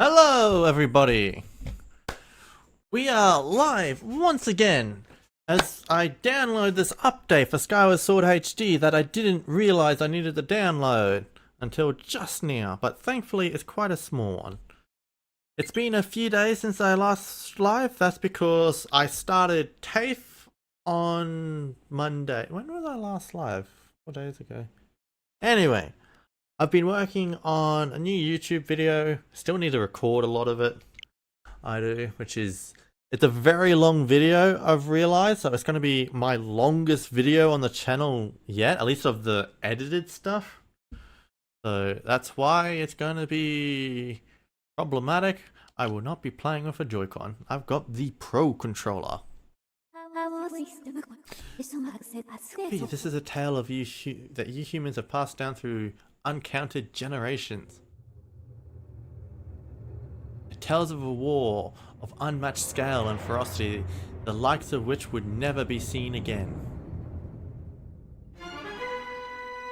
Hello, everybody! We are live once again as I download this update for Skyward Sword HD that I didn't realize I needed to download until just now, but thankfully it's quite a small one. It's been a few days since I last live. That's because I started TAFE on Monday. When was I last live? 4 days ago. Anyway. I've been working on a new YouTube video. Still need to record a lot of it. I do, it's a very long video, I've realized. So it's going to be my longest video on the channel yet, at least of the edited stuff. So that's why it's going to be problematic. I will not be playing with a Joy-Con. I've got the Pro controller. This is a tale of that you humans have passed down through uncounted generations. It tells of a war of unmatched scale and ferocity, the likes of which would never be seen again.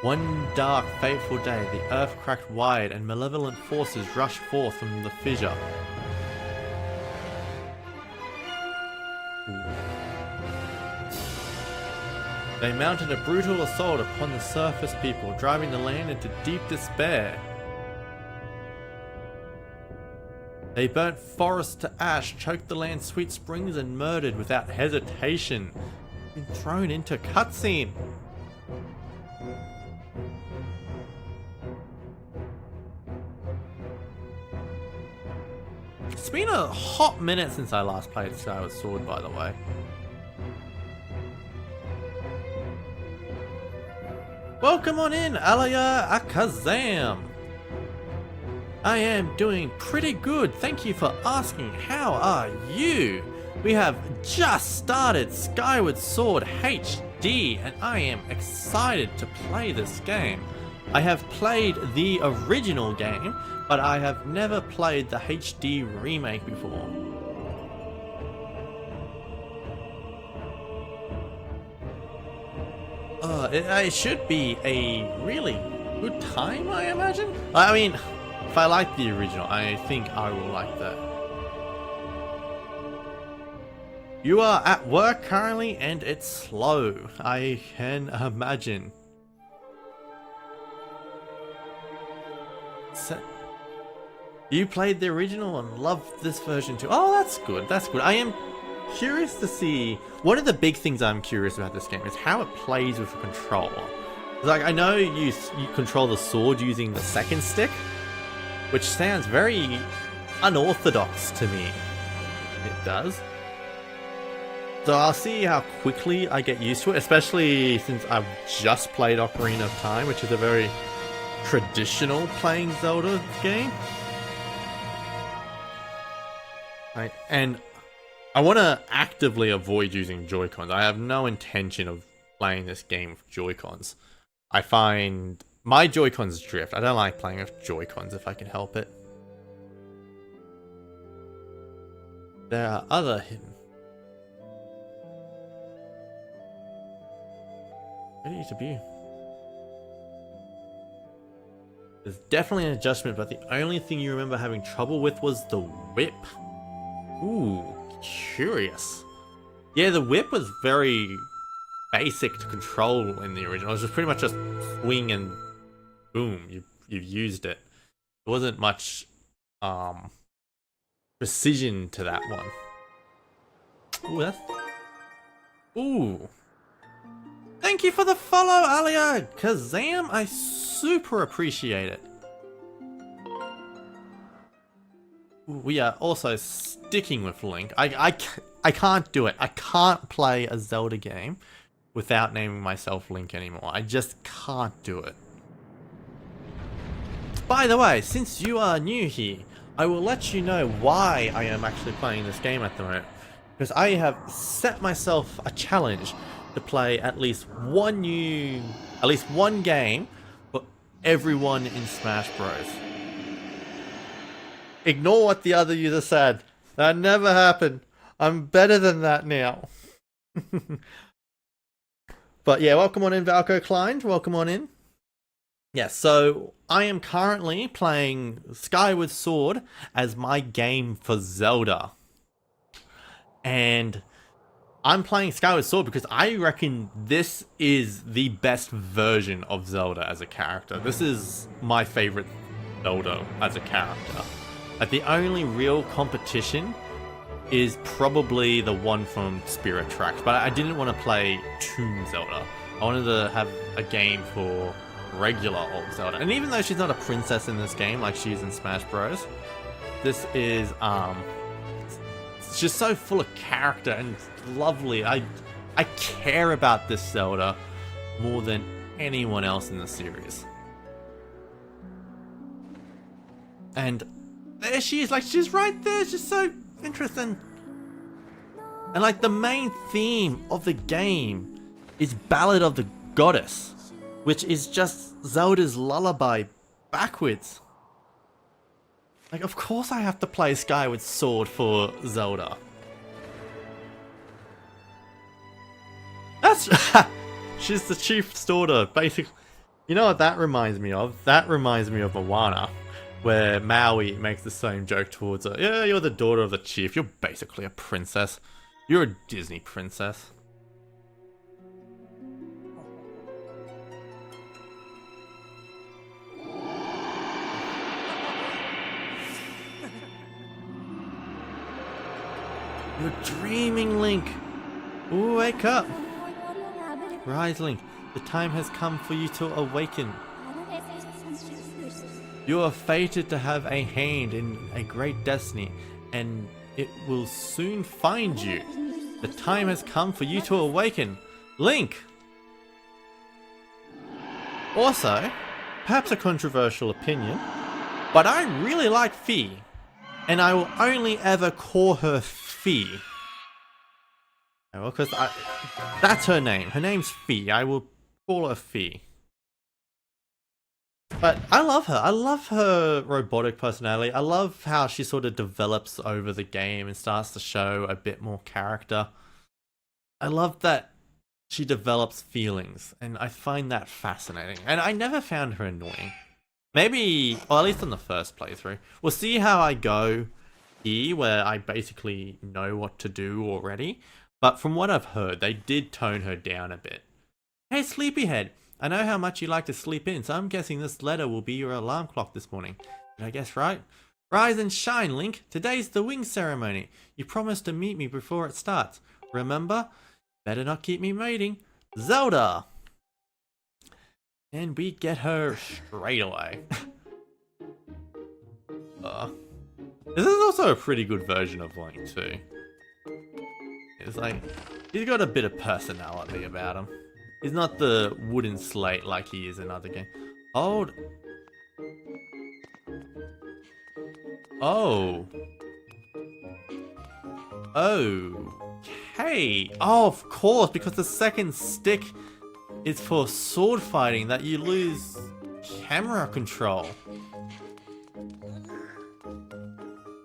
One dark, fateful day, the earth cracked wide and malevolent forces rushed forth from the fissure. They mounted a brutal assault upon the surface people, driving the land into deep despair. They burnt forests to ash, choked the land's sweet springs, and murdered without hesitation. Been thrown into cutscene. It's been a hot minute since I last played Skyward Sword, by the way. Welcome on in, Alaya Akazam! I am doing pretty good, thank you for asking. How are you? We have just started Skyward Sword HD and I am excited to play this game. I have played the original game, but I have never played the HD remake before. It should be a really good time, I imagine. I mean, if I like the original, I think I will like that. You are at work currently and it's slow, I can imagine. So, you played the original and loved this version too. Oh, that's good, that's good. I am curious to see. One of the big things I'm curious about this game is how it plays with a controller. Like, I know you control the sword using the second stick, which sounds very unorthodox to me. It does. So I'll see how quickly I get used to it, especially since I've just played Ocarina of Time, which is a very traditional playing Zelda game. Right, and I want to actively avoid using Joy-Cons. I have no intention of playing this game with Joy-Cons. I find my Joy-Cons drift. I don't like playing with Joy-Cons if I can help it. There are other hidden. Ready to be. There's definitely an adjustment, but the only thing you remember having trouble with was the whip. Ooh. Curious. Yeah, the whip was very basic to control in the original. It was just pretty much just swing and boom, you've used it. There wasn't much precision to that one. Ooh, that's... Ooh. Thank you for the follow, Alia Kazam. I super appreciate it. We are also sticking with Link. I can't do it. I can't play a Zelda game without naming myself Link anymore. I just can't do it. By the way, since you are new here, I will let you know why I am actually playing this game at the moment. Because I have set myself a challenge to play at least one game for everyone in Smash Bros. Ignore what the other user said. That never happened. I'm better than that now. But yeah, welcome on in, Valko Klein. Welcome on in. Yeah, so I am currently playing Skyward Sword as my game for Zelda. And I'm playing Skyward Sword because I reckon this is the best version of Zelda as a character. This is my favorite Zelda as a character. Like, the only real competition is probably the one from Spirit Tracks, but I didn't want to play Tomb Zelda. I wanted to have a game for regular old Zelda. And even though she's not a princess in this game like she is in Smash Bros, this is it's just so full of character and lovely. I care about this Zelda more than anyone else in the series. And there she is, like, she's right there, she's so interesting. And like, the main theme of the game is Ballad of the Goddess, which is just Zelda's lullaby backwards. Like, of course I have to play Skyward Sword for Zelda. That's she's the chief's daughter, basically. You know what that reminds me of? That reminds me of Moana, where Maui makes the same joke towards her. Yeah, you're the daughter of the chief. You're basically a princess. You're a Disney princess. You're dreaming, Link. Ooh, wake up. Rise, Link. The time has come for you to awaken. You are fated to have a hand in a great destiny, and it will soon find you. The time has come for you to awaken. Link! Also, perhaps a controversial opinion, but I really like Fi, and I will only ever call her Fi. Well, because that's her name. Her name's Fi. I will call her Fi. But I love her. I love her robotic personality. I love how she sort of develops over the game and starts to show a bit more character. I love that she develops feelings, and I find that fascinating. And I never found her annoying. Maybe, or at least on the first playthrough. We'll see how I go here, where I basically know what to do already. But from what I've heard, they did tone her down a bit. Hey, Sleepyhead. I know how much you like to sleep in, so I'm guessing this letter will be your alarm clock this morning. Did I guess right? Rise and shine, Link. Today's the wing ceremony. You promised to meet me before it starts. Remember? Better not keep me waiting. Zelda! And we get her straight away. This is also a pretty good version of Link too. It's like, he's got a bit of personality about him. He's not the wooden slate like he is in other games. Hold. Oh. Okay. Oh, of course, because the second stick is for sword fighting, that you lose camera control.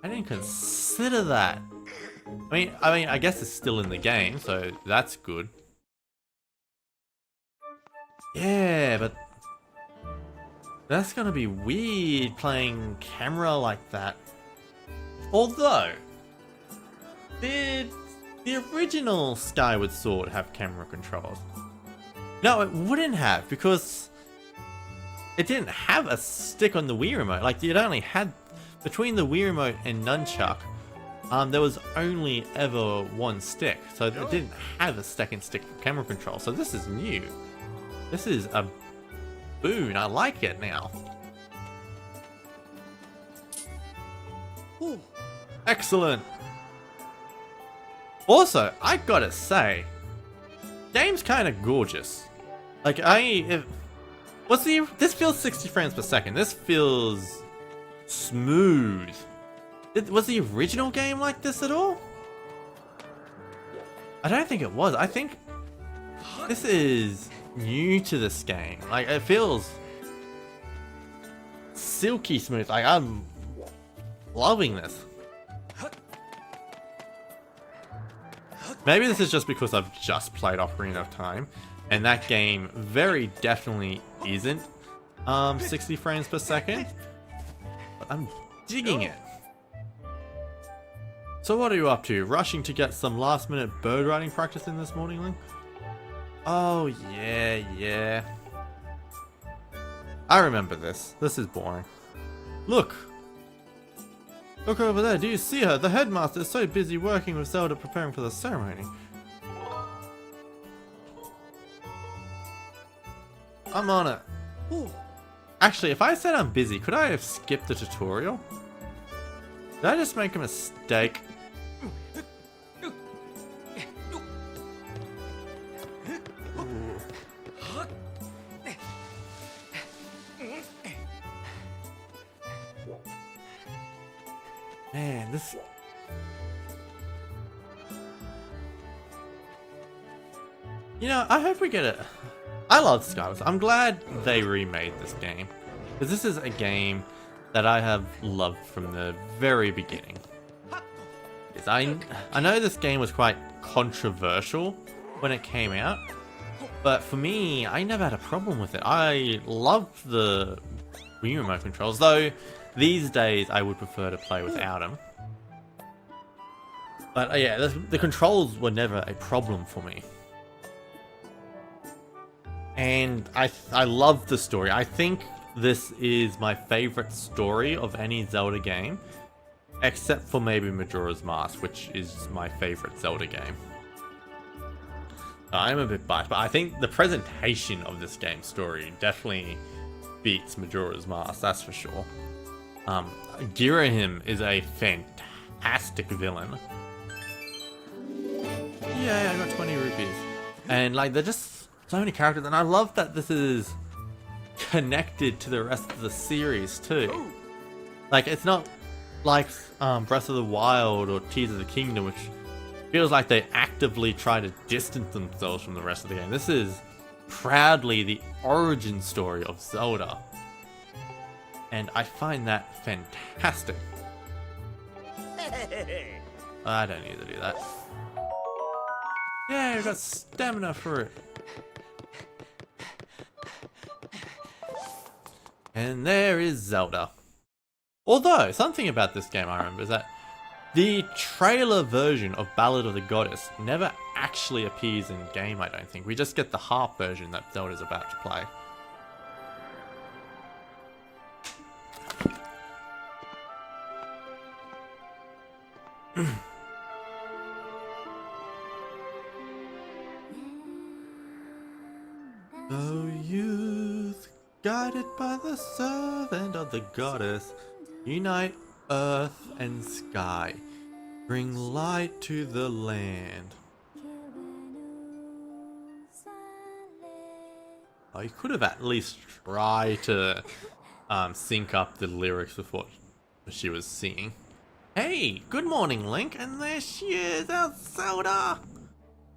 I didn't consider that. I mean, I guess it's still in the game, so that's good. Yeah, but that's gonna be weird playing camera like that. Although, did the original Skyward Sword have camera controls? No, it wouldn't have, because it didn't have a stick on the Wii Remote. Like, it only had, between the Wii Remote and Nunchuck, there was only ever one stick. So it didn't have a second stick for camera control. So this is new. This is a boon. I like it now. Ooh. Excellent. Also, I gotta say, game's kind of gorgeous. Like, this feels 60 frames per second. This feels smooth. Was the original game like this at all? I don't think it was. I think this is new to this game. Like, it feels silky smooth. Like, I'm loving this. Maybe this is just because I've just played Ocarina of Time, and that game very definitely isn't 60 frames per second. But I'm digging it. So what are you up to? Rushing to get some last minute bird riding practice in this morning, Link? Oh yeah. I remember this. This is boring. Look! Look over there, do you see her? The headmaster is so busy working with Zelda preparing for the ceremony. I'm on it. Actually, if I said I'm busy, could I have skipped the tutorial? Did I just make a mistake? Man, this... You know, I hope we get it. I love Skyward Sword. I'm glad they remade this game. Because this is a game that I have loved from the very beginning. Yes, I know this game was quite controversial when it came out. But for me, I never had a problem with it. I loved the Wii Remote controls, though these days I would prefer to play without them. But yeah, the controls were never a problem for me. And I love the story. I think this is my favorite story of any Zelda game, except for maybe Majora's Mask, which is my favorite Zelda game. I'm a bit biased, but I think the presentation of this game's story definitely beats Majora's Mask, that's for sure. Girahim is a fantastic villain. Yeah, I got 20 rupees. And like, they're just so many characters, and I love that this is connected to the rest of the series too. Like, it's not like Breath of the Wild or Tears of the Kingdom, which feels like they actively try to distance themselves from the rest of the game. This is proudly the origin story of Zelda. And I find that fantastic. I don't need to do that. Yeah, I got stamina for it. And there is Zelda. Although, something about this game I remember is that the trailer version of Ballad of the Goddess never actually appears in game, I don't think. We just get the harp version that Zelda's about to play. O youth, guided by the servant of the goddess, unite earth and sky, bring light to the land. Oh, you could have at least tried to sync up the lyrics with what she was singing. Hey, good morning, Link, and there she is, our Zelda!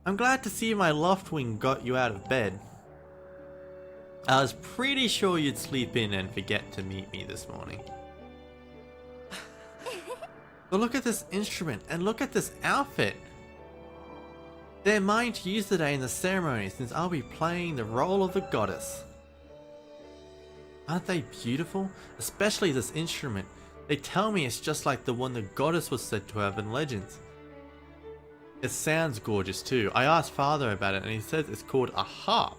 I'm glad to see my Loftwing got you out of bed. I was pretty sure you'd sleep in and forget to meet me this morning. But look at this instrument, and look at this outfit. They're mine to use today in the ceremony, since I'll be playing the role of the goddess. Aren't they beautiful? Especially this instrument. They tell me it's just like the one the goddess was said to have in legends. It sounds gorgeous too. I asked Father about it and he says it's called a harp.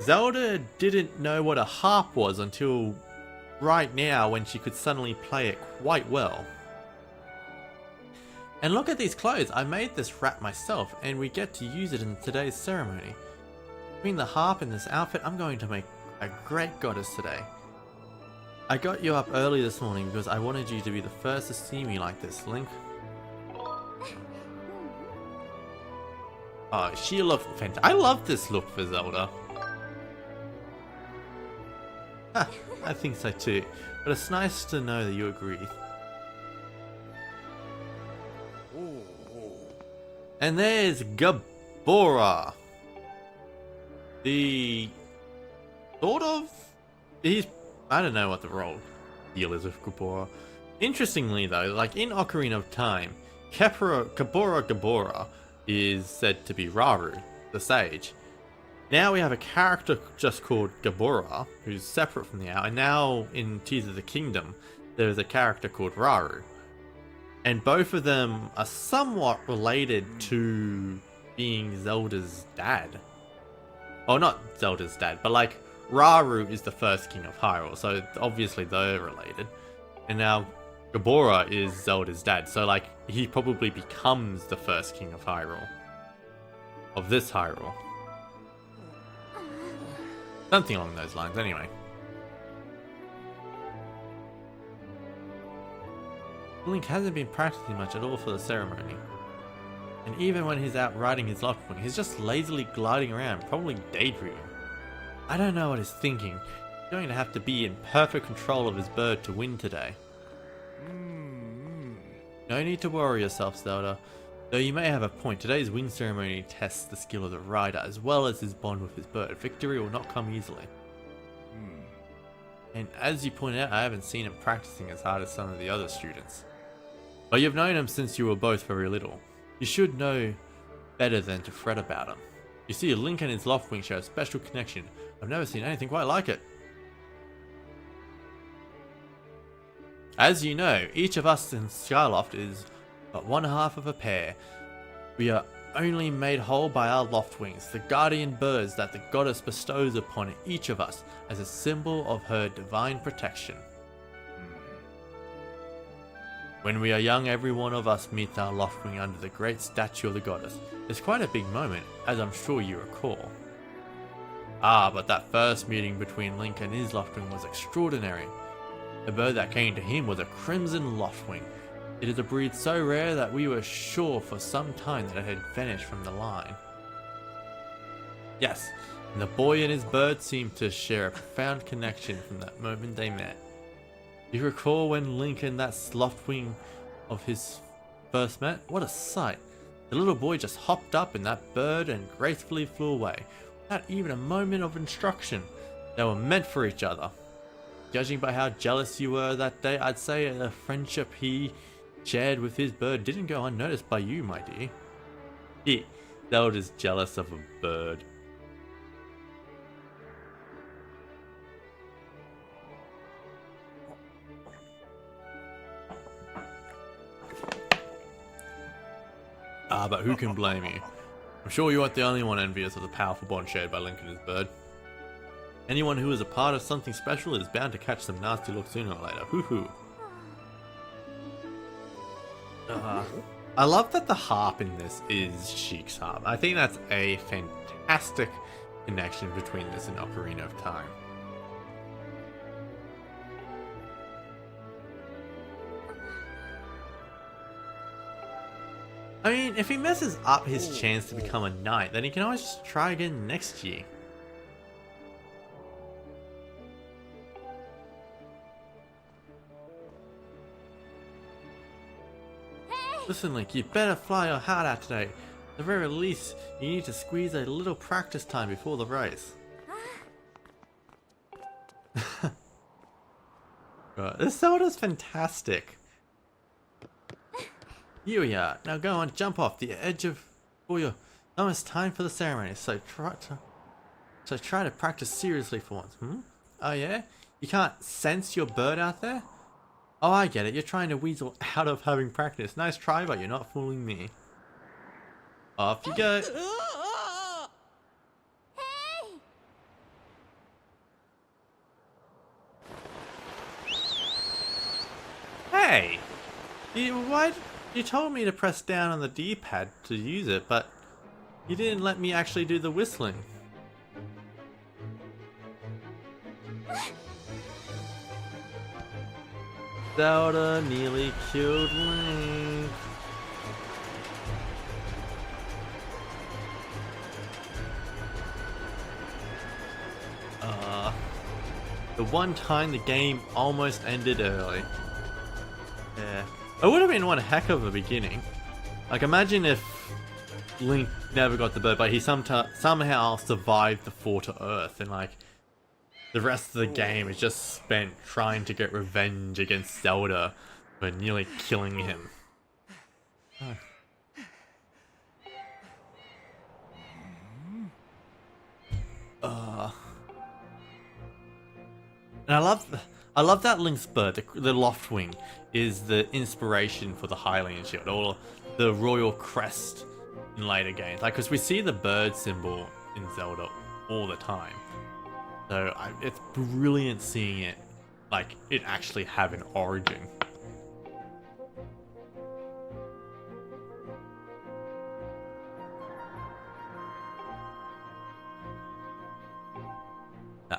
Zelda didn't know what a harp was until right now, when she could suddenly play it quite well. And look at these clothes. I made this wrap myself and we get to use it in today's ceremony. Between the harp and this outfit, I'm going to make a great goddess today. I got you up early this morning because I wanted you to be the first to see me like this, Link. Oh, she looked fantastic. I love this look for Zelda. I think so too, but it's nice to know that you agree. And there's Gabora. The sort of, I don't know what the role deal is with Gabora. Interestingly though, like in Ocarina of Time, Gabora is said to be Raru, the sage. Now we have a character just called Gabora, who's separate from the owl, and now in Tears of the Kingdom, there's a character called Rauru. And both of them are somewhat related to being Zelda's dad. Well, not Zelda's dad, but like, Rauru is the first king of Hyrule, so obviously they're related. And now Gabora is Zelda's dad, so like, he probably becomes the first king of Hyrule. Of this Hyrule. Something along those lines, anyway. Link hasn't been practicing much at all for the ceremony. And even when he's out riding his Loftwing, he's just lazily gliding around, probably daydreaming. I don't know what he's thinking. He's going to have to be in perfect control of his bird to win today. No need to worry yourself, Zelda. Though you may have a point, today's wing ceremony tests the skill of the rider as well as his bond with his bird. Victory will not come easily. And as you pointed out, I haven't seen him practicing as hard as some of the other students. But you've known him since you were both very little. You should know better than to fret about him. You see, Link and his Loftwing share a special connection. I've never seen anything quite like it. As you know, each of us in Skyloft is but one half of a pair. We are only made whole by our Loftwings, the guardian birds that the goddess bestows upon each of us as a symbol of her divine protection. When we are young, every one of us meets our Loftwing under the great statue of the goddess. It's quite a big moment, as I'm sure you recall. Ah, but that first meeting between Link and his Loftwing was extraordinary. The bird that came to him was a crimson Loftwing. It is a breed so rare that we were sure for some time that it had vanished from the line. Yes, and the boy and his bird seemed to share a profound connection from that moment they met. Do you recall when Link and that Loftwing of his first met? What a sight! The little boy just hopped up in that bird and gracefully flew away, without even a moment of instruction. They were meant for each other. Judging by how jealous you were that day, I'd say the friendship he shared with his bird didn't go unnoticed by you, my dear. Zelda's jealous of a bird. Ah, but who can blame you? I'm sure you aren't the only one envious of the powerful bond shared by Link and his bird. Anyone who is a part of something special is bound to catch some nasty looks sooner or later. Hoo-hoo. I love that the harp in this is Sheik's harp. I think that's a fantastic connection between this and Ocarina of Time. I mean, if he messes up his chance to become a knight, then he can always just try again next year. Listen, Link, you better fly your heart out today. At the very least, you need to squeeze a little practice time before the race. This Zelda's fantastic. Here we are. Now go on, jump off the edge of your almost time for the ceremony. So try to practice seriously for once. Oh yeah? You can't sense your bird out there? Oh, I get it. You're trying to weasel out of having practice. Nice try, but you're not fooling me. Off you go. Hey! You told me to press down on the D-pad to use it, but you didn't let me actually do the whistling. Zelda nearly killed Link. The one time the game almost ended early. Yeah. It would have been one heck of a beginning. Like, imagine if Link never got the bird, but he somehow survived the fall to Earth, and like, the rest of the game is just spent trying to get revenge against Zelda for nearly killing him. I love that Link's bird. The Loftwing is the inspiration for the Hylian shield, or the royal crest in later games. Like, because we see the bird symbol in Zelda all the time. So it's brilliant seeing it, like, it actually have an origin.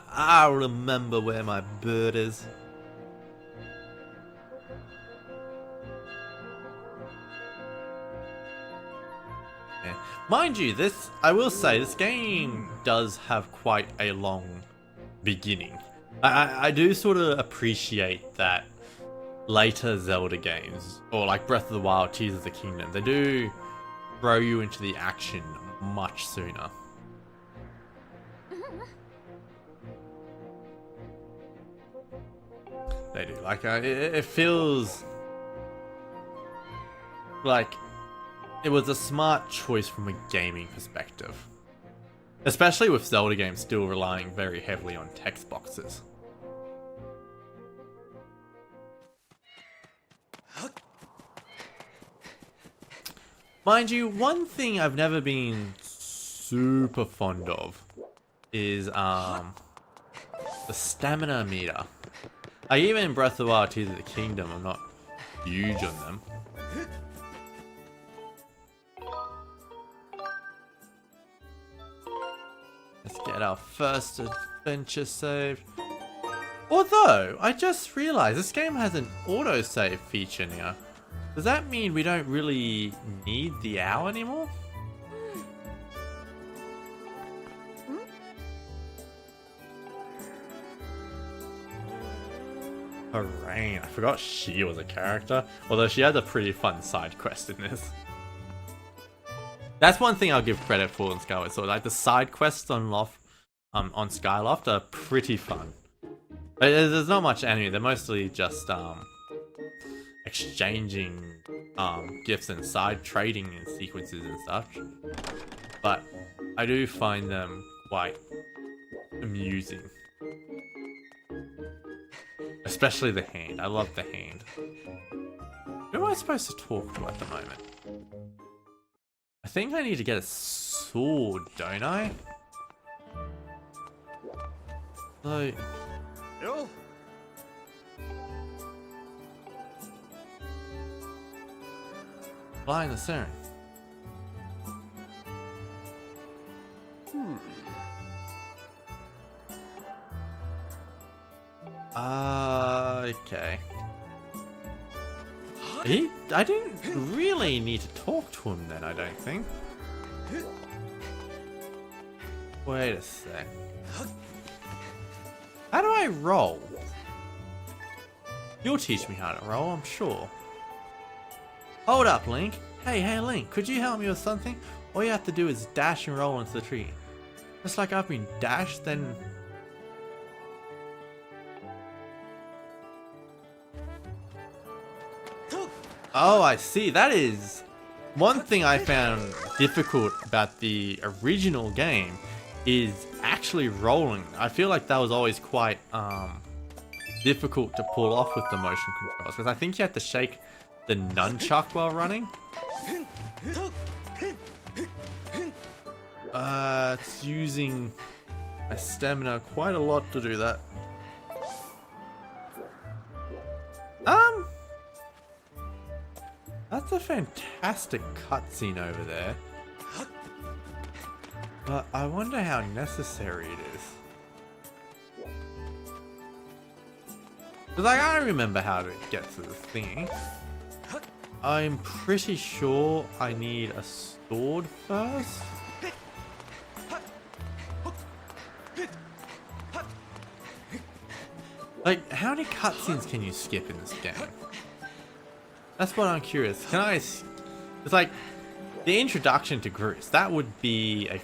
I remember where my bird is. Yeah. Mind you, I will say, this game does have quite a long beginning. I do sort of appreciate that later Zelda games, or like Breath of the Wild, Tears of the Kingdom, they do throw you into the action much sooner. They do. Like, it feels like it was a smart choice from a gaming perspective. Especially with Zelda games still relying very heavily on text boxes. Mind you, one thing I've never been super fond of is the stamina meter. Like, even in Breath of the Wild, Tears of the Kingdom, I'm not huge on them. Let's get our first adventure saved. Although, I just realized this game has an autosave feature now. Does that mean we don't really need the owl anymore? Rain. I forgot she was a character, although she has a pretty fun side quest in this. That's one thing I'll give credit for in Skyward Sword. Like, the side quests on Skyloft are pretty fun. There's not much enemy. They're mostly just exchanging gifts and side trading in sequences and such. But I do find them quite amusing. Especially the hand. I love the hand. Who am I supposed to talk to at the moment? I think I need to get a sword, don't I? So... Flying the siren. Okay. I didn't really need to talk to him then, I don't think. Wait a sec. How do I roll? You'll teach me how to roll, I'm sure. Hold up, Link. Hey, Link, could you help me with something? All you have to do is dash and roll into the tree. Just like I've been dashed, then... Oh, I see. That is one thing I found difficult about the original game is actually rolling. I feel like that was always quite difficult to pull off with the motion controls, because I think you have to shake the nunchuck while running. It's using my stamina quite a lot to do that. That's a fantastic cutscene over there. But I wonder how necessary it is. Because I remember how to get to the thing. I'm pretty sure I need a sword first. Like, how many cutscenes can you skip in this game? That's what I'm curious. It's like the introduction to Groose. That would be a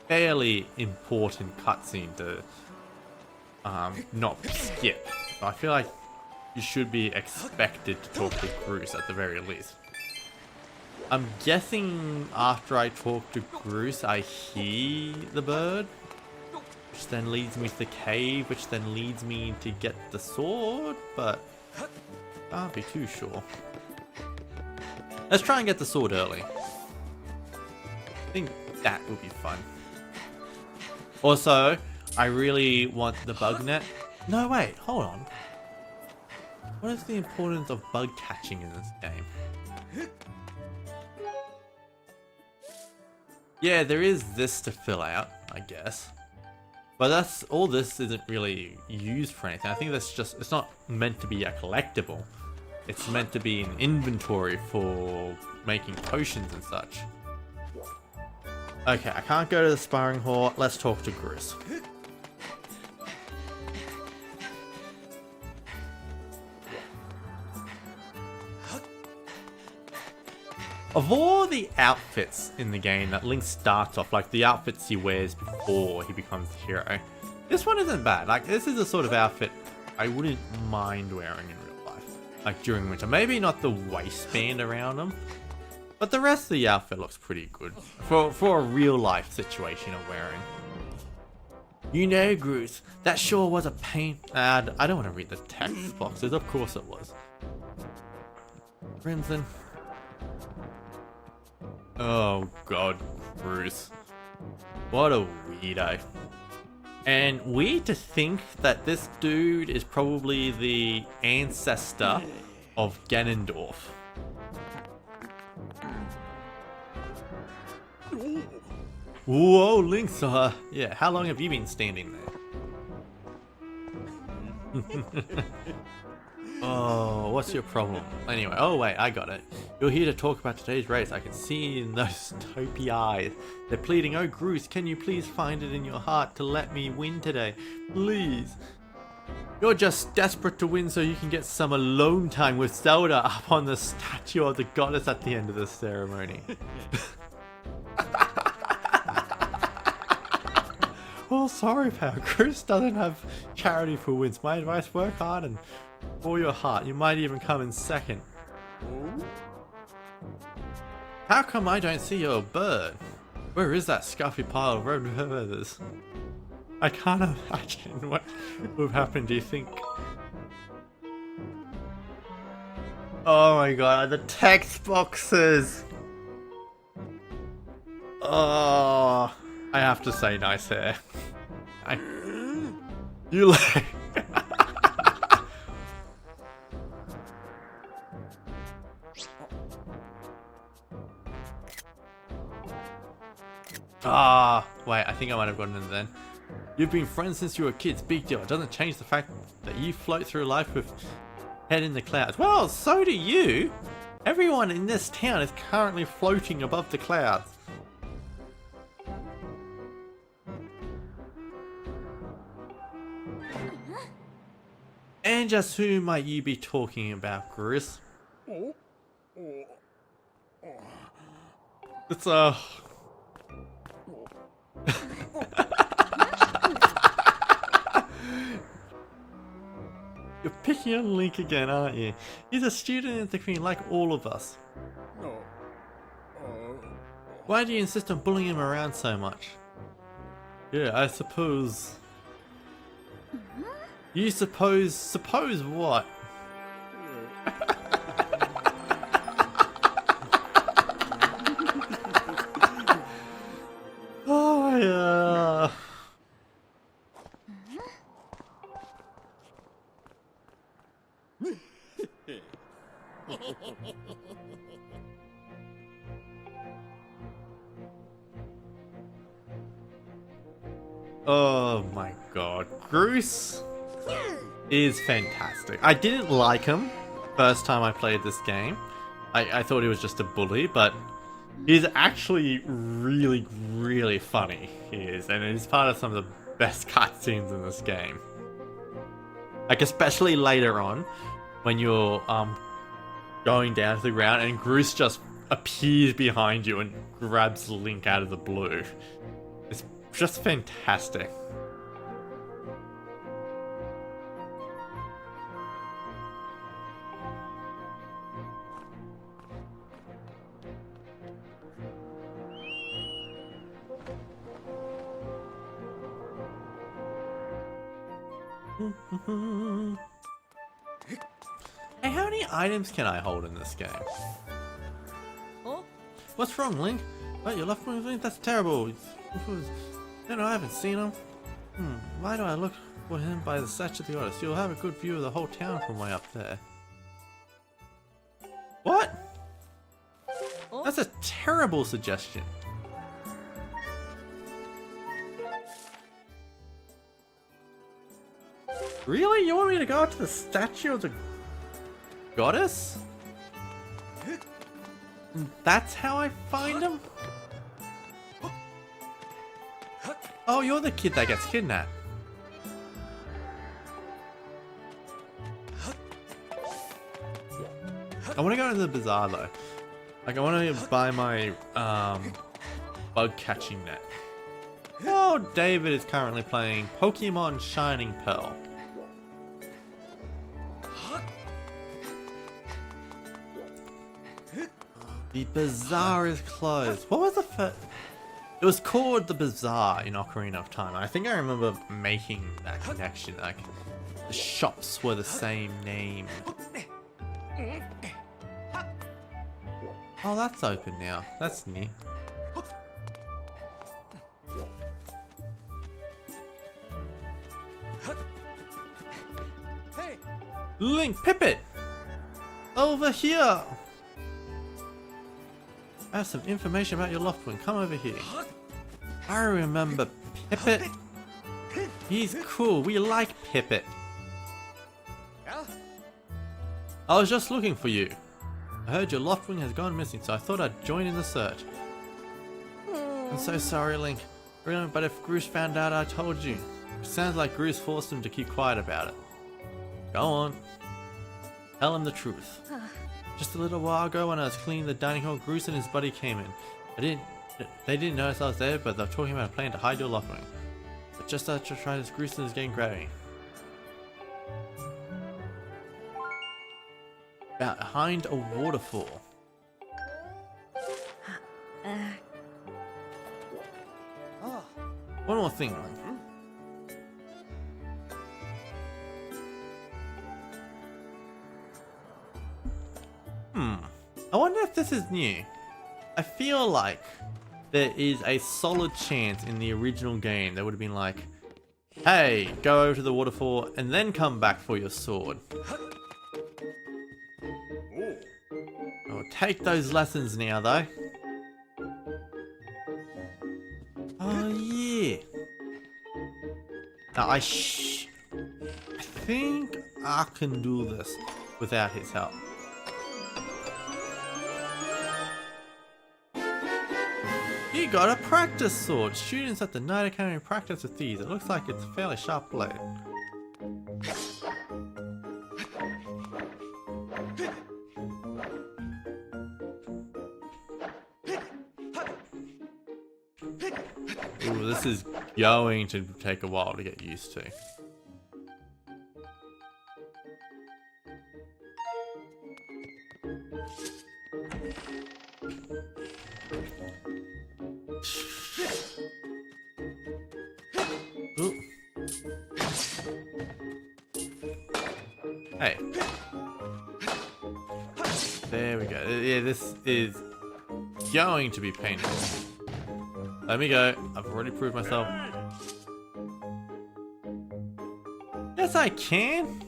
fairly important cutscene to not skip. So I feel like you should be expected to talk to Groose at the very least. I'm guessing after I talk to Groose, I hear the bird. Which then leads me to the cave, which then leads me to get the sword, but can't be too sure. Let's try and get the sword early. I think that would be fun. Also, I really want the bug net. No, wait, hold on. What is the importance of bug catching in this game? Yeah, there is this to fill out, I guess. But that's all. This isn't really used for anything. I think that's just, it's not meant to be a collectible. It's meant to be an inventory for making potions and such. Okay, I can't go to the sparring hall. Let's talk to Gris. Of all the outfits in the game that Link starts off, like the outfits he wears before he becomes the hero, this one isn't bad. Like, this is the sort of outfit I wouldn't mind wearing in real life. Like during winter. Maybe not the waistband around him, but the rest of the outfit looks pretty good for a real life situation of wearing. You know, Groose, that sure was a pain. I don't want to read the text boxes. Of course it was. Crimson. Oh god, Bruce. What a weirdo. And weird to think that this dude is probably the ancestor of Ganondorf. Whoa, Link, yeah, how long have you been standing there? Oh, what's your problem? Anyway, oh wait, I got it. You're here to talk about today's race. I can see in those taupy eyes. They're pleading, oh Groose, can you please find it in your heart to let me win today? Please. You're just desperate to win so you can get some alone time with Zelda up on the statue of the goddess at the end of the ceremony. Well, sorry pal, Groose doesn't have charity for wins. My advice, work hard and for your heart. You might even come in second. How come I don't see your bird? Where is that scuffy pile of red feathers? I can't imagine what would have happened, do you think? Oh my god, the text boxes! Oh, I have to say nice hair. You like... Ah, wait, I think I might have gotten in then. You've been friends since you were kids, big deal. It doesn't change the fact that you float through life with head in the clouds. Well, so do you. Everyone in this town is currently floating above the clouds. And just who might you be talking about, Gris? It's You're picking on Link again, aren't you? He's a student at the Queen like all of us. Why do you insist on bullying him around so much? Yeah, I suppose... You suppose what? Oh yeah. Oh my god, Groose is fantastic. I didn't like him first time I played this game. I thought he was just a bully, but he's actually really, really funny. He is, and he's part of some of the best cutscenes in this game. Like especially later on, when you're going down to the ground and Groose just appears behind you and grabs Link out of the blue. It's just fantastic. Hey, how many items can I hold in this game? Oh? What's wrong, Link? What, you left me? That's terrible. No, I haven't seen him. Why do I look for him by the statue of the artist? You'll have a good view of the whole town from way up there. What? Oh? That's a terrible suggestion. Really? You want me to go up to the statue of the goddess? And that's how I find him? Oh, you're the kid that gets kidnapped. I want to go into the bazaar though. Like, I want to buy my bug catching net. Oh, David is currently playing Pokemon Shining Pearl. The bazaar is closed. What was the first? It was called the bazaar in Ocarina of Time. I think I remember making that connection. Like, the shops were the same name. Oh, that's open now. That's new. Hey! Link, Pippet! Over here! I have some information about your loved one. Come over here. I remember Pippet. He's cool. We like Pippet. I was just looking for you. I heard your Loftwing has gone missing, so I thought I'd join in the search. I'm so sorry, Link. But if Groose found out I told you. It sounds like Groose forced him to keep quiet about it. Go on. Tell him the truth. Just a little while ago when I was cleaning the dining hall, Groose and his buddy came in. They didn't notice I was there, but they were talking about a plan to hide your Loftwing. But just as I tried, Groose and his gang grabbed me. Behind a waterfall. One more thing. I wonder if this is new. I feel like there is a solid chance in the original game they would have been like, hey, go over to the waterfall and then come back for your sword. I'll take those lessons now though. Oh yeah. Now I think I can do this without his help. You got a practice sword. Students at the Knight Academy practice with these. It looks like it's a fairly sharp blade. Ooh, this is going to take a while to get used to. Ooh. Hey. There we go. Yeah, this is going to be painful. Let me go. I've already proved myself. Yes, I can.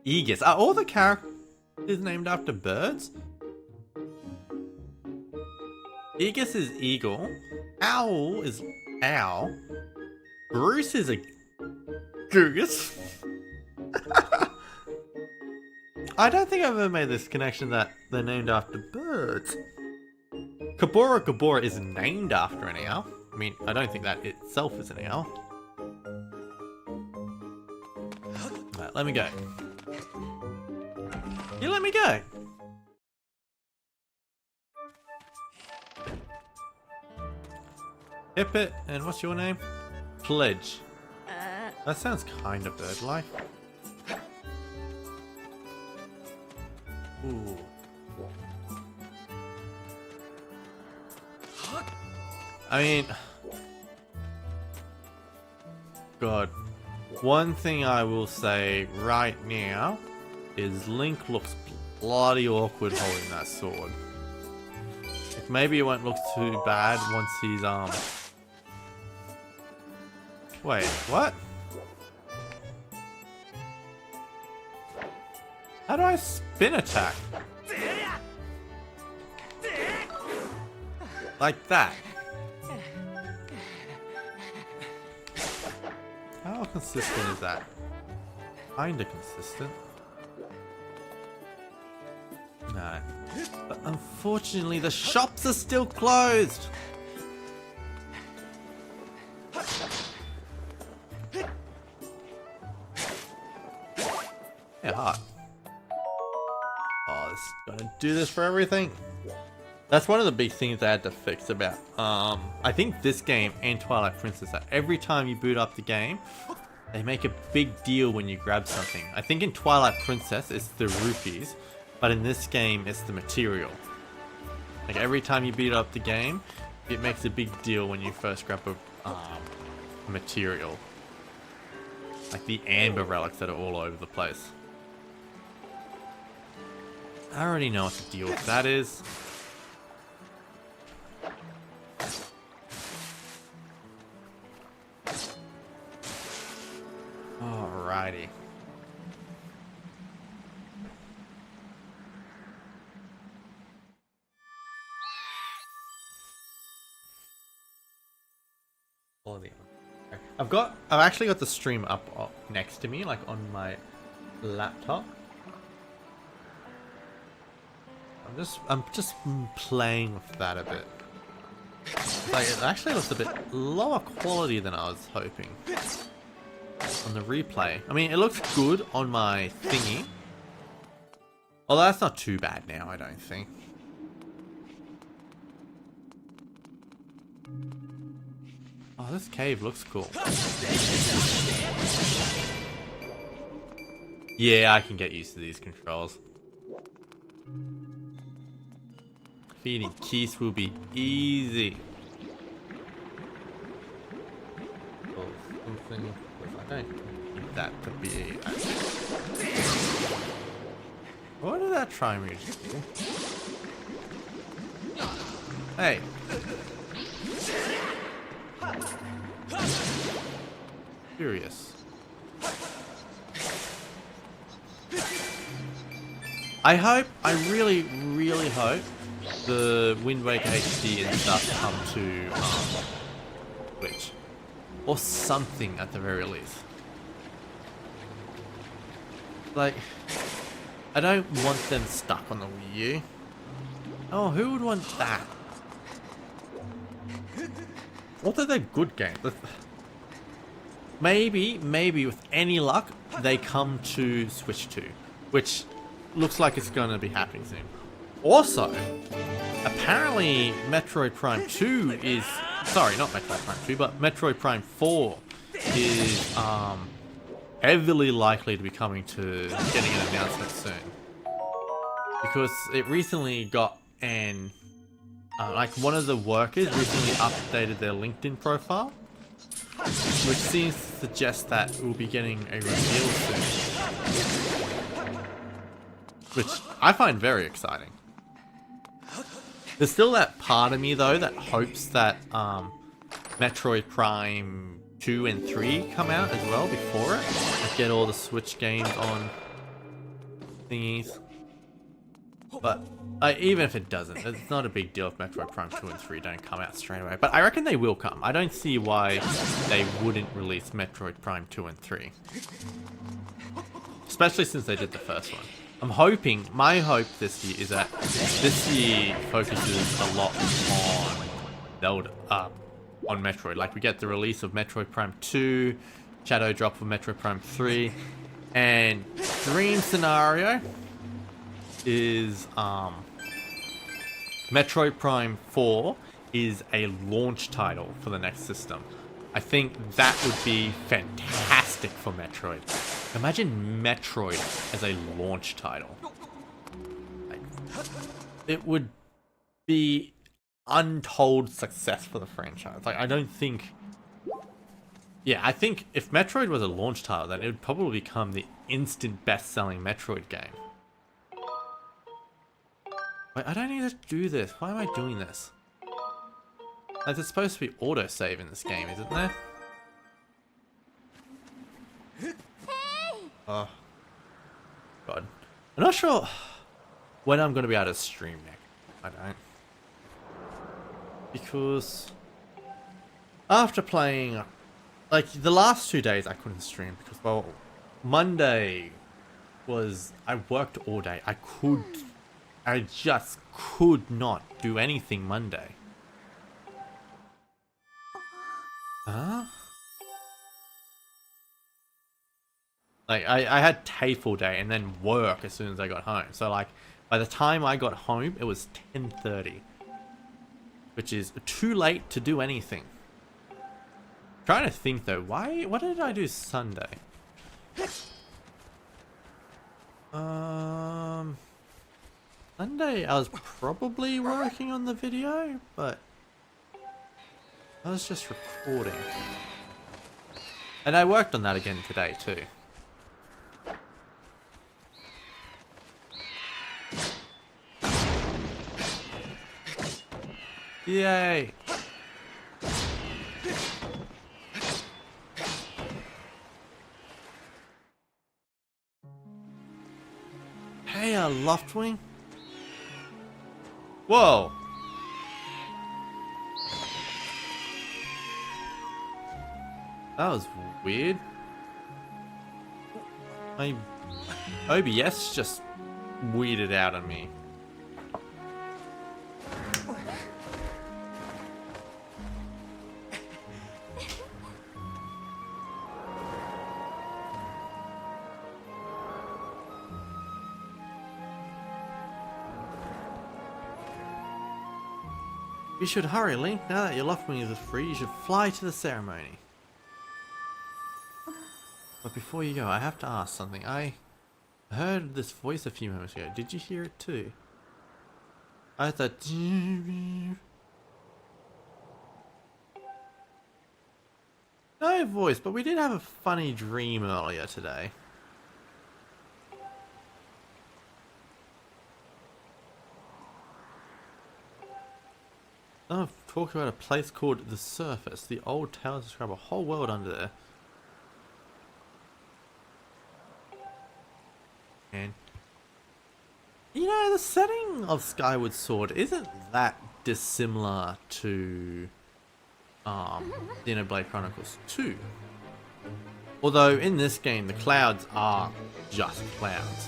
Aegis. Are all the characters named after birds? Aegis is eagle. Owl is owl. Bruce is a goose. I don't think I've ever made this connection that they're named after birds. Kabora is named after an owl. I mean, I don't think that itself is an owl. Alright, let me go. You let me go. Pippet, and what's your name? Pledge. That sounds kind of bird-like. Ooh. I mean, God, one thing I will say right now is Link looks bloody awkward holding that sword. Like, maybe it won't look too bad once he's Wait, what? How do I spin attack? Like that. How consistent is that? Kinda consistent. No. But unfortunately, the shops are still closed! Yeah, hot. Oh, this is gonna do this for everything. That's one of the big things I had to fix about, I think this game and Twilight Princess, that every time you boot up the game, they make a big deal when you grab something. I think in Twilight Princess it's the rupees, but in this game it's the material. Like every time you beat up the game, it makes a big deal when you first grab a material. Like the amber relics that are all over the place. I already know what the deal with that is. Alrighty. I've actually got the stream up next to me, like on my laptop. I'm just playing with that a bit. Like it actually looks a bit lower quality than I was hoping on the replay. I mean, it looks good on my thingy. Although that's not too bad now, I don't think. Oh, this cave looks cool. Yeah, I can get used to these controls. Feeding keys will be easy. Or something. I don't need that to be. What did that try me to do? Hey. Curious. I really hope the Wind Waker HD and stuff come to Switch. Or something at the very least. Like, I don't want them stuck on the Wii U. Oh, who would want that? Although they're good games. Maybe with any luck, they come to Switch 2. Which looks like it's going to be happening soon. Also, apparently Metroid Prime 2 is... Sorry, not Metroid Prime 2, but Metroid Prime 4 is heavily likely to be coming to getting an announcement soon. Because it recently got an... like one of the workers recently updated their LinkedIn profile, which seems to suggest that we'll be getting a reveal soon. Which I find very exciting. There's still that part of me though that hopes that Metroid Prime 2 and 3 come out as well before it. Like get all the Switch games on thingies. But even if it doesn't, it's not a big deal if Metroid Prime 2 and 3 don't come out straight away. But I reckon they will come. I don't see why they wouldn't release Metroid Prime 2 and 3. Especially since they did the first one. I'm hoping, my hope this year is that this year focuses a lot on Zelda, on Metroid. Like we get the release of Metroid Prime 2, Shadow Drop of Metroid Prime 3, and dream scenario is Metroid Prime 4 is a launch title for the next system. I think that would be fantastic for Metroid. Imagine Metroid as a launch title. Like, it would be untold success for the franchise. Like, I don't think... Yeah, I think if Metroid was a launch title, then it would probably become the instant best-selling Metroid game. Wait, I don't need to do this. Why am I doing this? Like, there's supposed to be autosave in this game, isn't there? Oh. God. I'm not sure when I'm going to be able to stream next. I don't. Because after playing, like, the last 2 days I couldn't stream because, well, Monday was, I worked all day. I just could not do anything Monday. Huh? Like, I had TAFE all day and then work as soon as I got home. So, like, by the time I got home, it was 10:30. Which is too late to do anything. Trying to think, though. What did I do Sunday? Sunday, I was probably working on the video, but I was just recording. And I worked on that again today, too. Yay! Hey, Loftwing. Whoa! That was weird. My OBS just weirded out on me. You should hurry, Link. Now that your Loftwing is free, you should fly to the ceremony. But before you go, I have to ask something. I heard this voice a few moments ago. Did you hear it too? I thought... No voice, but we did have a funny dream earlier today. I've talked about a place called the Surface. The old tales describe a whole world under there. And you know, the setting of Skyward Sword isn't that dissimilar to Xenoblade Chronicles 2. Although in this game the clouds are just clouds.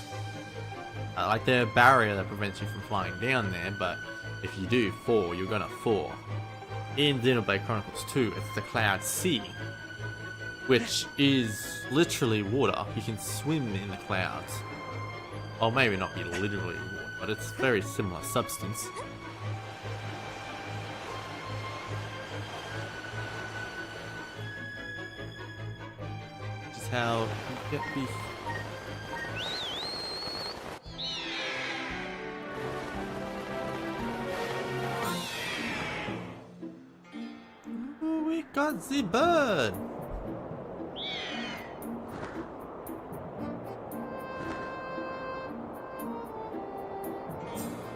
Like they're a barrier that prevents you from flying down there, but if you do fall, you're gonna fall. In Xenoblade Chronicles 2, it's the Cloud Sea, which is literally water. You can swim in the clouds. Or maybe not be literally water, but it's very similar substance. Which is how you get beef. We got the bird.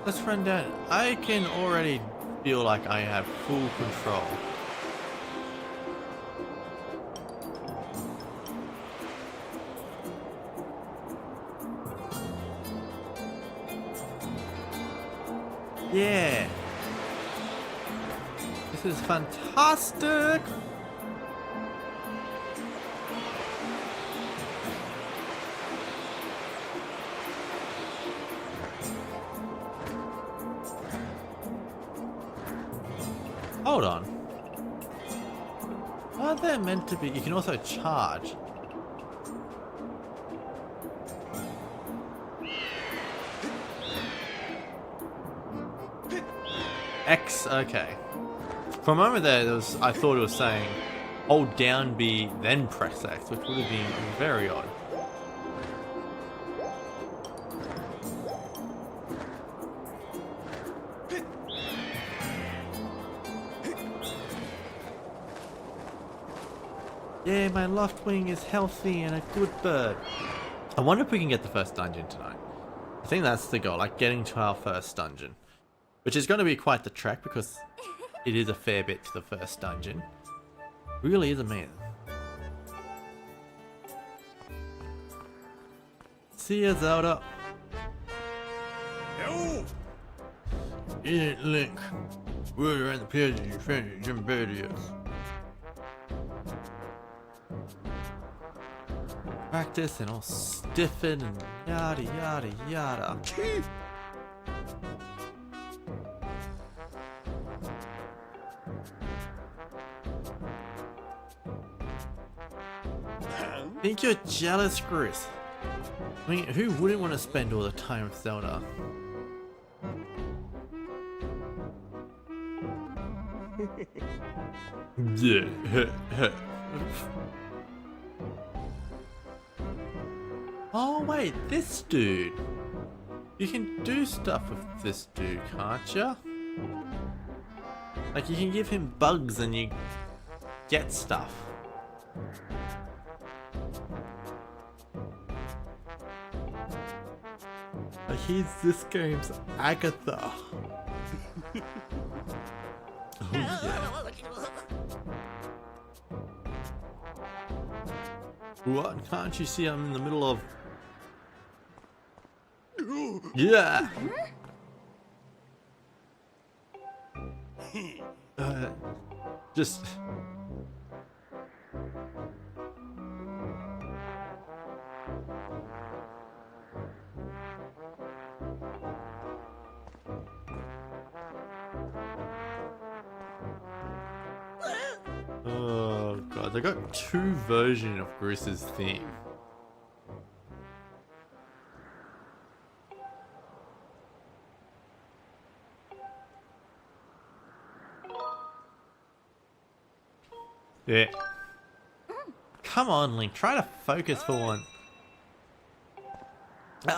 Let's run down. I can already feel like I have full control. Yeah. This is fantastic! Hold on. Are there meant to be... You can also charge. X, okay. For a moment there, I thought it was saying hold down B, then press X, which would have been very odd. Yeah, my left wing is healthy and a good bird. I wonder if we can get the first dungeon tonight. I think that's the goal, like getting to our first dungeon. Which is going to be quite the trek because it is a fair bit to the first dungeon. Really is amazing. See ya, Zelda. No! Ain't Link. Word around the page of your friend, Jim Birdius. Practice and all stiffen and yada yada yada. Think you're jealous, Chris? I mean, who wouldn't want to spend all the time with Zelda? Yeah. Oh wait, this dude. You can do stuff with this dude, can't you? Like you can give him bugs and you get stuff. Like he's this game's Agatha. Oh yeah. What? Can't you see I'm in the middle of... Yeah! Just... Oh god, they got two versions of Bruce's theme. Yeah. Come on, Link, try to focus for one.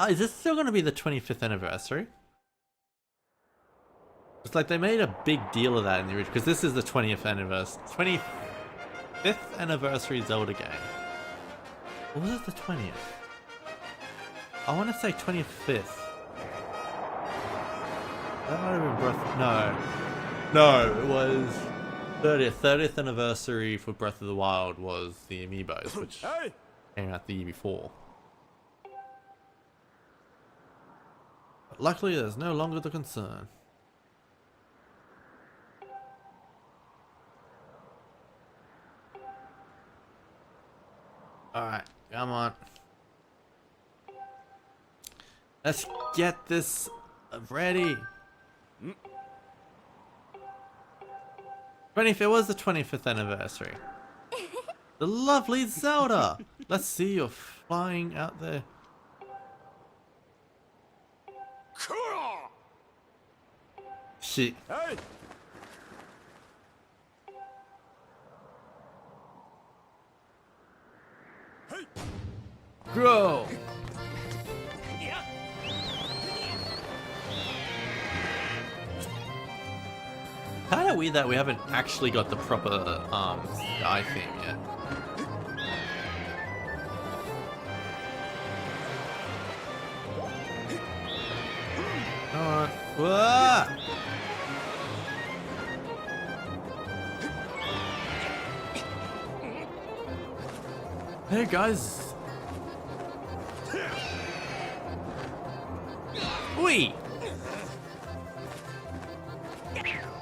Is this still going to be the 25th anniversary? It's like they made a big deal of that in the original, because this is the 20th anniversary, 25th anniversary Zelda game. Or was it the 20th? I want to say 25th. That might have been Breath. No, it was 30th. 30th anniversary for Breath of the Wild was the Amiibos, which came out the year before. But luckily, there's no longer the concern. Alright, come on. Let's get this ready. 25th, it was the 25th anniversary. The lovely Zelda! Let's see you flying out there. Shit. Hey! Go! Kinda weird that we haven't actually got the proper Sky theme yet. Come on. Whoa! Hey guys! Oi!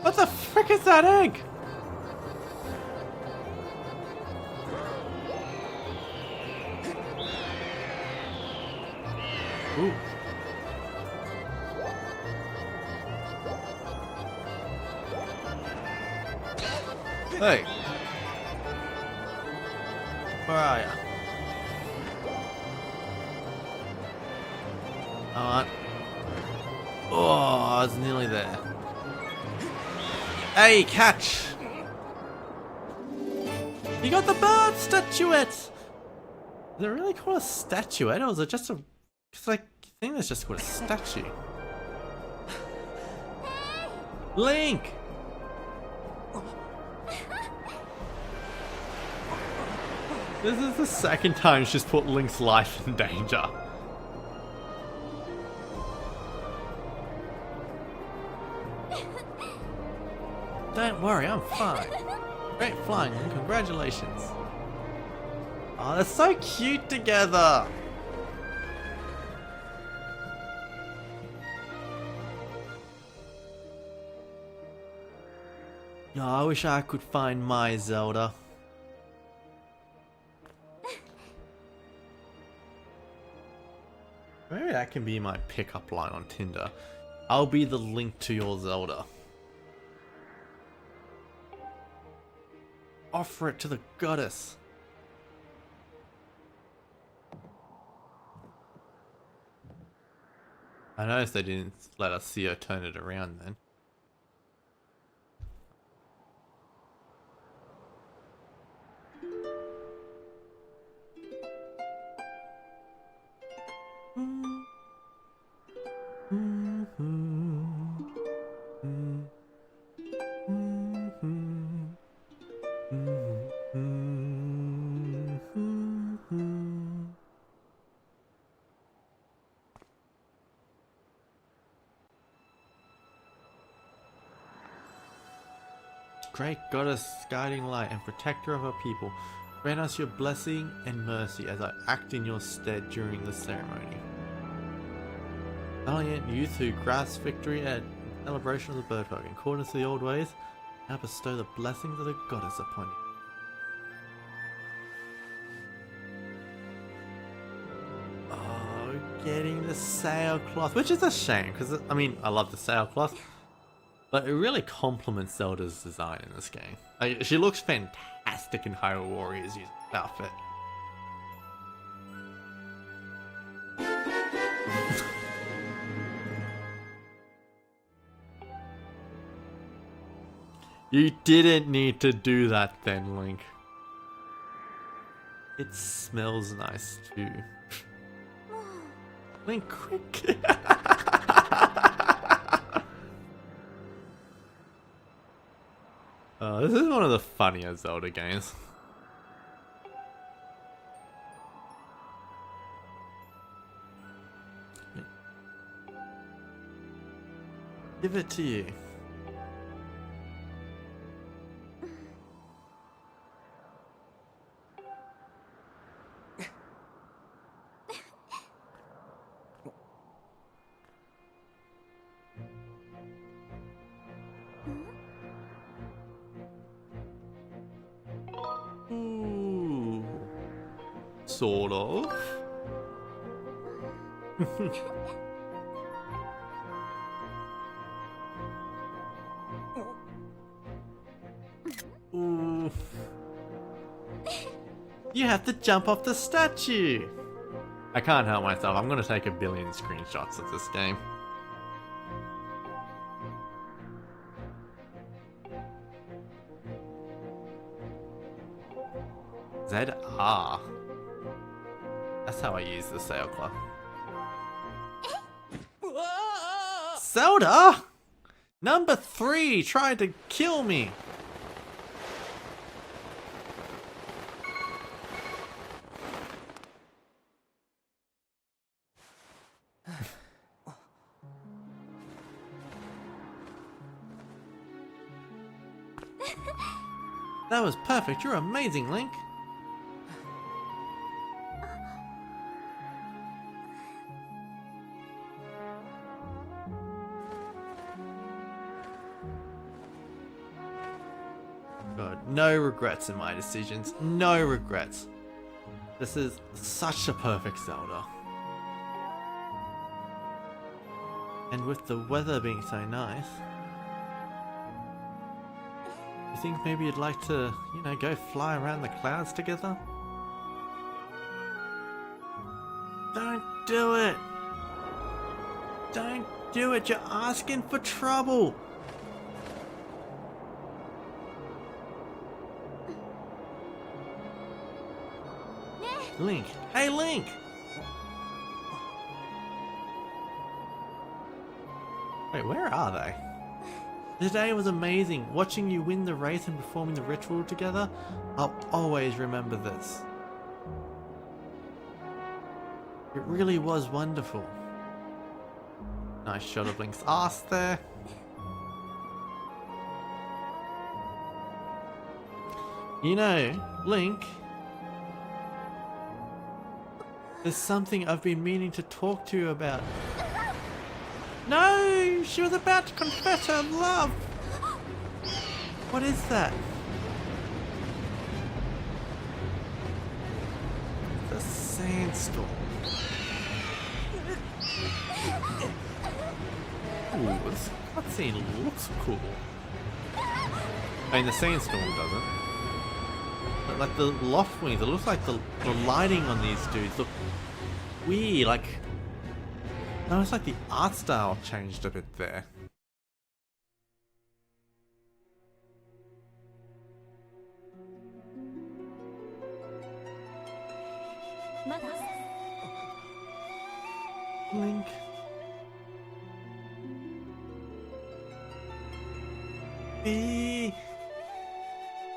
What the frick is that egg? Ooh. Hey! Where are ya? Alright. Oh, I was nearly there. Hey, catch! You got the bird statuette! Is it really called a statuette, or is it just a... It's like, I think it's just called a statue. Link! This is the second time she's put Link's life in danger. Don't worry, I'm fine. Great flying, Link. Congratulations. Oh, they're so cute together. No, I wish I could find my Zelda. Maybe that can be my pickup line on Tinder. I'll be the Link to your Zelda. Offer it to the goddess. I noticed they didn't let us see her turn it around then. Great goddess, guiding light and protector of our people, grant us your blessing and mercy as I act in your stead during the ceremony. Valiant youth who grasp victory at celebration of the bird folk, in accordance to the old ways, now bestow the blessings of the goddess upon you. Oh, getting the sailcloth, which is a shame, because, I mean, I love the sailcloth. But it really complements Zelda's design in this game. Like, she looks fantastic in Hyrule Warriors' outfit. You didn't need to do that then, Link. It smells nice too. Link, quick! This is one of the funnier Zelda games. Give it to you. Ooh, sort of. Ooh. You have to jump off the statue. I can't help myself. I'm gonna take a billion screenshots of this game. ZR. That's how I use the sailcloth. Zelda! Number 3 tried to kill me. That was perfect. You're amazing, Link. God, no regrets in my decisions. No regrets. This is such a perfect Zelda. And with the weather being so nice, you think maybe you'd like to, you know, go fly around the clouds together? Don't do it! Don't do it! You're asking for trouble! Link! Hey, Link! Wait, where are they? Today was amazing. Watching you win the race and performing the ritual together. I'll always remember this. It really was wonderful. Nice shot of Link's ass there. You know, Link, there's something I've been meaning to talk to you about. No! She was about to confess her love! What is that? The sandstorm. Ooh, this cutscene looks cool. I mean, the sandstorm doesn't. But like the loft wings, it looks like the lighting on these dudes look weird. Like, no, it's like the art style changed a bit there. Link. It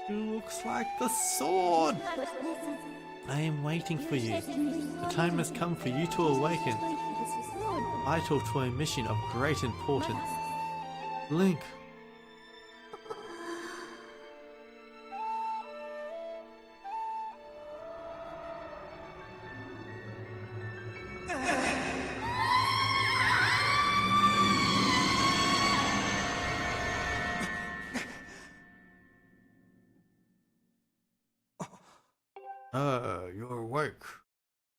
looks like the sword. I am waiting for you. The time has come for you to awaken. Vital to a mission of great importance. Link. You're awake.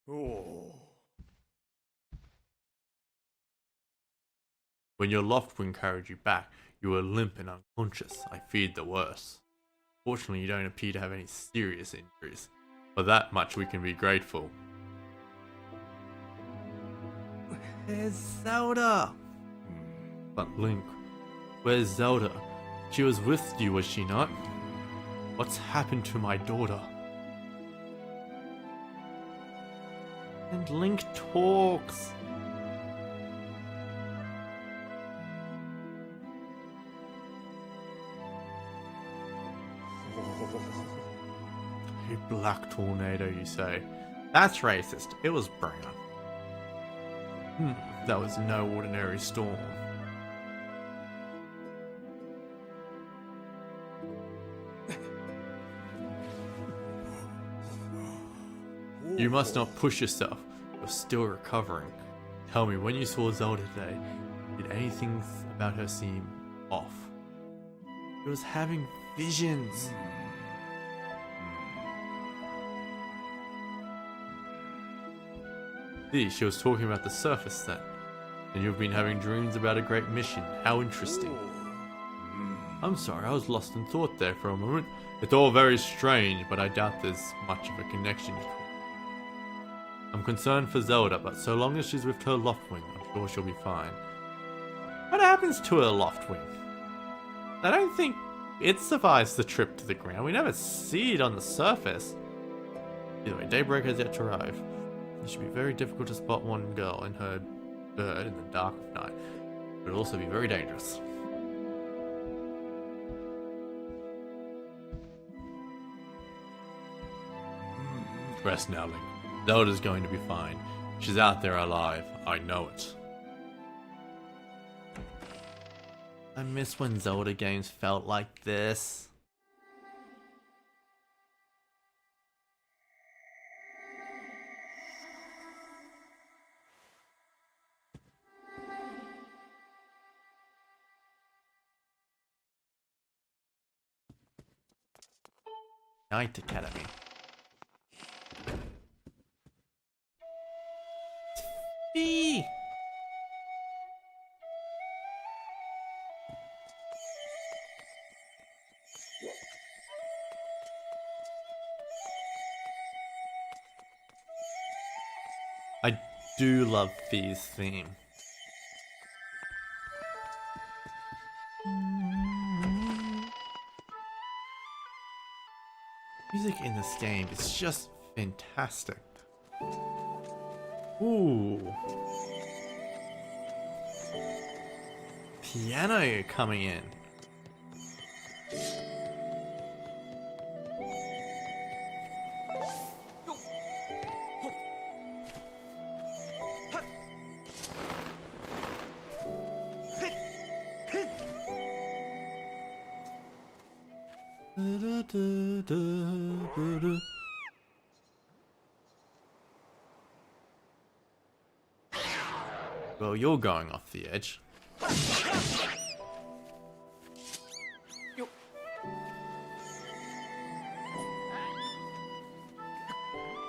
Oh. When your Loftwing carried you back, you were limp and unconscious. I feared the worst. Fortunately, you don't appear to have any serious injuries. For that much we can be grateful. Where's Zelda? But Link, where's Zelda? She was with you, was she not? What's happened to my daughter? And Link talks. A black tornado, you say? That's racist. It was brown. That was no ordinary storm. You must not push yourself. You're still recovering. Tell me, when you saw Zelda today, did anything about her seem off? She was having visions. See, she was talking about the surface then. And you've been having dreams about a great mission. How interesting. I'm sorry, I was lost in thought there for a moment. It's all very strange, but I doubt there's much of a connection between. I'm concerned for Zelda, but so long as she's with her Loftwing, I'm sure she'll be fine. What happens to her Loftwing? I don't think it survives the trip to the ground. We never see it on the surface. Either way, daybreak has yet to arrive. It should be very difficult to spot one girl and her bird in the dark of night. It would also be very dangerous. Rest now, Link. Zelda's going to be fine. She's out there alive. I know it. I miss when Zelda games felt like this. Night Academy. Eee! I do love Fee's theme. Music in this game is just fantastic. Ooh. Piano coming in. Well, you're going off the edge.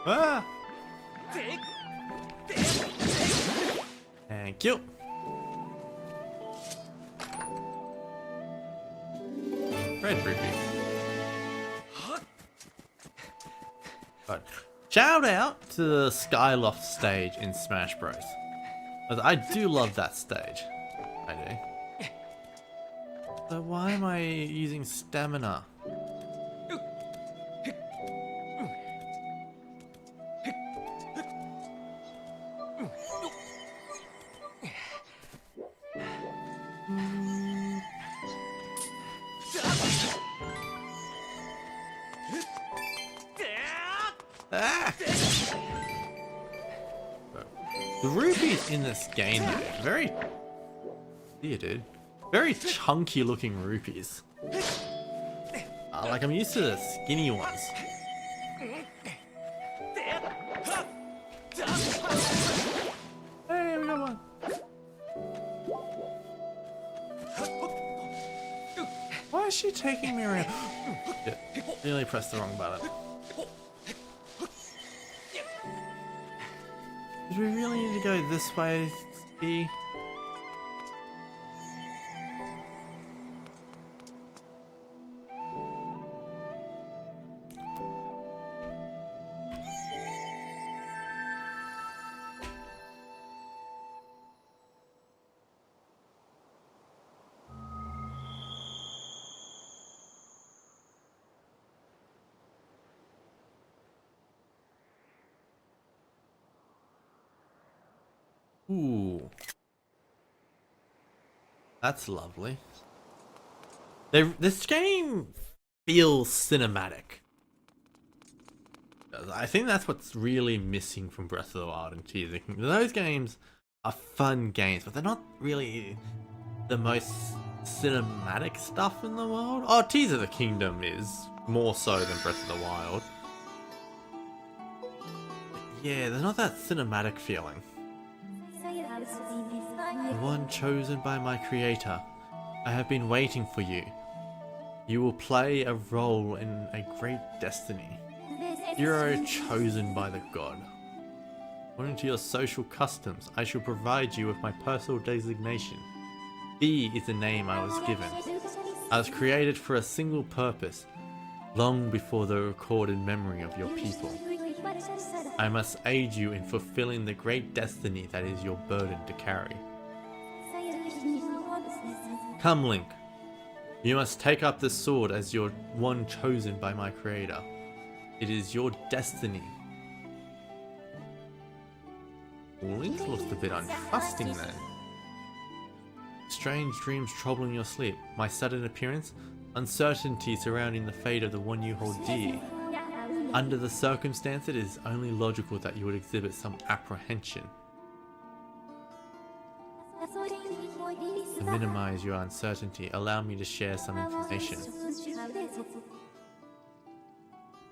Ah! Thank you. Red rupee. But shout out to the Skyloft stage in Smash Bros. I do love that stage. I do. So why am I using stamina? Ah! The rupees in this game though, very... Yeah, dude. Very chunky looking rupees. Like I'm used to the skinny ones. Hey, we got one. Why is she taking me around? Yeah, nearly pressed the wrong button. Do we really need to go this way, Ski? Ooh. That's lovely. This game feels cinematic. I think that's what's really missing from Breath of the Wild and Tears of the Kingdom. Those games are fun games, but they're not really the most cinematic stuff in the world. Oh, Tears of the Kingdom is more so than Breath of the Wild. But yeah, there's not that cinematic feeling. The one chosen by my creator. I have been waiting for you. You will play a role in a great destiny. Hero chosen by the god. According to your social customs, I shall provide you with my personal designation. B is the name I was given. I was created for a single purpose, long before the recorded memory of your people. I must aid you in fulfilling the great destiny that is your burden to carry. Come, Link. You must take up the sword as your one chosen by my creator. It is your destiny. Link looked a bit untrusting then. Strange dreams troubling your sleep. My sudden appearance. Uncertainty surrounding the fate of the one you hold dear. Under the circumstances, it is only logical that you would exhibit some apprehension. To minimize your uncertainty, allow me to share some information.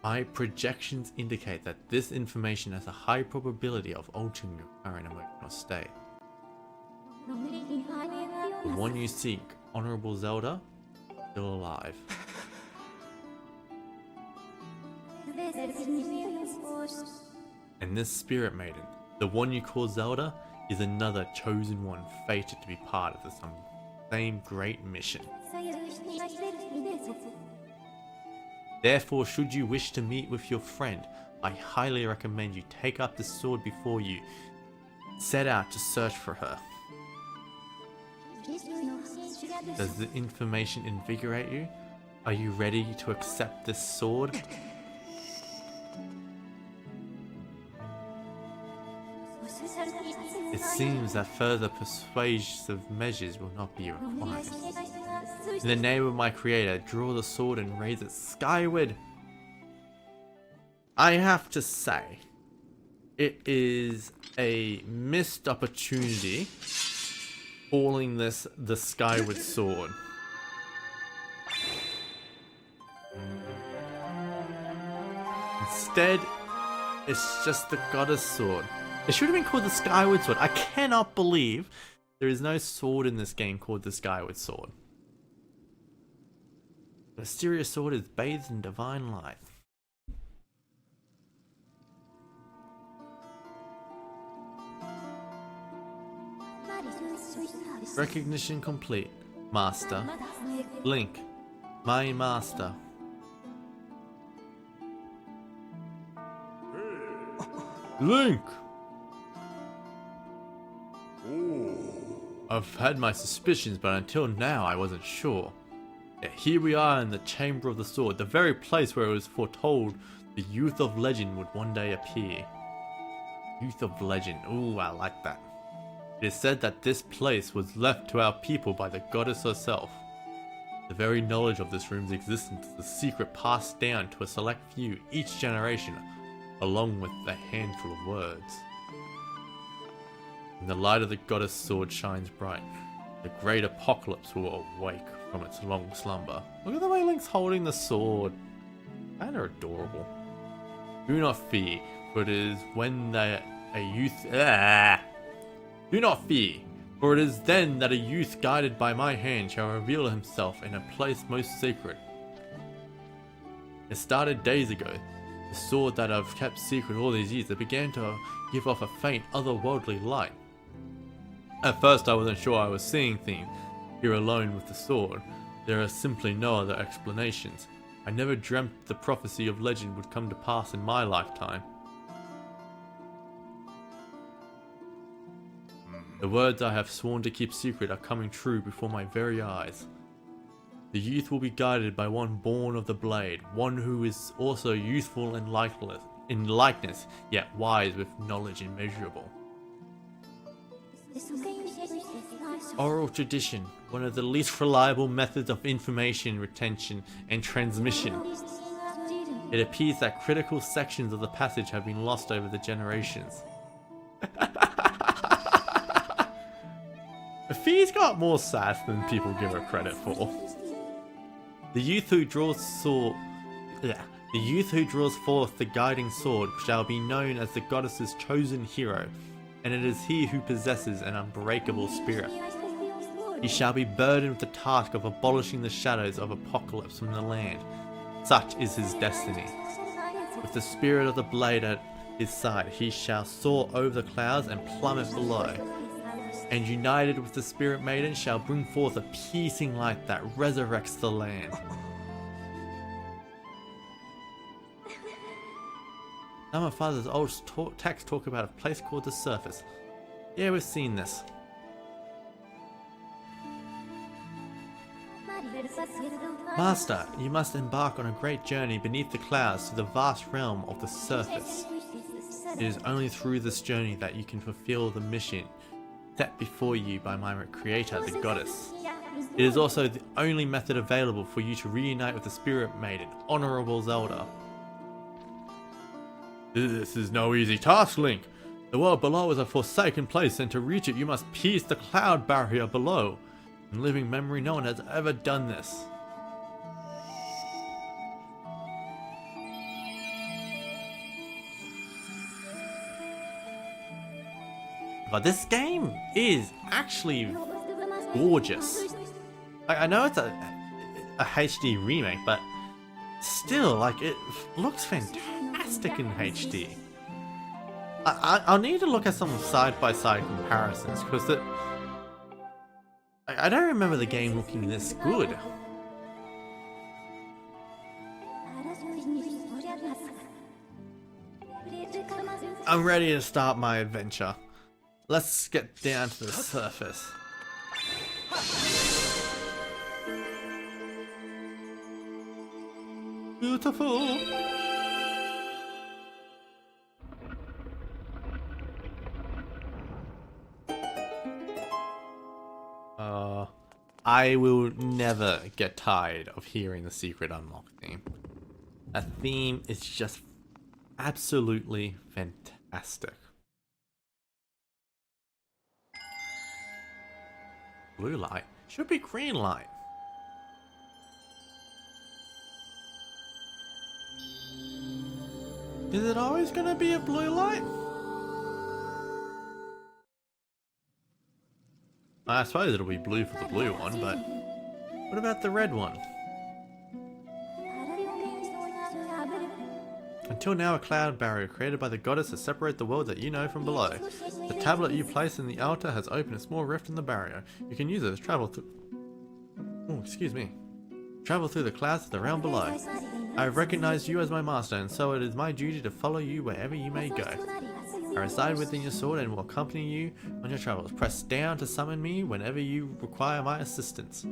My projections indicate that this information has a high probability of altering your current emotional state. The one you seek, Honorable Zelda, still alive. And this spirit maiden, the one you call Zelda, is another chosen one fated to be part of the same great mission. Therefore, should you wish to meet with your friend, I highly recommend you take up the sword before you set out to search for her. Does the information invigorate you? Are you ready to accept this sword? It seems that further persuasive measures will not be required. In the name of my creator, draw the sword and raise it skyward. I have to say, it is a missed opportunity calling this the Skyward Sword. instead, it's just the Goddess Sword. It should have been called the Skyward Sword. I cannot believe there is no sword in this game called the Skyward Sword. The mysterious sword is bathed in divine light. Recognition complete. Master. Link. My master. Link! I've had my suspicions, but until now I wasn't sure. Yet here we are in the Chamber of the Sword, the very place where it was foretold the Youth of Legend would one day appear. Youth of Legend, ooh, I like that. It is said that this place was left to our people by the goddess herself. The very knowledge of this room's existence is a secret passed down to a select few each generation, along with a handful of words. When the light of the goddess sword shines bright, the great apocalypse will awake from its long slumber. Look at the way Link's holding the sword. Kinda adorable. Do not fear, for it is when a youth... Do not fear, for it is then that a youth guided by my hand shall reveal himself in a place most sacred. It started days ago. The sword that I've kept secret all these years, it began to give off a faint, otherworldly light. At first I wasn't sure I was seeing things. Here alone with the sword, there are simply no other explanations. I never dreamt the prophecy of legend would come to pass in my lifetime. The words I have sworn to keep secret are coming true before my very eyes. The youth will be guided by one born of the blade, one who is also youthful in likeness, yet wise with knowledge immeasurable. Oral tradition, one of the least reliable methods of information retention and transmission. It appears that critical sections of the passage have been lost over the generations. Fee's got more sass than people give her credit for. The youth who draws forth the guiding sword shall be known as the goddess's chosen hero, and it is he who possesses an unbreakable spirit. He shall be burdened with the task of abolishing the shadows of apocalypse from the land. Such is his destiny. With the spirit of the blade at his side, he shall soar over the clouds and plummet below. And united with the spirit maiden shall bring forth a piercing light that resurrects the land. Now my father's old texts talk about a place called the Surface. Yeah, we've seen this. Master, you must embark on a great journey beneath the clouds to the vast realm of the Surface. It is only through this journey that you can fulfill the mission set before you by my creator, the goddess. It is also the only method available for you to reunite with the spirit maiden, Honorable Zelda. This is no easy task, Link. The world below is a forsaken place, and to reach it you must pierce the cloud barrier below. In living memory, no one has ever done this. But this game is actually gorgeous. I know it's a HD remake, but still, like, it looks fantastic in HD. I'll need to look at some side-by-side comparisons, because I don't remember the game looking this good. I'm ready to start my adventure. Let's get down to the surface. Beautiful. I will never get tired of hearing the secret unlock theme. That theme is just absolutely fantastic. Blue light? Should be green light. Is it always gonna be a blue light? I suppose it'll be blue for the blue one, but what about the red one? Until now, a cloud barrier created by the goddess has separated the world that you know from below. The tablet you place in the altar has opened a small rift in the barrier. You can use it to travel through... Oh, excuse me. Travel through the clouds to the realm below. I have recognized you as my master, and so it is my duty to follow you wherever you may go. I reside within your sword and will accompany you on your travels. Press down to summon me whenever you require my assistance.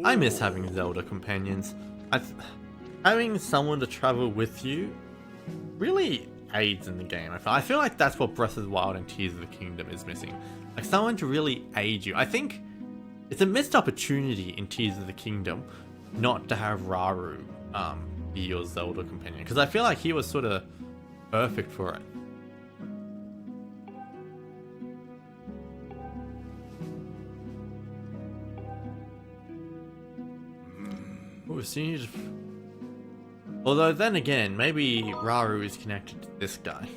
I miss having Zelda companions. Having someone to travel with you really aids in the game. I feel like that's what Breath of the Wild and Tears of the Kingdom is missing. Like someone to really aid you. I think it's a missed opportunity in Tears of the Kingdom not to have Raru be your Zelda companion, because I feel like he was sort of perfect for it. Ooh, so you just... Although then again, maybe Raru is connected to this guy.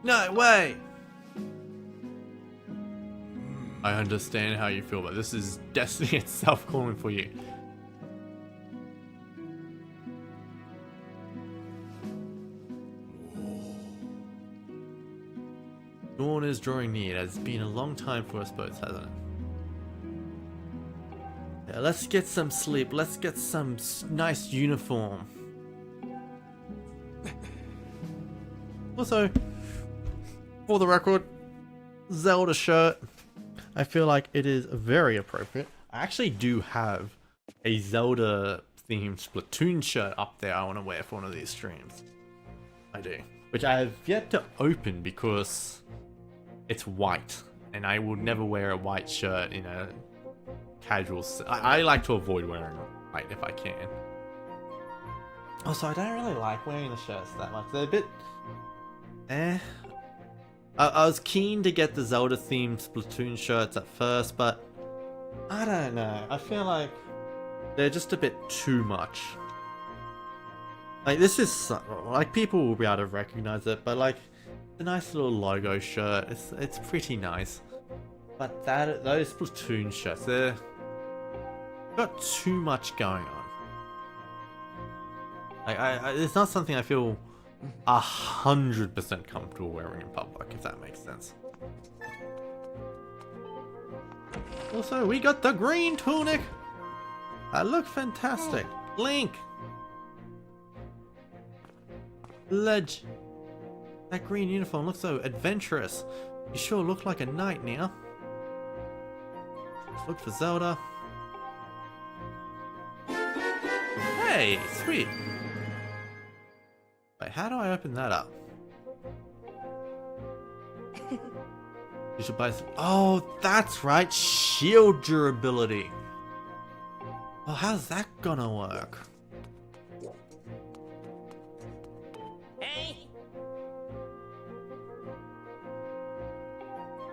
No way! I understand how you feel, but this is destiny itself calling for you. Dawn is drawing near. It has been a long time for us both, hasn't it? Yeah, let's get some sleep. Let's get some nice uniform. Also, for the record, Zelda shirt. I feel like it is very appropriate. I actually do have a Zelda themed Splatoon shirt up there I want to wear for one of these streams. I do. Which I have yet to open because it's white. And I will never wear a white shirt in a casual... I like to avoid wearing white if I can. Also, I don't really like wearing the shirts that much. They're a bit... I was keen to get the Zelda themed Splatoon shirts at first, but I don't know. I feel like they're just a bit too much. Like this is like people will be able to recognize it, but like the nice little logo shirt, it's pretty nice. But those Splatoon shirts, they're got too much going on. Like it's not something I feel 100% comfortable wearing in public, if that makes sense. Also, we got the green tunic. I look fantastic. Link. Ledge. That green uniform looks so adventurous. You sure look like a knight now. Let's look for Zelda. Hey, sweet. Wait, how do I open that up? You should buy some... Oh, that's right. Shield durability. Well, how's that gonna work? Hey.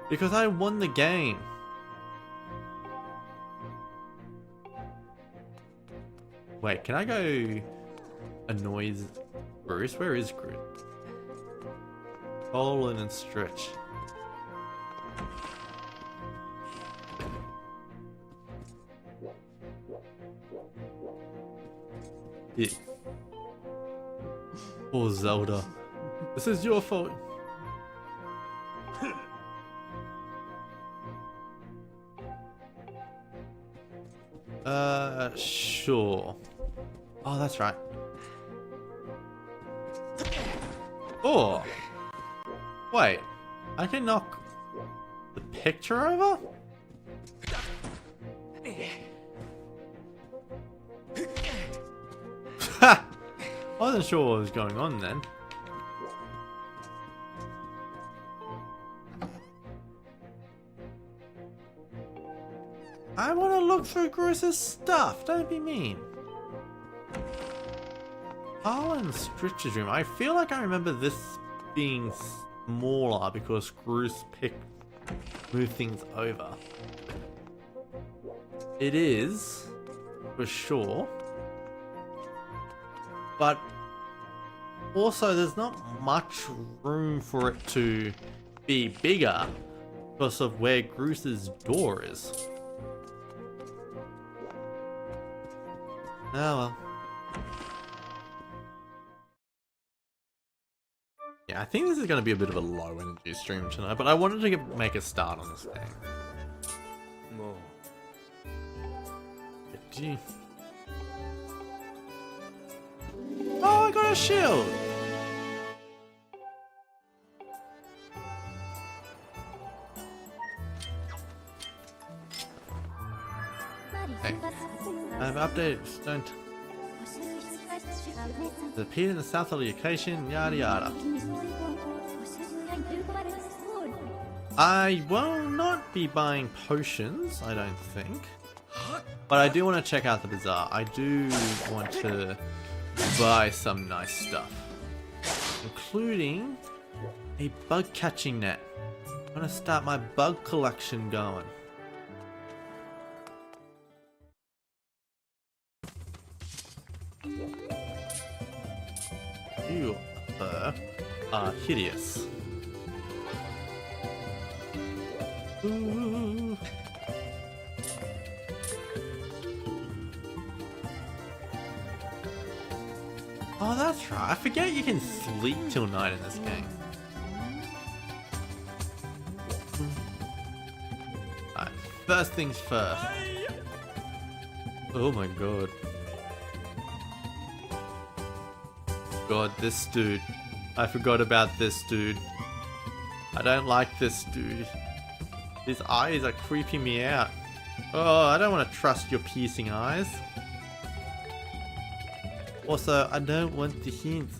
Because I won the game. Wait, can I go annoy Bruce? Where is Bruce? Colin and Stretch. Yeah. Poor Zelda. This is your fault. Sure. Oh, that's right. Oh! Wait, I can knock the picture over? Ha! I wasn't sure what was going on then. I want to look through Bruce's stuff, don't be mean. Harlan's Stritch's room. I feel like I remember this being smaller because Bruce moved things over. It is, for sure. But also there's not much room for it to be bigger because of where Groos's door is. Oh well. Yeah, I think this is going to be a bit of a low energy stream tonight, but I wanted to make a start on this game. Gee. Oh, I got a shield! Hey, I've updated Stone. It appeared in the south location, yada yada. I will not be buying potions, I don't think. But I do want to check out the bazaar. I do want to buy some nice stuff. Including a bug catching net. I'm going to start my bug collection going. You are hideous. Ooh. Oh, that's right. I forget you can sleep till night in this game. Alright, first things first. Oh my god. God, this dude. I forgot about this dude. I don't like this dude. His eyes are creeping me out. Oh, I don't want to trust your piercing eyes. Also, I don't want the hints.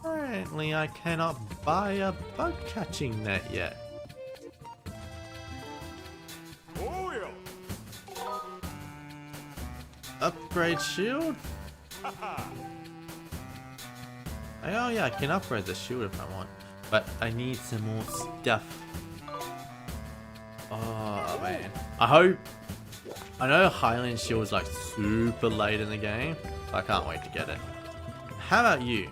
Apparently I cannot buy a bug catching net yet. Upgrade shield? Oh yeah, I can upgrade the shield if I want. But I need some more stuff. Oh man. I know Highland Shield is like super late in the game. So I can't wait to get it. How about you?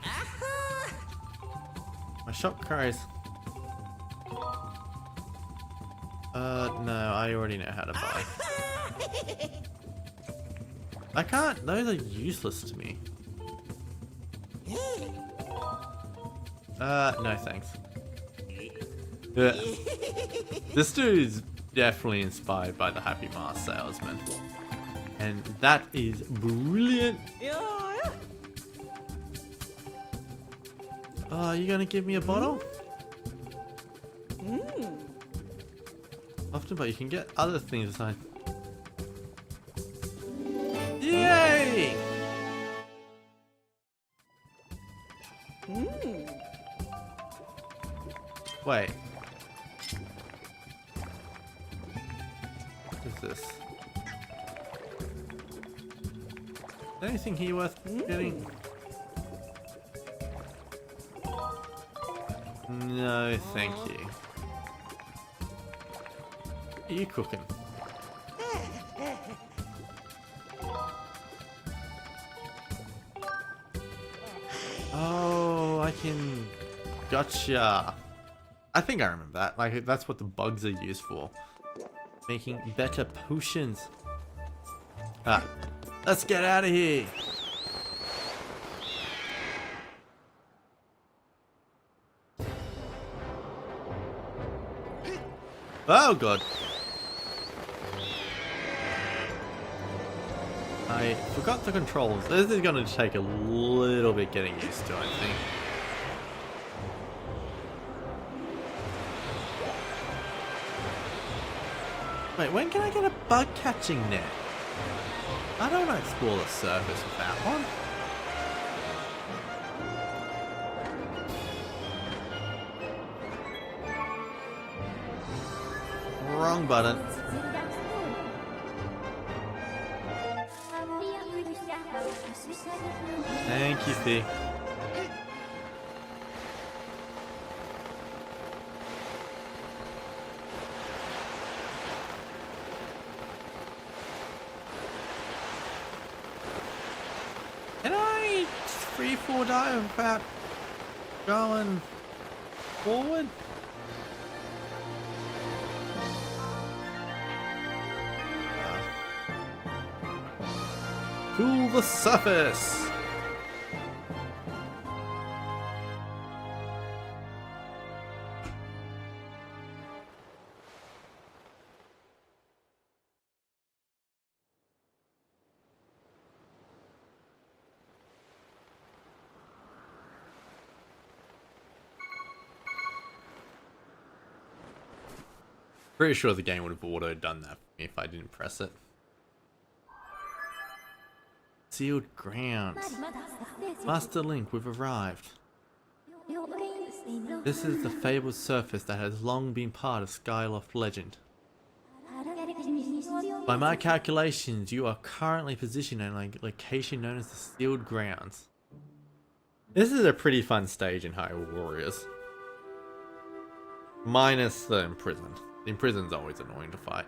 My shop carries. No, I already know how to buy. I can't, those are useless to me. No thanks. This dude is definitely inspired by the Happy Mask Salesman. And that is brilliant. Oh, you gonna give me a bottle? Often, but you can get other things aside. Yay! Wait. What is this? Anything here worth getting? No, thank you. What are you cooking? Oh, I can... Gotcha. I think I remember that. Like, that's what the bugs are used for. Making better potions. Ah, let's get out of here. Oh god. I forgot the controls. This is going to take a little bit getting used to, I think. Wait, when can I get a bug catching net? I don't want to explore the surface with that one. Wrong button. Thank you, Fee. free fall dive about going forward? To the surface! Pretty sure the game would have auto done that for me if I didn't press it. Sealed grounds. Master Link, we've arrived. This is the fabled surface that has long been part of Skyloft legend. By my calculations, you are currently positioned in a location known as the Sealed Grounds. This is a pretty fun stage in Hyrule Warriors. Minus the imprisoned. The imprisoned's always annoying to fight.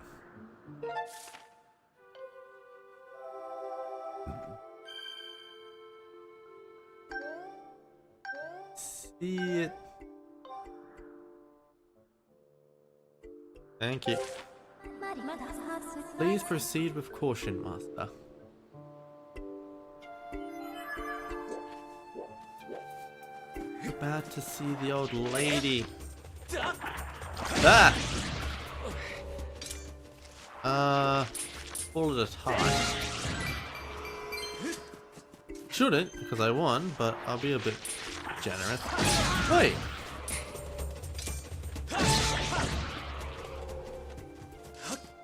See it. Thank you. Please proceed with caution, Master. About to see the old lady. Ah! Call it a tie. Shouldn't, because I won, but I'll be a bit generous. Wait!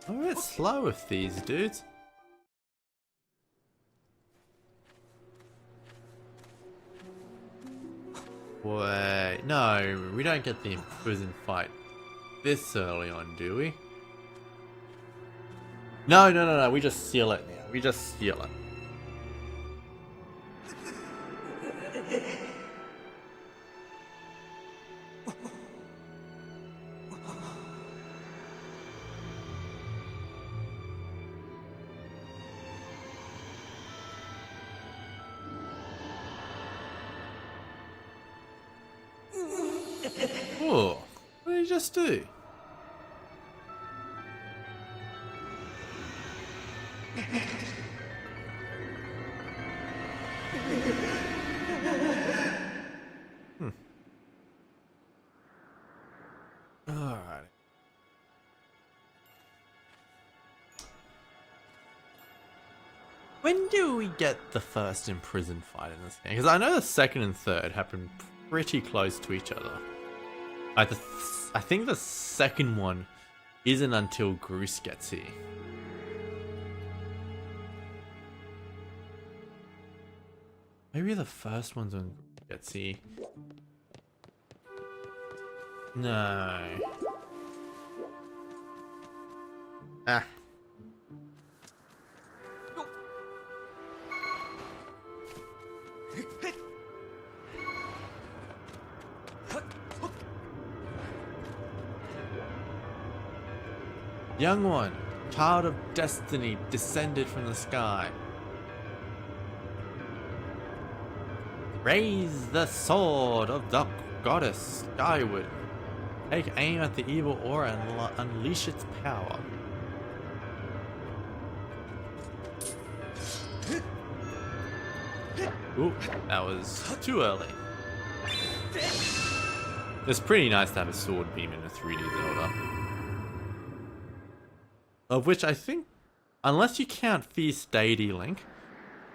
I'm a bit slow with these dudes. Wait, no, we don't get the imprisoned fight this early on, do we? No, we just seal it now. We just seal it. Oh, what did he just do? Alright. When do we get the first imprisoned fight in this game? Because I know the second and third happen pretty close to each other. Like I think the second one isn't until Groose gets here. Maybe the first one's when Groose gets here. No. Ah. Young one, child of destiny, descended from the sky. Raise the sword of the goddess skyward. Take aim at the evil aura and unleash its power. Ooh, that was too early. It's pretty nice to have a sword beam in a 3D Zelda. Of which I think, unless you count Feast Deity Link,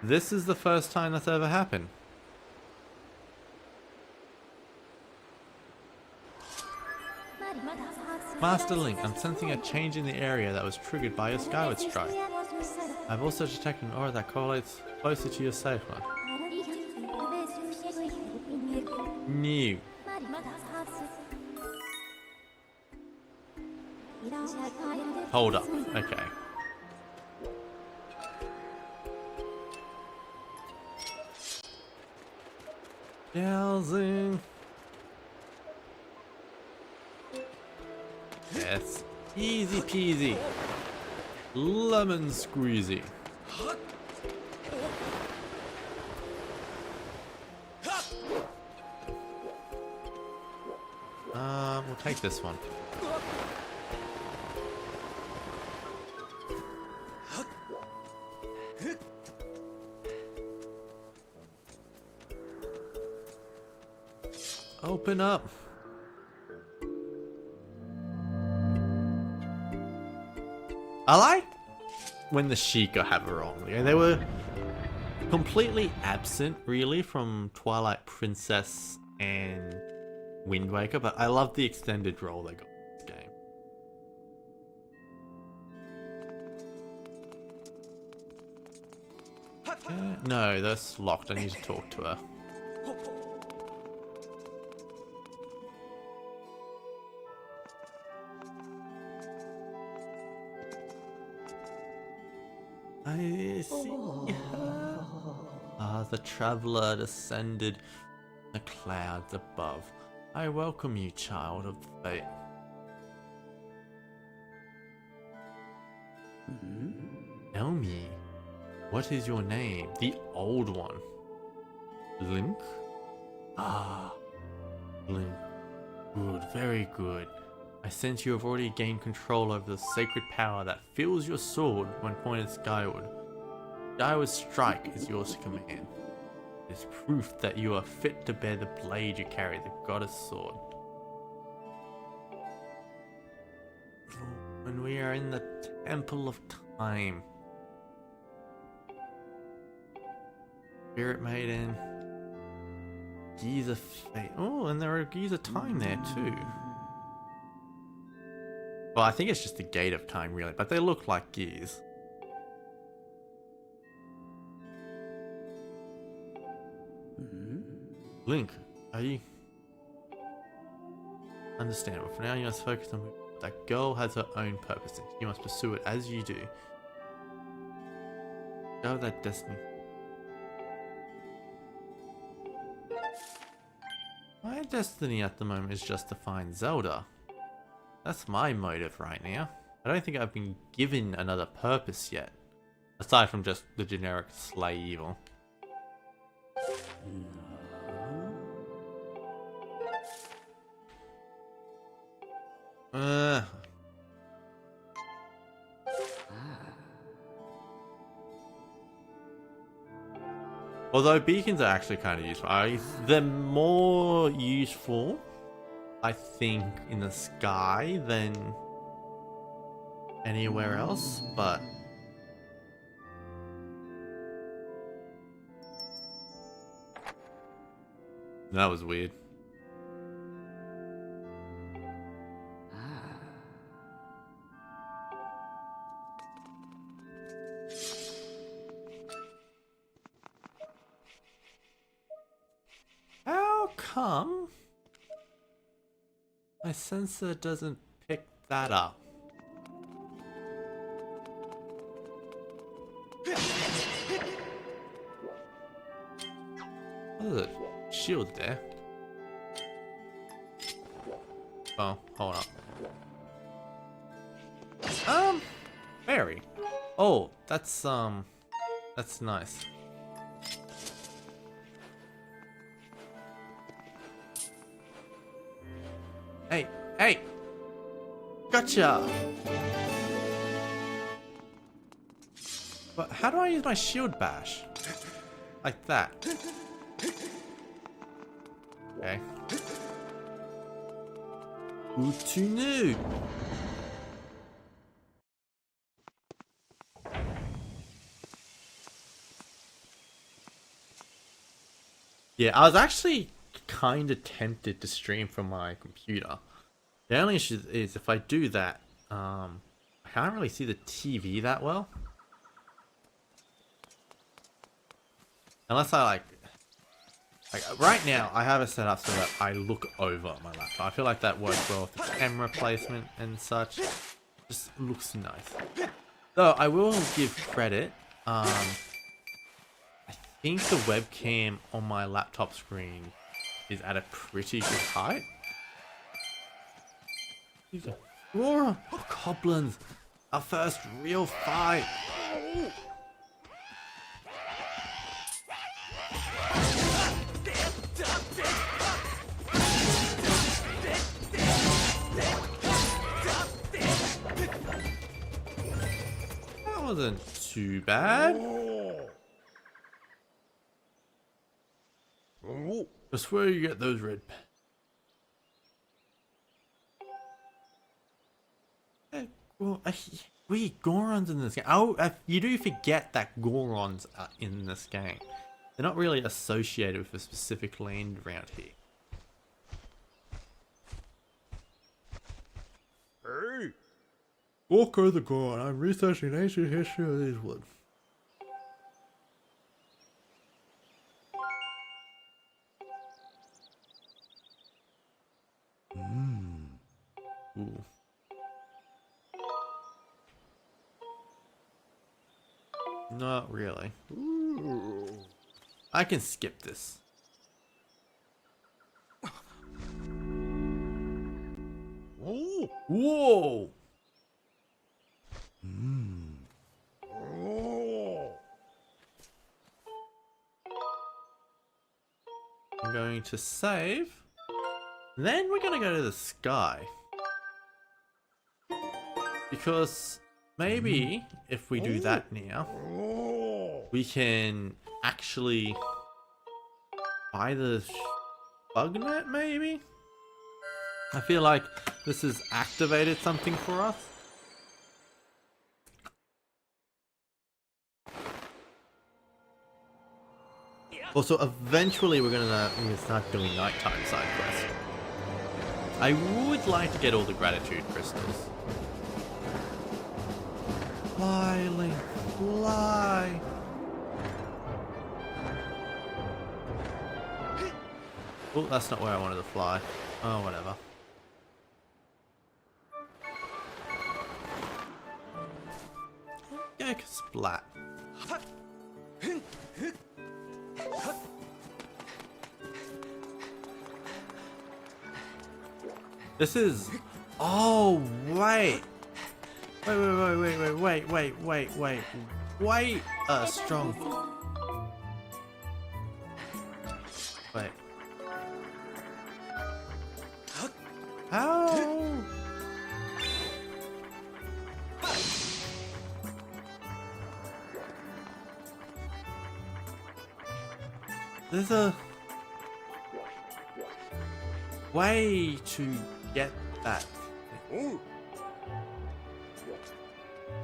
this is the first time that's ever happened. Master Link, I'm sensing a change in the area that was triggered by your Skyward Strike. I've also detected an aura that correlates closer to your safe one. New. Hold up, okay. Dowsing. Yes, easy peasy. Lemon squeezy. We'll take this one. Open up. I like when the Sheikah have it wrong. Yeah, they were completely absent, really, from Twilight Princess and Wind Waker, but I love the extended role they got in this game. No, that's locked. I need to talk to her. I see her. Ah, the traveler descended the clouds above. I welcome you, child of fate. Tell me, what is your name? The old one. Link? Ah, Link. Good, very good. I sense you have already gained control over the sacred power that fills your sword when pointed skyward. Skyward strike is yours to command. It is proof that you are fit to bear the blade you carry, the goddess sword. When we are in the temple of time. Spirit Maiden. Gears of fate. Oh, and there are gears of time there too. Well, I think it's just the gate of time, really, but they look like gears. Link, are you... Understandable. For now, you must focus on that girl has her own purpose, and you must pursue it as you do. Go with that destiny. My destiny at the moment is just to find Zelda. That's my motive right now. I don't think I've been given another purpose yet. Aside from just the generic slay evil. Although beacons are actually kind of useful. They're more useful, I think, in the sky than anywhere else, but that was weird. How come my sensor doesn't pick that up? Oh, there's a shield there. Oh, hold up. Berry. Oh, that's nice. Hey, hey! Gotcha! But how do I use my shield bash? Like that. Okay. Good to know. Yeah, I was actually kind of tempted to stream from my computer. The only issue is if I do that, I can't really see the TV that well. Unless I like right now, I have it set up so that I look over my laptop. I feel like that works well with the camera placement and such. Just looks nice. Though I will give credit. I think the webcam on my laptop screen is at a pretty good height. Roar of goblins! Our first real fight! wasn't too bad. That's where you get those red pens. Well, wait, Gorons in this game. Oh, you do forget that Gorons are in this game. They're not really associated with a specific land around here. Hey! Walker the Goron. I'm researching ancient history of these woods. Ooh. Not really. Ooh. I can skip this. Whoa! Whoa! I'm going to save. Then we're going to go to the sky. Because maybe if we do that now, we can actually buy the bug net, maybe? I feel like this has activated something for us. Also, eventually we're gonna start doing nighttime side quests. I would like to get all the gratitude crystals. Fly, Link, fly! Oh, that's not where I wanted to fly. Oh, whatever. Go splat. This is... Oh, wait! Wait, strong. Wait. How? There's a way to get that.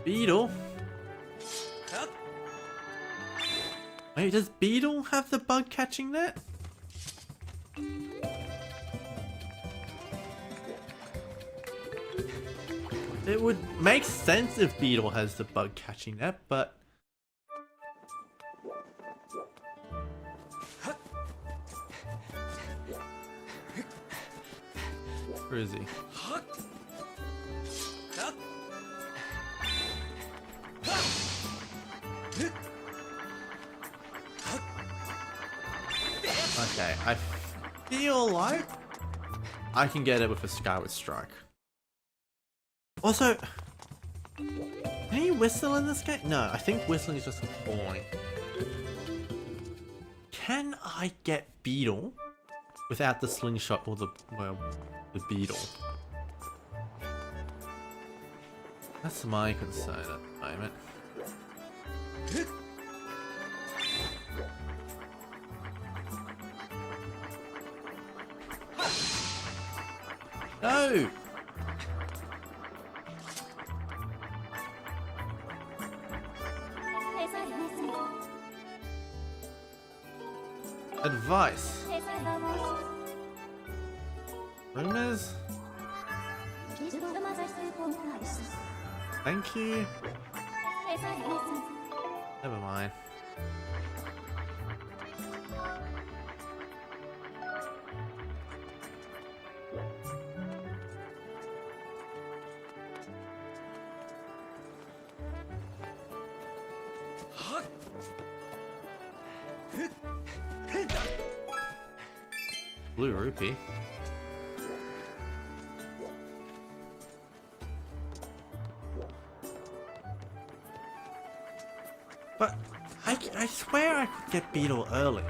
Beetle? Wait, does Beetle have the bug catching net? It would make sense if Beetle has the bug catching net, but... Where is he? Okay, I feel like I can get it with a Skyward Strike. Also, can you whistle in this game? No, I think whistling is just a falling. Can I get Beetle without the slingshot or the beetle? That's my concern at the moment. No! Advice. Rumors? Thank you. Never mind. Blue rupee. But I swear I could get Beetle early.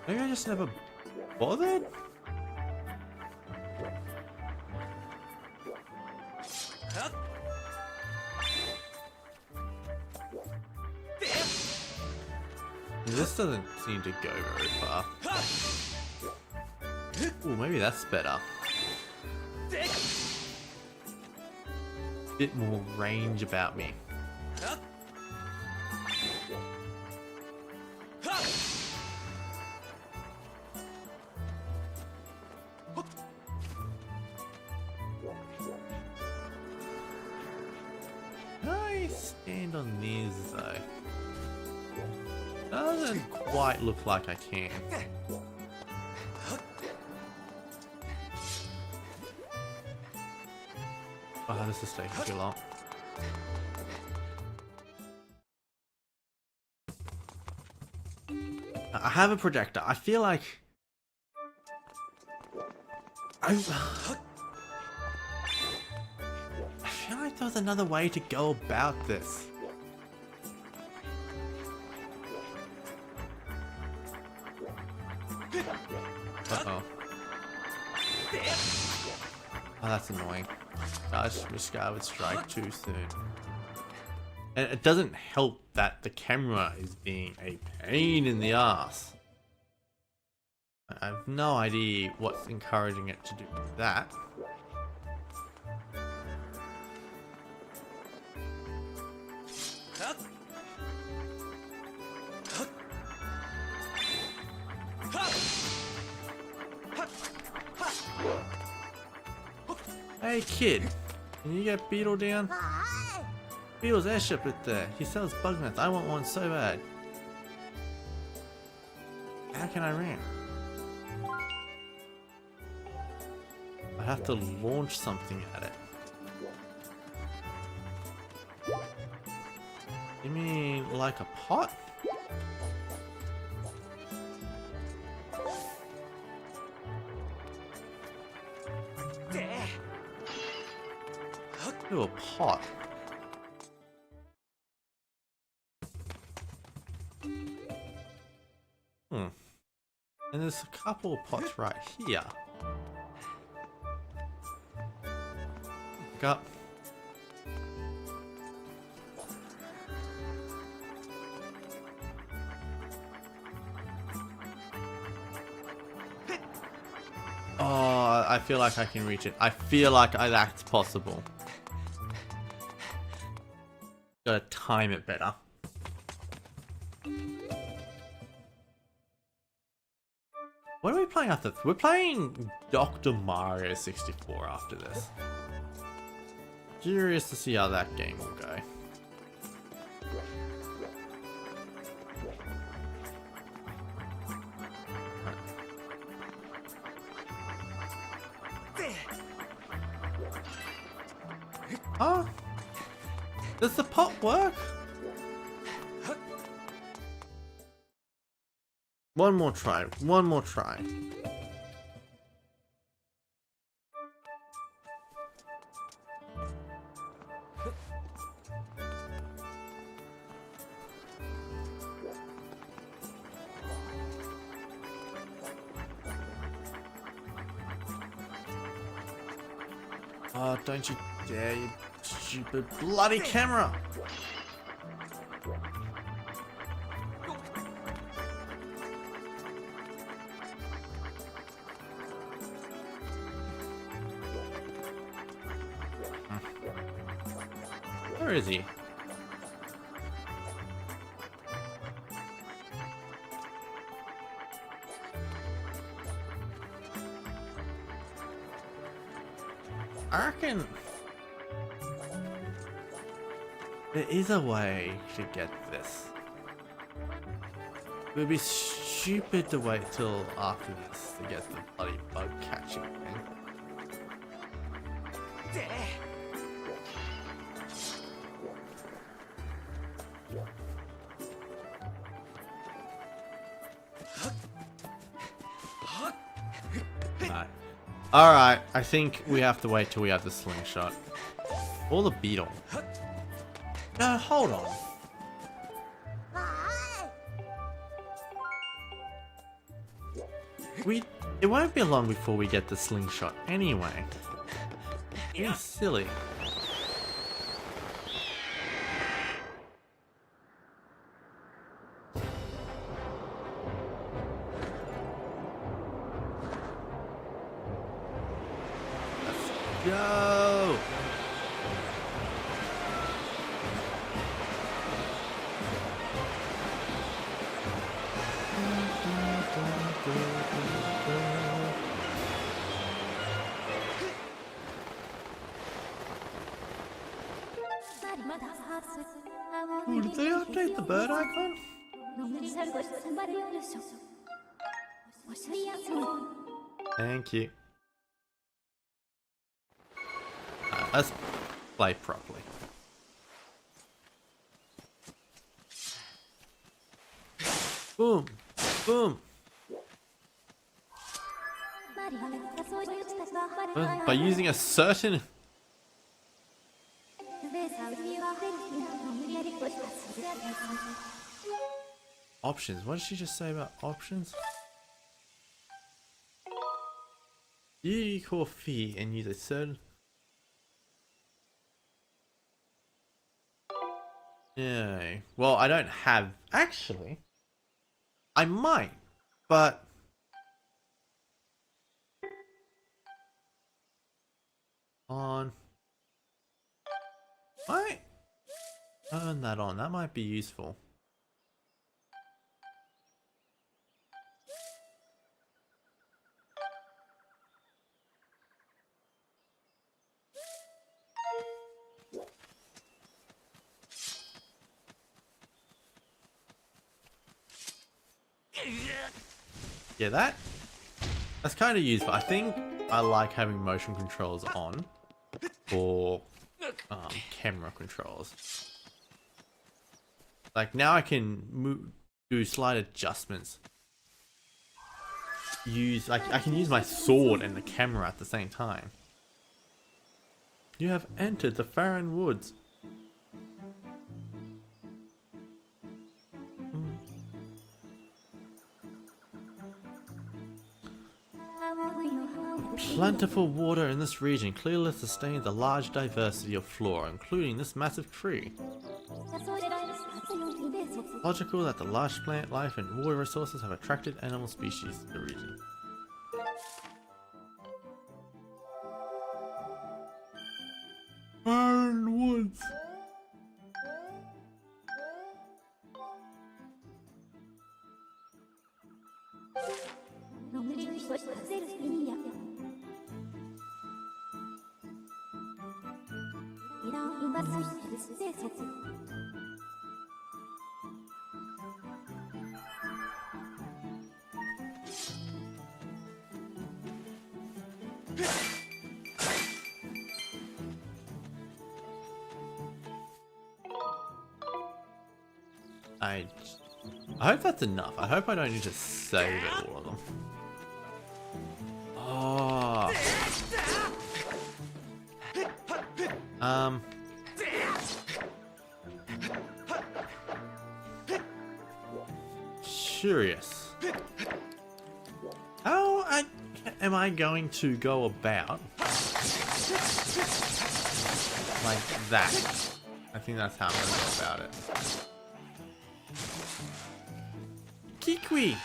Maybe I just never bothered? This doesn't seem to go very far. Ooh, maybe that's better. Bit more range about me. Can I stand on these though? Doesn't quite look like I can. Oh, this is taking too long. I have a projector. I feel like I feel like there was another way to go about this. Uh-oh. Oh, that's annoying. I just missed Skyward Strike too soon. And it doesn't help that the camera is being a pain in the ass. I have no idea what's encouraging it to do that. Hey kid, can you get Beetle down? Beetle's airship right there. He sells bug nets. I want one so bad. How can I ram? I have to launch something at it. You mean like a pot? Do a pot. And there's a couple of pots right here. Look up. Oh, I feel like I can reach it. I feel like that's possible. Gotta time it better. What are we playing after this? We're playing Dr. Mario 64 after this. Curious to see how that game will go. Huh? Does the pot work? One more try. One more try. Oh, don't you dare, you stupid bloody camera! Where is he? I reckon there is a way to get this. It would be stupid to wait till after this to get the bloody bug catching thing. Alright, I think we have to wait till we have the slingshot. Or the beetle. No, hold on. It won't be long before we get the slingshot anyway. You're silly. go! Ooh, did they update the bird icon? Thank you. Let's play properly. Boom! Boom! By using a certain... Options. What did she just say about options? You equal fee and use a certain... Yeah. Well, I don't have... Actually, I might, but... On... Might turn that on. That might be useful. Yeah, that's kind of useful. I think I like having motion controls on for camera controls. Like now I can do slight adjustments. I can use my sword and the camera at the same time. You have entered the Farron Woods. Plentiful water in this region clearly sustains a large diversity of flora, including this massive tree. Logical that the large plant life and water resources have attracted animal species to the region. Farron Woods. I hope that's enough. I hope I don't need to save all of them. Oh. Curious. How am I going to go about like that? I think that's how I'm going to go about it. Kikwi!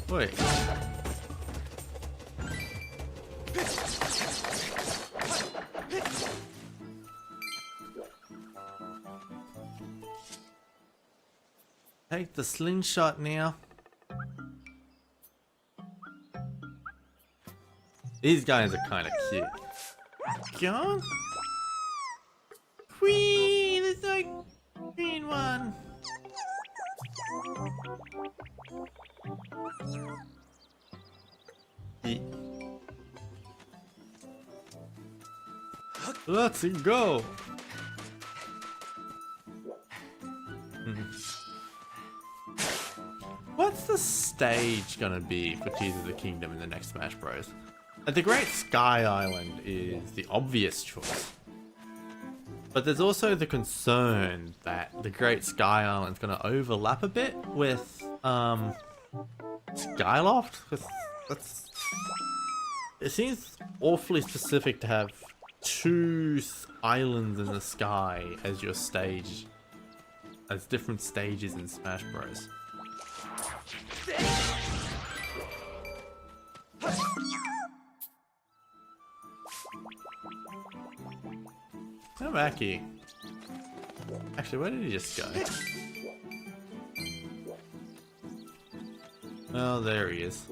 Wait. Take the slingshot now. These guys are kind of cute. Go. Whee! There's no green one. Let's go. What's the stage gonna be for Tears of the Kingdom in the next Smash Bros? The Great Sky Island is the obvious choice. But there's also the concern that the Great Sky Island's gonna overlap a bit with Skyloft. It seems awfully specific to have two islands in the sky as your stage as different stages in Smash Bros. Come back here. Actually, where did he just go? Oh, there he is.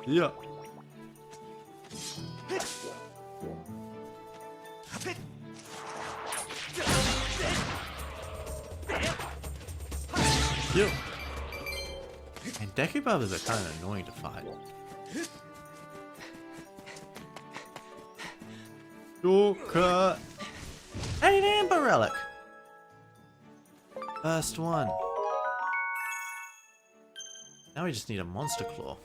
Yeah. Yo. And Deku Bubbles are kind of annoying to fight. Shortcut. Hey, an Amber Relic. First one. Now we just need a Monster Claw.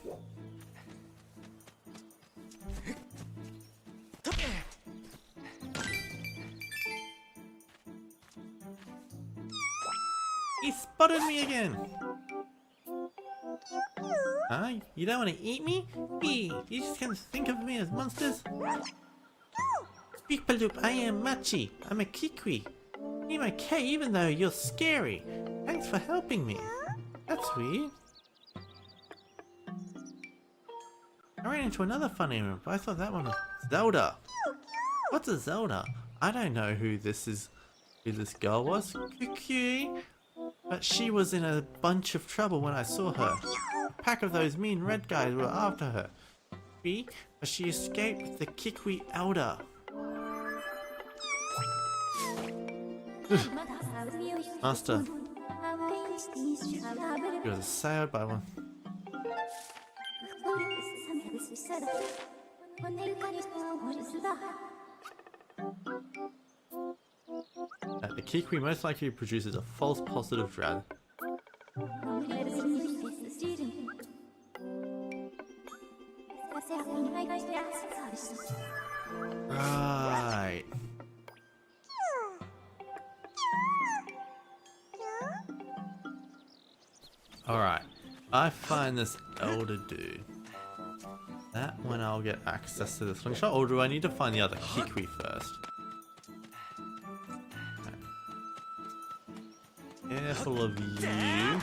He spotted me again! Huh? You don't want to eat me? Hey, you just can't think of me as monsters? Beepaloop, I am Machi. I'm a Kikwi. I'm okay even though you're scary. Thanks for helping me. That's weird. I ran into another funny room, but I thought that one was Zelda. What's a Zelda? I don't know who this girl was. Kiki. But she was in a bunch of trouble when I saw her. A pack of those mean red guys were after her. But she escaped with the Kikwi Elder. Master. He was assailed by one. The Kikwi most likely produces a false positive drag. Right. Alright. I find this elder dude. That when I'll get access to the slingshot, or do I need to find the other Kikwi first? Okay. Careful of you.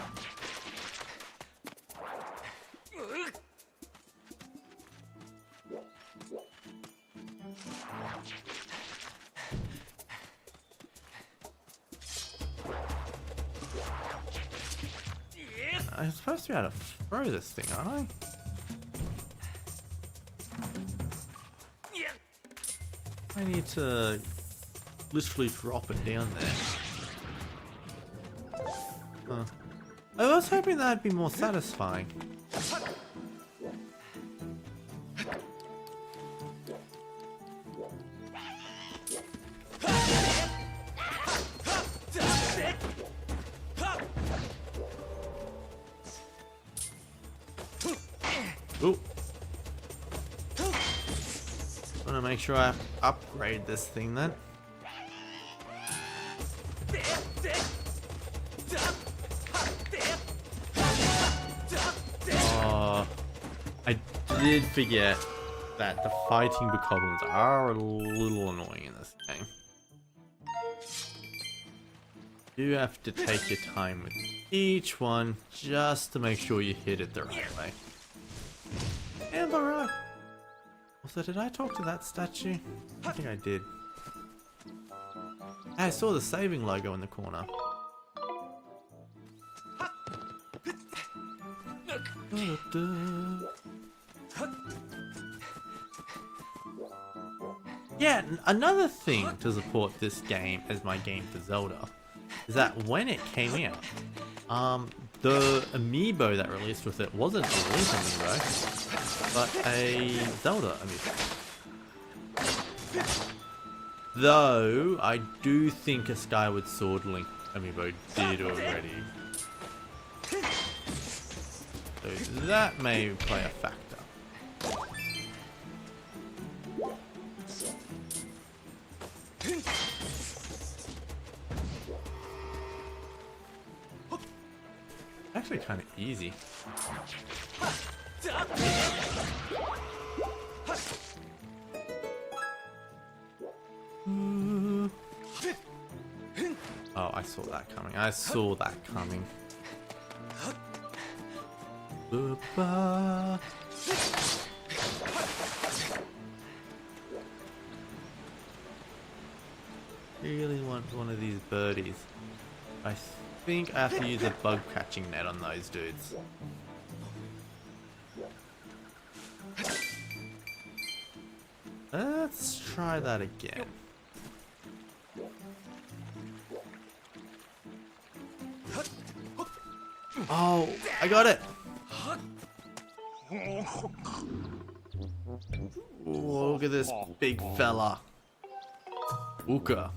I'm supposed to be able to throw this thing, aren't I? I need to literally drop it down there. Huh. I was hoping that'd be more satisfying. Ooh. I want to make sure I upgrade this thing then. Oh, I did forget that the fighting bokoblins are a little annoying in this game. You have to take your time with each one just to make sure you hit it the right way. Amber Rock! Also, did I talk to that statue? I think I did. I saw the saving logo in the corner. Yeah, another thing to support this game as my game for Zelda is that when it came out, the amiibo that released with it wasn't a Link amiibo, but a Zelda amiibo. Though, I do think a Skyward Sword Link amiibo did already. So that may play a factor. Actually kind of easy. Oh, I saw that coming. I saw that coming. Boopa. Really want one of these birdies. I think I have to use a bug catching net on those dudes. Let's try that again. Oh, I got it! Ooh, look at this big fella. Uka.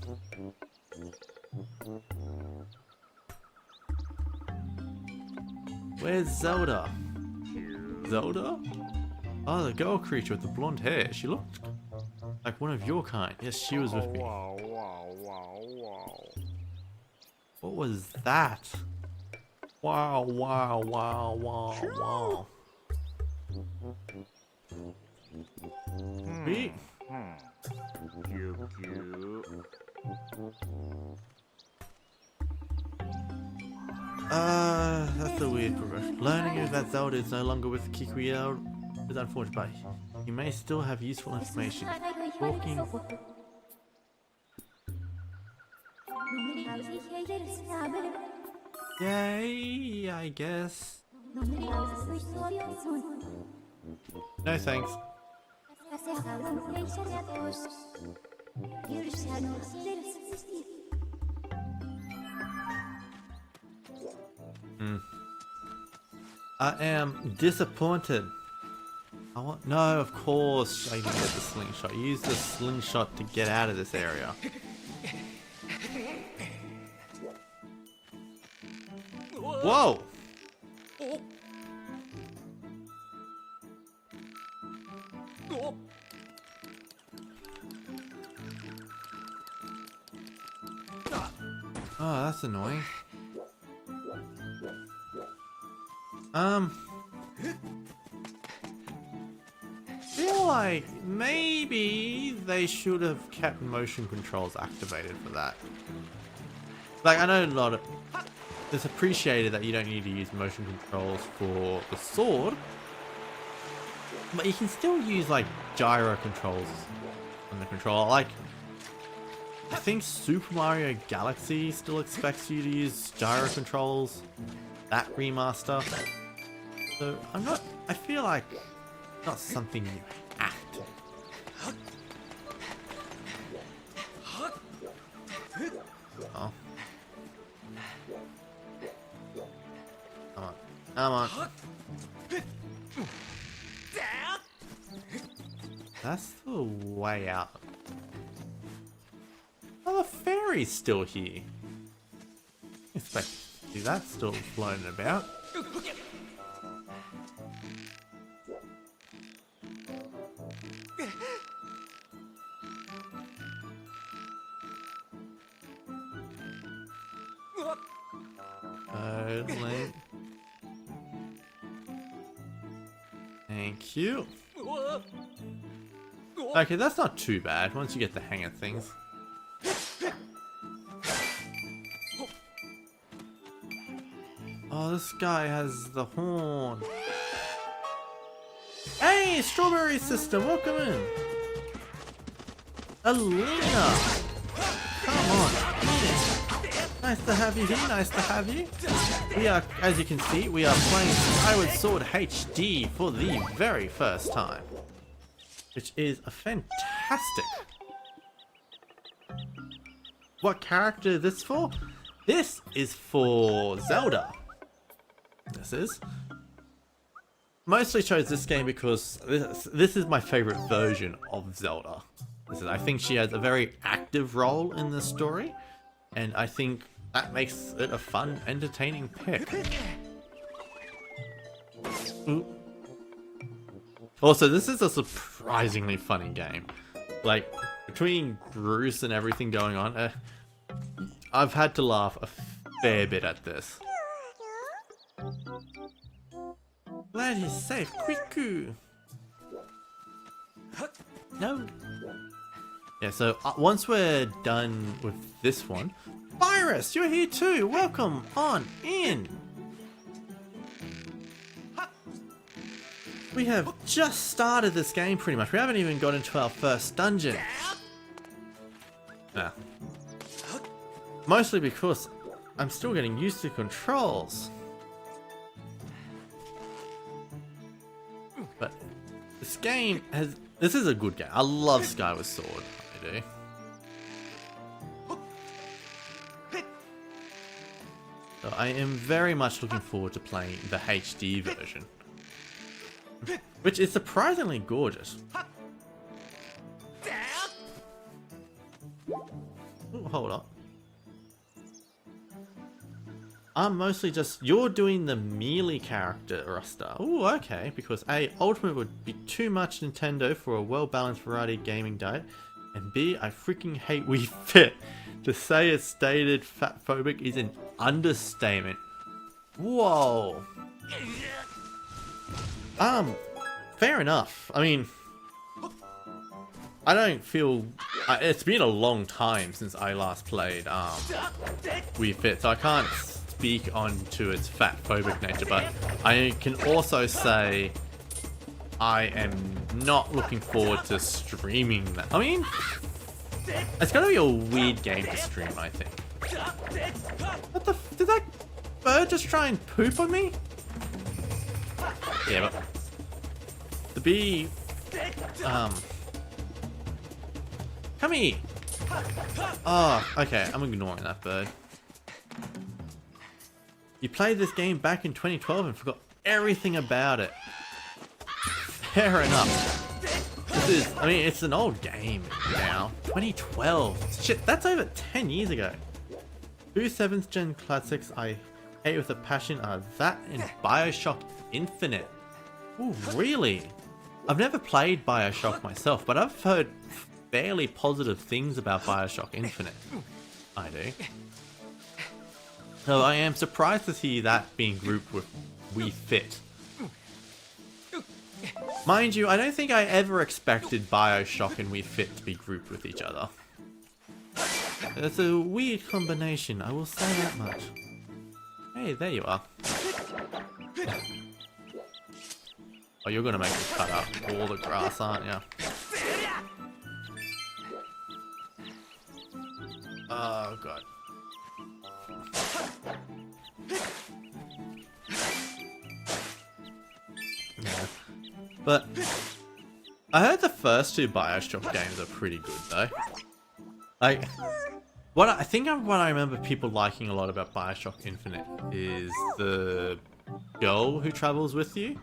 Where's Zelda? Zelda? Oh, the girl creature with the blonde hair. She looked like one of your kind. Yes, she was with me. What was that? Wow, wow, wow, wow, wow. Me? That's a weird progression. Learning that Zelda is no longer with Kikuya is unfortunate, but you may still have useful information. Walking. Yay, I guess. No thanks. I am disappointed. No, of course I didn't get the slingshot. Use the slingshot to get out of this area. Whoa! Oh, that's annoying. Feel like maybe they should have kept motion controls activated for that. Like, I know a lot of it's appreciated that you don't need to use motion controls for the sword, but you can still use like gyro controls on the controller. Like, I think Super Mario Galaxy still expects you to use gyro controls, that remaster. So I feel like it's not something you have to. Oh. Come on. That's the way out. Oh, the fairy's still here. Expect to see that still floating about. Link. Thank you. Okay, that's not too bad once you get the hang of things. Oh, this guy has the horn. Hey, Strawberry System, welcome in. Alina! Come on. Nice to have you here, nice to have you. We are, as you can see, we are playing Skyward Sword HD for the very first time. Which is a fantastic. What character is this for? This is for Zelda. This is. Mostly chose this game because this is my favorite version of Zelda. I think she has a very active role in the story, and I think that makes it a fun, entertaining pick. Ooh. Also, this is a surprisingly funny game. Like, between Bruce and everything going on, I've had to laugh a fair bit at this. Glad he's safe, quick! No. Yeah, so once we're done with this one, Virus, you're here too. Welcome on in. We have just started this game pretty much. We haven't even got into our first dungeon. Nah. Mostly because I'm still getting used to controls. But this game has... This is a good game. I love Skyward Sword. I do. So I am very much looking forward to playing the HD version. Which is surprisingly gorgeous. Ooh, hold up. I'm mostly just... You're doing the melee character roster. Ooh, okay. Because A, Ultimate would be too much Nintendo for a well-balanced variety gaming diet. And B, I freaking hate Wii Fit. To say it's stated fat-phobic is an understatement. Whoa. Fair enough. I mean... I don't feel... it's been a long time since I last played Wii Fit, so I can't speak onto its fat-phobic nature, but I can also say I am not looking forward to streaming that. I mean, it's gonna be a weird game to stream, I think. What the did that bird just try and poop on me? Yeah, but the bee, come here. Oh, okay, I'm ignoring that bird. You played this game back in 2012 and forgot everything about it. Fair enough. This is, I mean, it's an old game now. 2012. Shit, that's over 10 years ago. Two 7th gen classics I hate with a passion are that and Bioshock Infinite. Ooh, really? I've never played Bioshock myself, but I've heard fairly positive things about Bioshock Infinite. I do. So I am surprised to see that being grouped with Wii Fit. Mind you, I don't think I ever expected Bioshock and Wii Fit to be grouped with each other. It's a weird combination, I will say that much. Hey, there you are. Oh, you're gonna make me cut up all the grass, aren't you? Oh, God. Yeah. But I heard the first two Bioshock games are pretty good though. Like, what I remember people liking a lot about Bioshock Infinite is the girl who travels with you,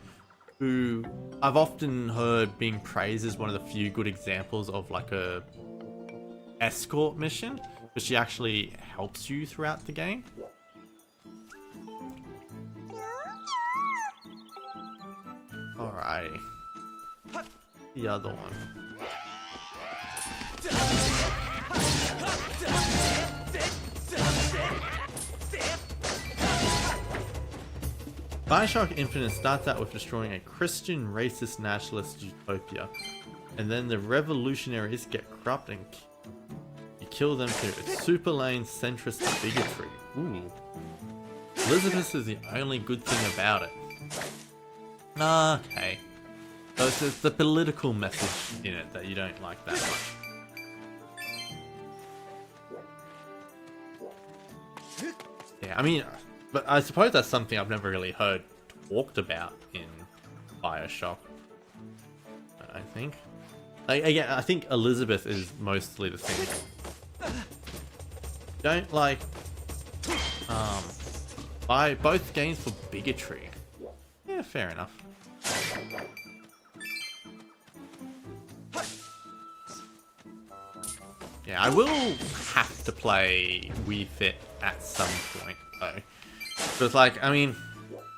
who I've often heard being praised as one of the few good examples of like a escort mission, but she actually helps you throughout the game. Alrighty. The other one. Bioshock Infinite starts out with destroying a Christian racist nationalist utopia, and then the revolutionaries get corrupt and you kill them through super lane centrist bigotry. Ooh. Elizabeth is the only good thing about it. Okay. So it's the political message in it that you don't like that much. Yeah, I mean, but I suppose that's something I've never really heard talked about in Bioshock. I think. Again, I think Elizabeth is mostly the thing. Don't like buy both games for bigotry. Yeah, fair enough. Yeah, I will have to play Wii Fit at some point though. Because like, I mean,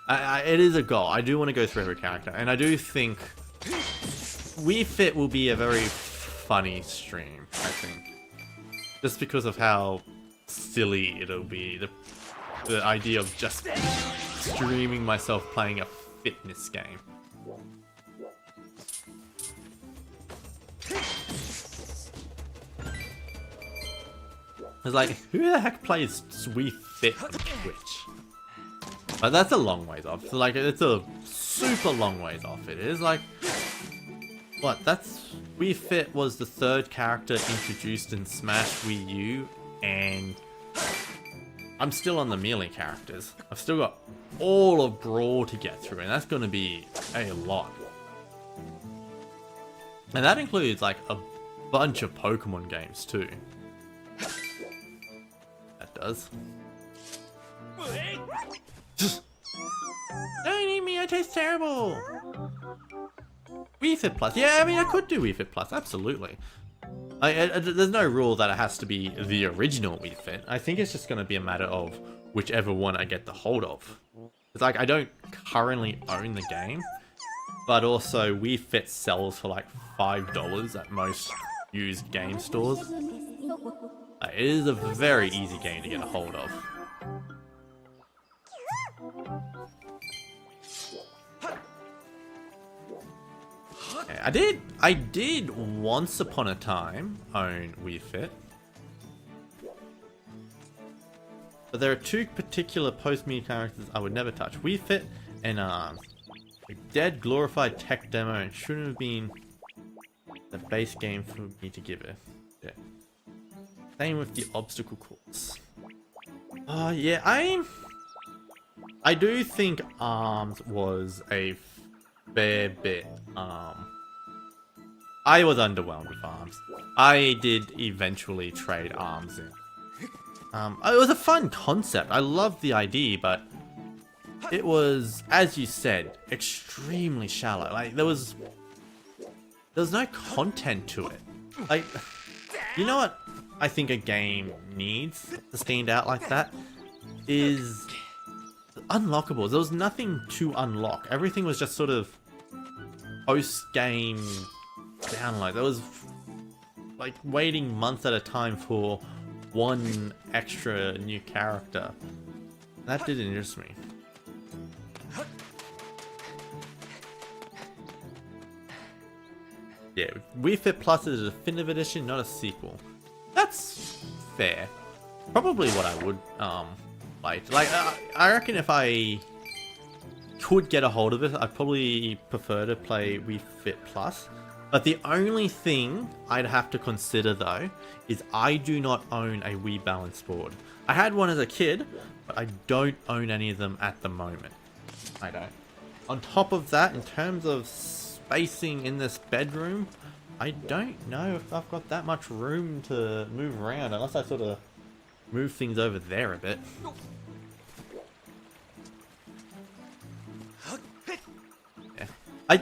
it is a goal. I do want to go through every character, and I do think Wii Fit will be a very funny stream, I think. Just because of how silly it'll be. The idea of just streaming myself playing a fitness game. It's like, who the heck plays Wii Fit on Twitch? But that's a long ways off. So like, it's a super long ways off. It is like, what? That's Wii Fit was the third character introduced in Smash Wii U, and I'm still on the melee characters. I've still got all of Brawl to get through, and that's going to be a lot. And that includes like a bunch of Pokemon games too. That does. Don't eat me, I taste terrible! Wii Fit Plus. Yeah, I mean, I could do Wii Fit Plus, absolutely. There's no rule that it has to be the original Wii Fit. I think it's just going to be a matter of whichever one I get the hold of. It's like, I don't currently own the game, but also Wii Fit sells for like $5 at most used game stores. It is a very easy game to get a hold of. Okay, I did once upon a time own Wii Fit. But there are two particular post-me characters I would never touch. Wii Fit and ARMS. A dead glorified tech demo, and shouldn't have been the base game for me to give it. Yeah. Same with the obstacle course. Yeah, I do think ARMS was a fair bit, I was underwhelmed with ARMS. I did eventually trade ARMS in. It was a fun concept. I loved the idea, but it was, as you said, extremely shallow. Like, there was no content to it. Like, you know what I think a game needs to stand out like that? Is unlockables. There was nothing to unlock. Everything was just sort of post-game download. There was like waiting months at a time for one extra new character. That did interest me. Yeah, Wii Fit Plus is a definitive edition, not a sequel. That's fair. Probably what I would like. Like, I reckon if I could get a hold of it, I'd probably prefer to play Wii Fit Plus. But the only thing I'd have to consider though is I do not own a Wii Balance board. I had one as a kid, but I don't own any of them at the moment. I don't. On top of that, in terms of spacing in this bedroom, I don't know if I've got that much room to move around unless I sort of move things over there a bit. Yeah.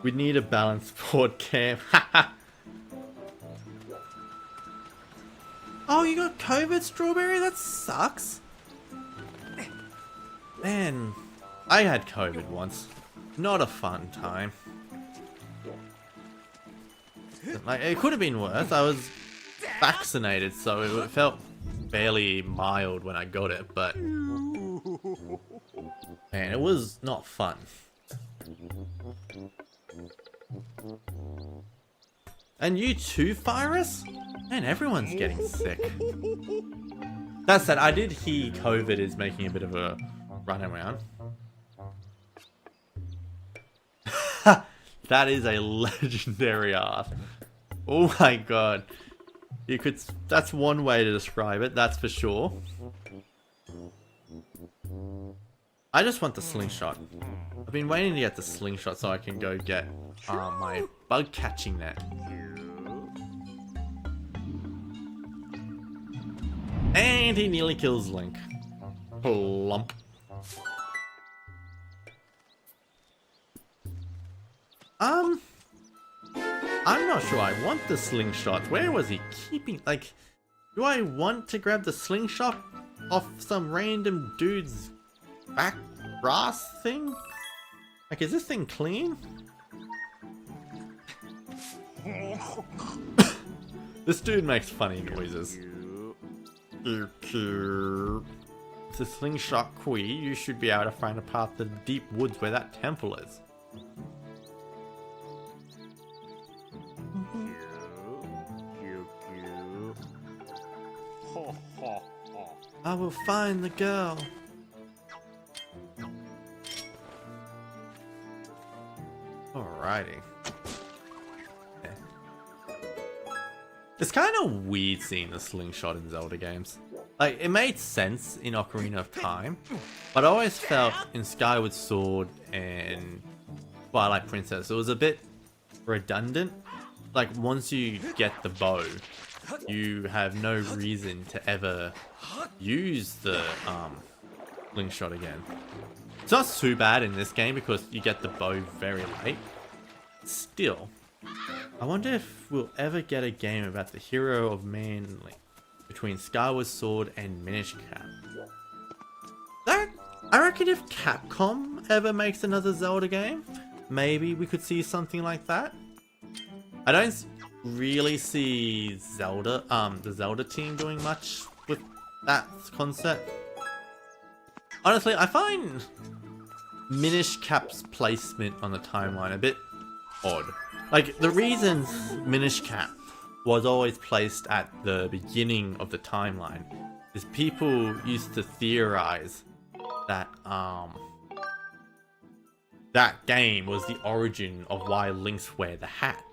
We need a balance board, Cam. Oh, you got COVID, Strawberry? That sucks. Man, I had COVID once. Not a fun time. Like, it could have been worse. I was vaccinated, so it felt barely mild when I got it, but man, it was not fun. And you too, Virus? Man, everyone's getting sick. That said, I did hear COVID is making a bit of a run around. That is a legendary art. Oh my god. You could, that's one way to describe it, that's for sure. I just want the slingshot. I've been waiting to get the slingshot so I can go get my bug catching net. And he nearly kills Link. Plump. I'm not sure I want the slingshot. Where was he keeping, like, do I want to grab the slingshot off some random dude's back brass thing? Like, is this thing clean? This dude makes funny noises. It's a slingshot Kui. You should be able to find a path to the deep woods where that temple is. I will find the girl. Alrighty. Yeah. It's kind of weird seeing the slingshot in Zelda games. Like, it made sense in Ocarina of Time, but I always felt in Skyward Sword and Twilight Princess, it was a bit redundant. Like, once you get the bow, you have no reason to ever use the slingshot again. It's not too bad in this game because you get the bow very late. Still, I wonder if we'll ever get a game about the hero of man link between Skyward Sword and Minish Cap. I reckon if Capcom ever makes another Zelda game, maybe we could see something like that. I don't really see Zelda, the Zelda team doing much with that concept. Honestly, I find Minish Cap's placement on the timeline a bit odd. Like, the reasons Minish Cap was always placed at the beginning of the timeline is people used to theorize that that game was the origin of why Link's wear the hat.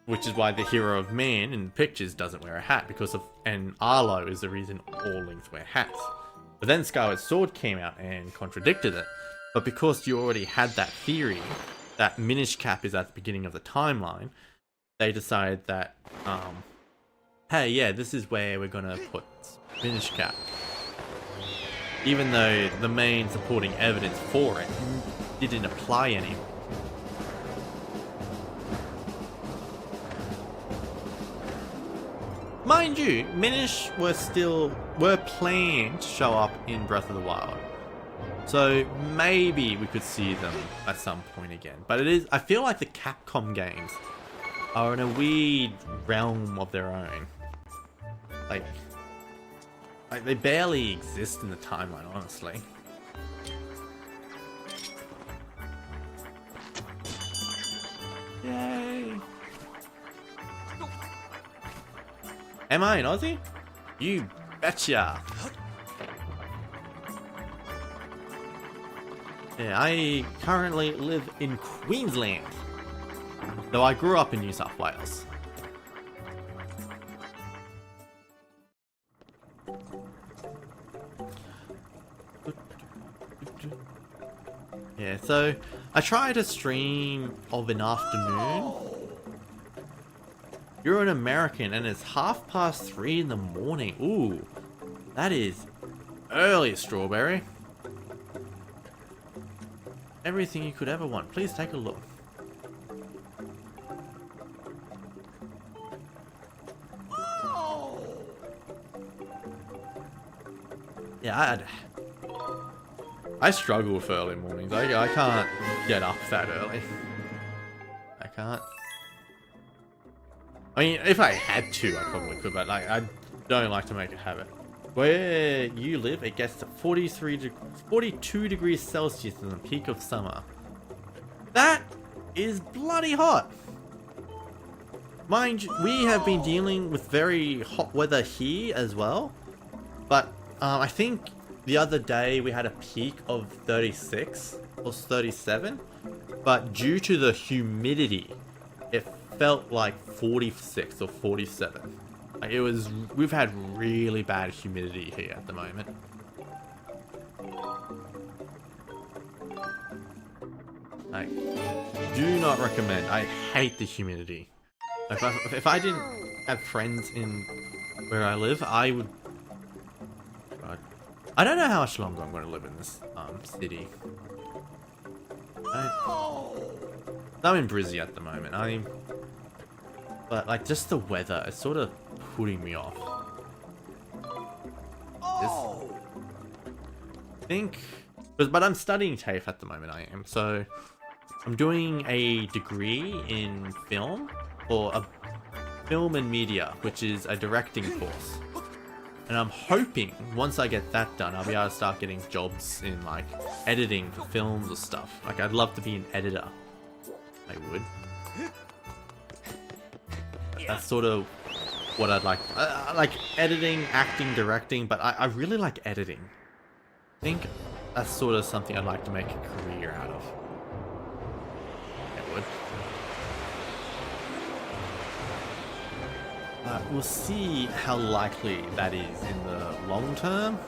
Which is why the hero of man in the pictures doesn't wear a hat, because of, and Arlo is the reason all Links wear hats. But then Skyward Sword came out and contradicted it. But because you already had that theory that Minish Cap is at the beginning of the timeline, they decided that, hey, yeah, this is where we're gonna put Minish Cap. Even though the main supporting evidence for it didn't apply anymore. Mind you, Minish were planned to show up in Breath of the Wild. So maybe we could see them at some point again. But I feel like the Capcom games are in a weird realm of their own. Like they barely exist in the timeline, honestly. Yay! Am I an Aussie? You betcha! Yeah, I currently live in Queensland, though I grew up in New South Wales. Yeah, so I try to stream of an afternoon. You're an American and it's 3:30 in the morning. Ooh, that is early, Strawberry. Everything you could ever want. Please take a look. Yeah, I struggle with early mornings. I can't get up that early. I can't. I mean, if I had to, I probably could, but like, I don't like to make a habit. Where you live, it gets to 42 degrees Celsius in the peak of summer. That is bloody hot. Mind you, we have been dealing with very hot weather here as well. But I think the other day we had a peak of 36 or 37. But due to the humidity, it felt like 46 or 47. Like we've had really bad humidity here at the moment. Like, do not recommend. I hate the humidity. If I didn't have friends in where I live, I would. God, I don't know how much longer I'm going to live in this city. I'm in Brizzy at the moment. But like, just the weather is sort of putting me off. I think, but I'm studying TAFE at the moment. I am, so I'm doing a degree in film, or a film and media, which is a directing course. And I'm hoping once I get that done, I'll be able to start getting jobs in like editing for films or stuff. Like, I'd love to be an editor. I would. But that's sort of what I'd like. Like editing, acting, directing, but I really like editing. I think that's sort of something I'd like to make a career out of. It would. We'll see how likely that is in the long term.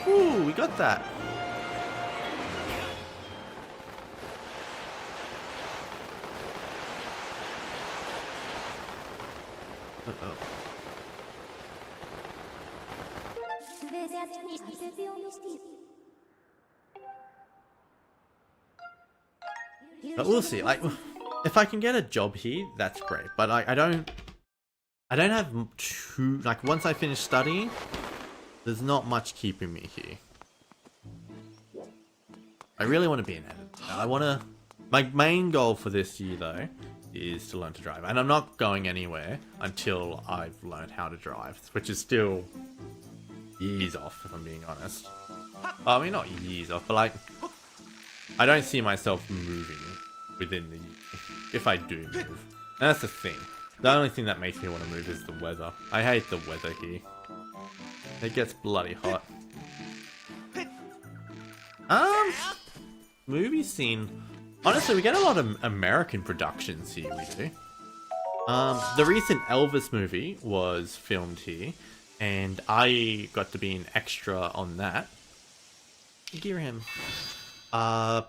Ooh, we got that. Uh-oh. But we'll see. Like, if I can get a job here, that's great. But I don't have too, like, once I finish studying, there's not much keeping me here. I really want to be an editor. My main goal for this year though is to learn to drive, and I'm not going anywhere until I've learned how to drive, which is still years off, if I'm being honest. I mean, not years off, but like, I don't see myself moving within the year, if I do move. And that's the thing. The only thing that makes me want to move is the weather. I hate the weather here. It gets bloody hot. Movie scene. Honestly, we get a lot of American productions here, we do. The recent Elvis movie was filmed here, and I got to be an extra on that. Gear him. The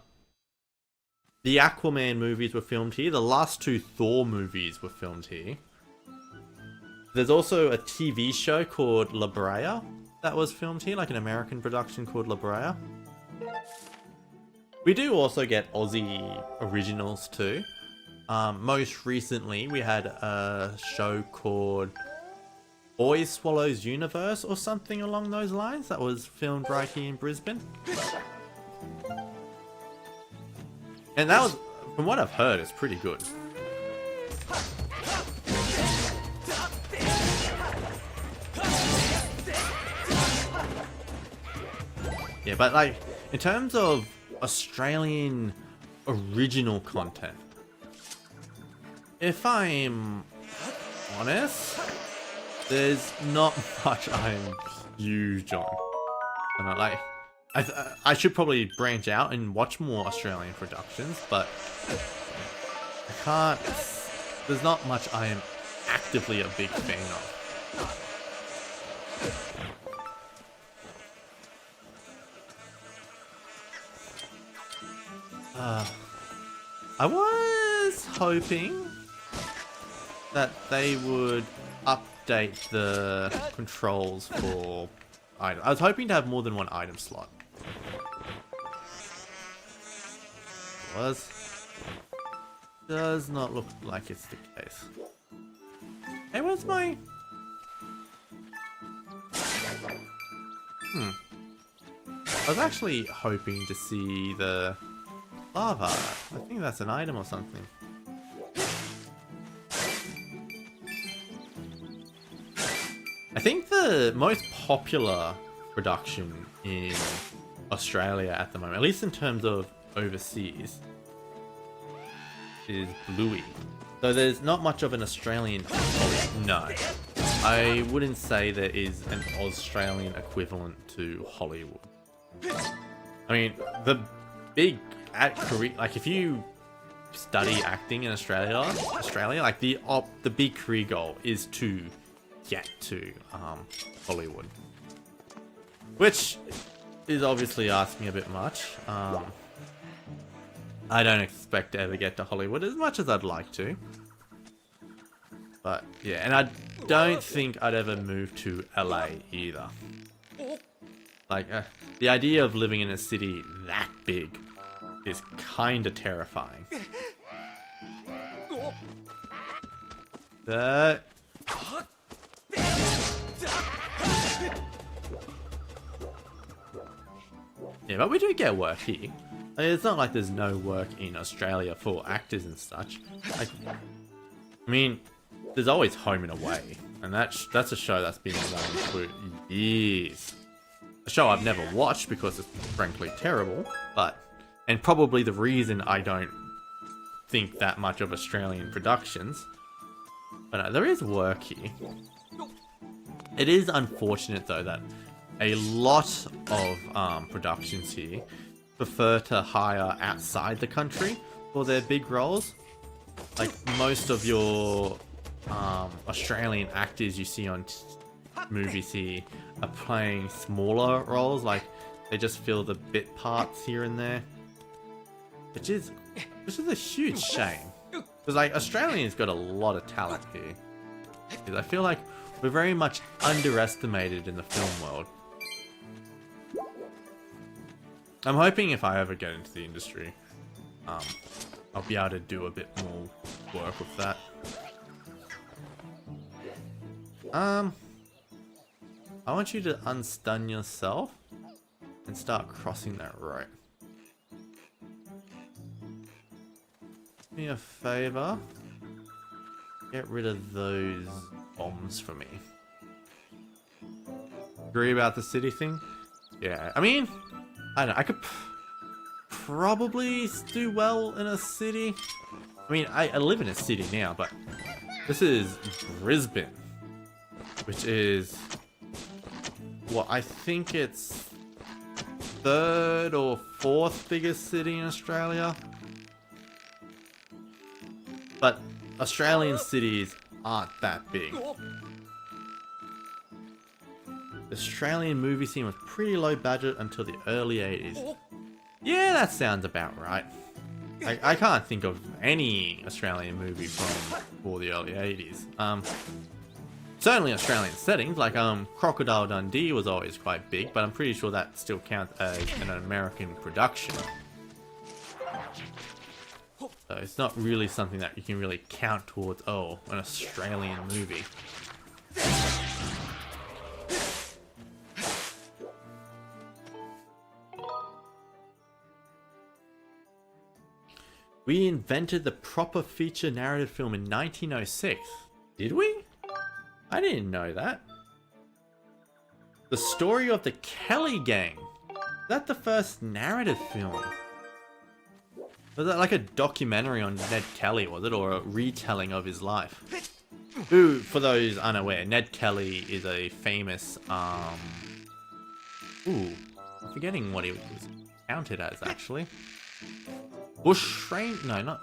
Aquaman movies were filmed here. The last two Thor movies were filmed here. There's also a TV show called La Brea that was filmed here, like an American production called La Brea. We do also get Aussie originals too. Most recently, we had a show called Boy Swallows Universe or something along those lines that was filmed right here in Brisbane. And that was, from what I've heard, it's pretty good. Yeah, but like, in terms of Australian original content, if I'm honest, there's not much I'm huge on. And I should probably branch out and watch more Australian productions, but I can't. There's not much I am actively a big fan of. I was hoping that they would update the controls for items. I was hoping to have more than one item slot. Does not look like it's the case. Hey, where's my... I was actually hoping to see the lava. I think that's an item or something. I think the most popular production in Australia at the moment, at least in terms of overseas, is Bluey. So there's not much of an Australian... No. I wouldn't say there is an Australian equivalent to Hollywood. I mean, the big... like, if you study acting in Australia, like, the big career goal is to get to Hollywood. Which is obviously asking a bit much. I don't expect to ever get to Hollywood as much as I'd like to. But yeah, and I don't think I'd ever move to LA either. Like, the idea of living in a city that big is kinda terrifying. Yeah, but we do get work here. It's not like there's no work in Australia for actors and such. Like, I mean, there's always Home and Away, and that's a show that's been running for years. A show I've never watched because it's frankly terrible, and probably the reason I don't think that much of Australian productions. But no, there is work here. It is unfortunate though that a lot of productions here prefer to hire outside the country for their big roles. Like most of your Australian actors you see on movies here are playing smaller roles, like they just fill the bit parts here and there, which is a huge shame. Because like Australians got a lot of talent here. Because I feel like we're very much underestimated in the film world. I'm hoping if I ever get into the industry, I'll be able to do a bit more work with that. I want you to unstun yourself and start crossing that road. Do me a favor. Get rid of those bombs for me. Agree about the city thing? Yeah, I mean, I don't know, I could probably do well in a city. I mean, I live in a city now, but this is Brisbane, which is what I think it's 3rd or 4th biggest city in Australia. But Australian cities aren't that big. The Australian movie scene was pretty low budget until the early 80s. Yeah, that sounds about right. I can't think of any Australian movie from before the early 80s. Certainly Australian settings, like Crocodile Dundee was always quite big, but I'm pretty sure that still counts as an American production. So it's not really something that you can really count towards, oh, an Australian movie. We invented the proper feature narrative film in 1906. Did we? I didn't know that. The story of the Kelly Gang. Is that the first narrative film? Was that like a documentary on Ned Kelly, was it? Or a retelling of his life? Who, for those unaware, Ned Kelly is a famous, I'm forgetting what he was counted as, actually. Bushranger? No, not...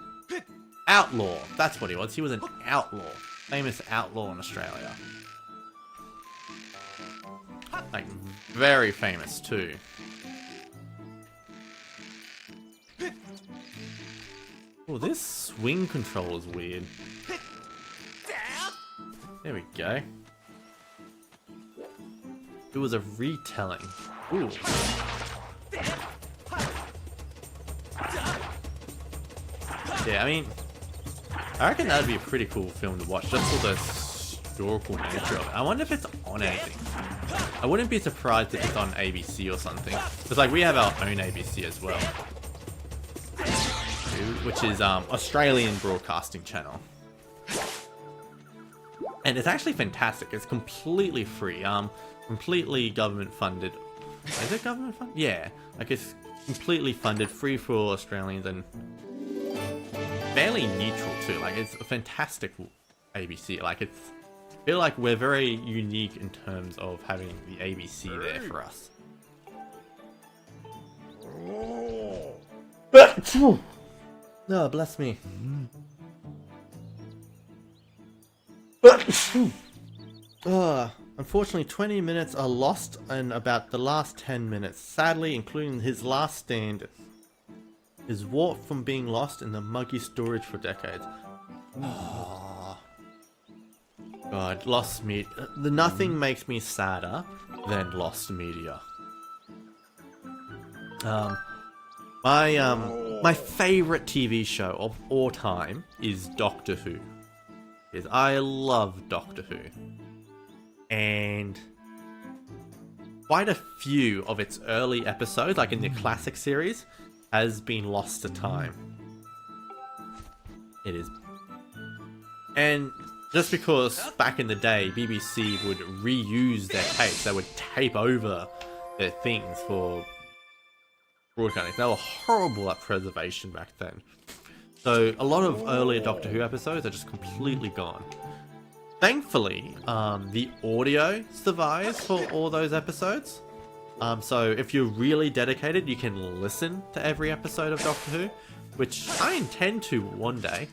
Outlaw. That's what he was. He was an outlaw. Famous outlaw in Australia. Like, very famous, too. Oh, this swing control is weird. There we go. It was a retelling. Ooh. Yeah, I mean, I reckon that would be a pretty cool film to watch, just for the historical nature of it. I wonder if it's on anything. I wouldn't be surprised if it's on ABC or something. Because, like, we have our own ABC as well. Which is, Australian Broadcasting Channel. And it's actually fantastic. It's completely free. Completely government funded. Is it government funded? Yeah. Like, it's completely funded, free for Australians, and fairly neutral too. Like, it's a fantastic ABC. Like, it's, I feel like we're very unique in terms of having the ABC there for us. No, bless me. Unfortunately, 20 minutes are lost in about the last 10 minutes. Sadly, including his last stand, is warped from being lost in the muggy storage for decades. Oh. God, lost media. Nothing makes me sadder than lost media. My favorite TV show of all time is Doctor Who. Because I love Doctor Who. And quite a few of its early episodes, like in the classic series, has been lost to time. It is. And just because back in the day, BBC would reuse their tapes, they would tape over their things for broadcasting. They were horrible at preservation back then. So a lot of earlier Doctor Who episodes are just completely gone. Thankfully, the audio survives for all those episodes. So if you're really dedicated, you can listen to every episode of Doctor Who, which I intend to one day.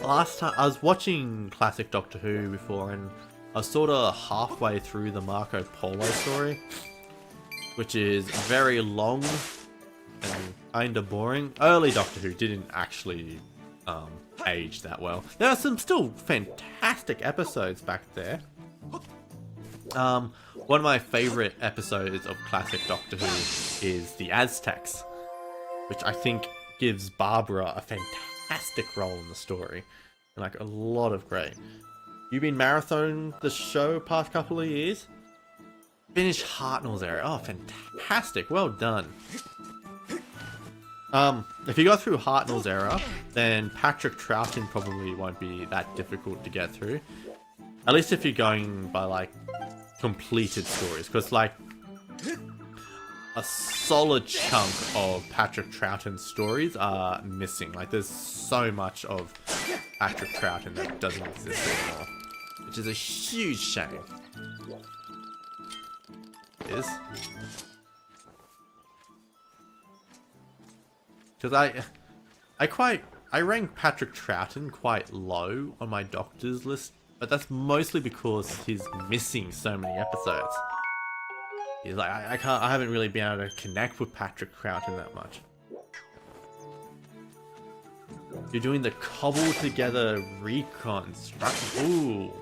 Last time I was watching classic Doctor Who before, and I was sort of halfway through the Marco Polo story, which is very long and kind of boring. Early Doctor Who didn't actually age that well. There are some still fantastic episodes back there. One of my favorite episodes of classic Doctor Who is the Aztecs, which I think gives Barbara a fantastic role in the story, and like a lot of great. You've been marathoning the show past couple of years. Finished Hartnell's area. Oh, fantastic! Well done. If you go through Hartnell's era, then Patrick Troughton probably won't be that difficult to get through. At least if you're going by like completed stories, because like a solid chunk of Patrick Troughton's stories are missing. Like there's so much of Patrick Troughton that doesn't exist anymore, which is a huge shame. It is. Because I rank Patrick Troughton quite low on my Doctor's list, but that's mostly because he's missing so many episodes. He's like, I haven't really been able to connect with Patrick Troughton that much. You're doing the cobbled together reconstruction. Ooh,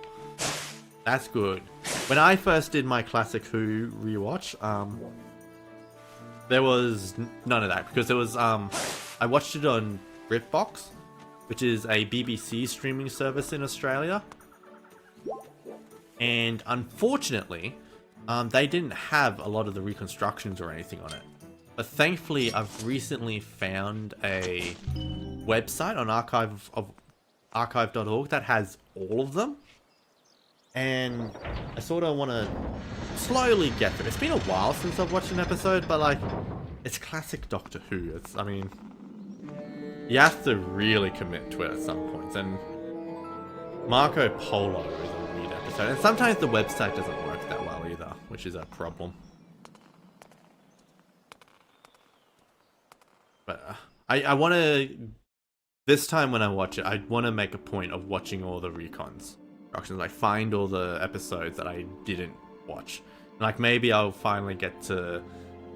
that's good. When I first did my Classic Who rewatch, there was none of that, because there was I watched it on BritBox, which is a BBC streaming service in Australia, and unfortunately they didn't have a lot of the reconstructions or anything on it. But thankfully I've recently found a website on archive.org that has all of them, and I sort of want to slowly get through. It's been a while since I've watched an episode, but like, it's classic Doctor Who. I mean, you have to really commit to it at some points, and Marco Polo is a weird episode, and sometimes the website doesn't work that well either, which is a problem. But I want to, this time when I watch it, I want to make a point of watching all the recons. Like find all the episodes that I didn't watch. Like maybe I'll finally get to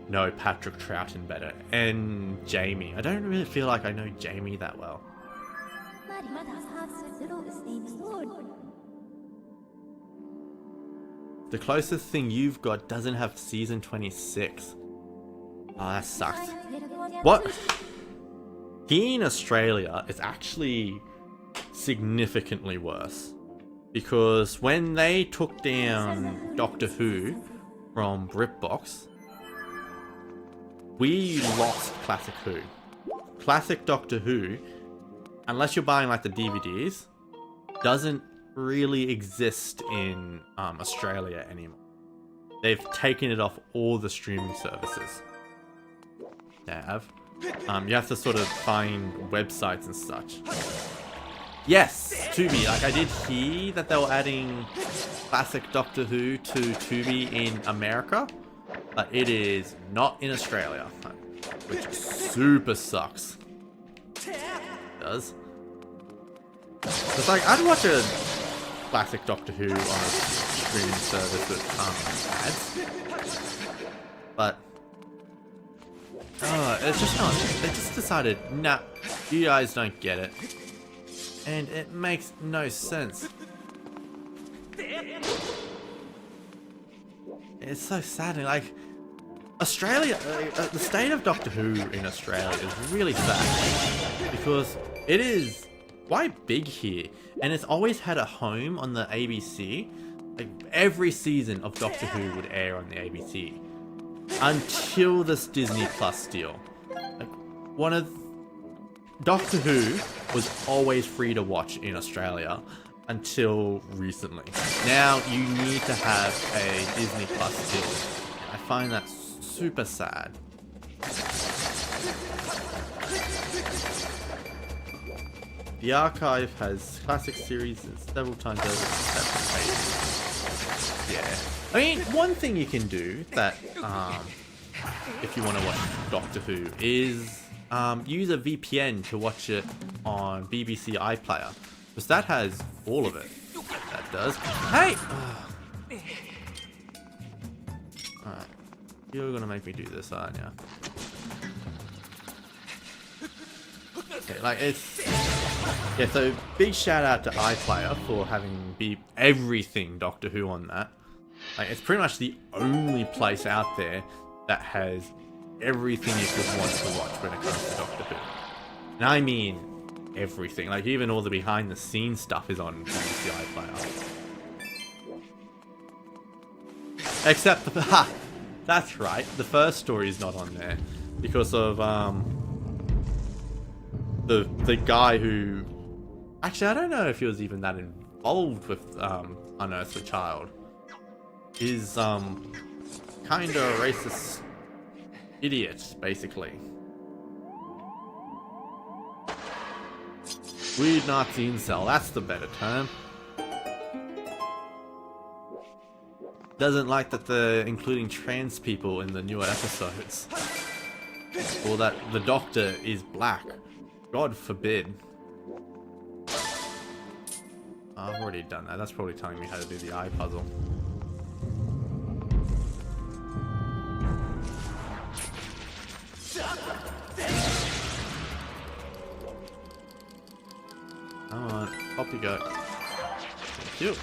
know Patrick Troughton better, and Jamie. I don't really feel like I know Jamie that well. The closest thing you've got doesn't have season 26. Oh, that sucks. What? Here in Australia, it's actually significantly worse. Because when they took down Doctor Who from BritBox, we lost Classic Who. Classic Doctor Who, unless you're buying like the DVDs, doesn't really exist in Australia anymore. They've taken it off all the streaming services. They have. You have to sort of find websites and such. Yes, Tubi. Like I did hear that they were adding classic Doctor Who to Tubi in America, but it is not in Australia, which super sucks. It does. It's like I'd watch a classic Doctor Who on a streaming service with ads, but it's just not. They just decided, nah, you guys don't get it. And it makes no sense. It's so sad. Like, Australia, the state of Doctor Who in Australia is really sad. Because it is quite big here. And it's always had a home on the ABC. Like, every season of Doctor Who would air on the ABC. Until this Disney Plus deal. Like, Doctor Who was always free to watch in Australia until recently. Now you need to have a Disney Plus deal. I find that super sad. The archive has classic series and several times over separate pages. Yeah. I mean, one thing you can do that, if you want to watch Doctor Who, is use a VPN to watch it on BBC iPlayer. Because that has all of it. That does. Hey! Alright. You're gonna make me do this, aren't you? Okay, like, it's... Yeah, so big shout out to iPlayer for having everything Doctor Who on that. Like, it's pretty much the only place out there that has everything you could want to watch when it comes to Doctor Who. And I mean everything. Like, even all the behind the scenes stuff is on BBC iPlayer. Except the... Ha! That's right, the first story is not on there. Because of, the guy who... Actually, I don't know if he was even that involved with, Unearth the Child. Is, kinda a racist idiot, basically. Weird Nazi incel, that's the better term. Doesn't like that they're including trans people in the newer episodes. Or that the Doctor is black. God forbid. I've already done that. That's probably telling me how to do the eye puzzle. Come on, up you go. Thank you.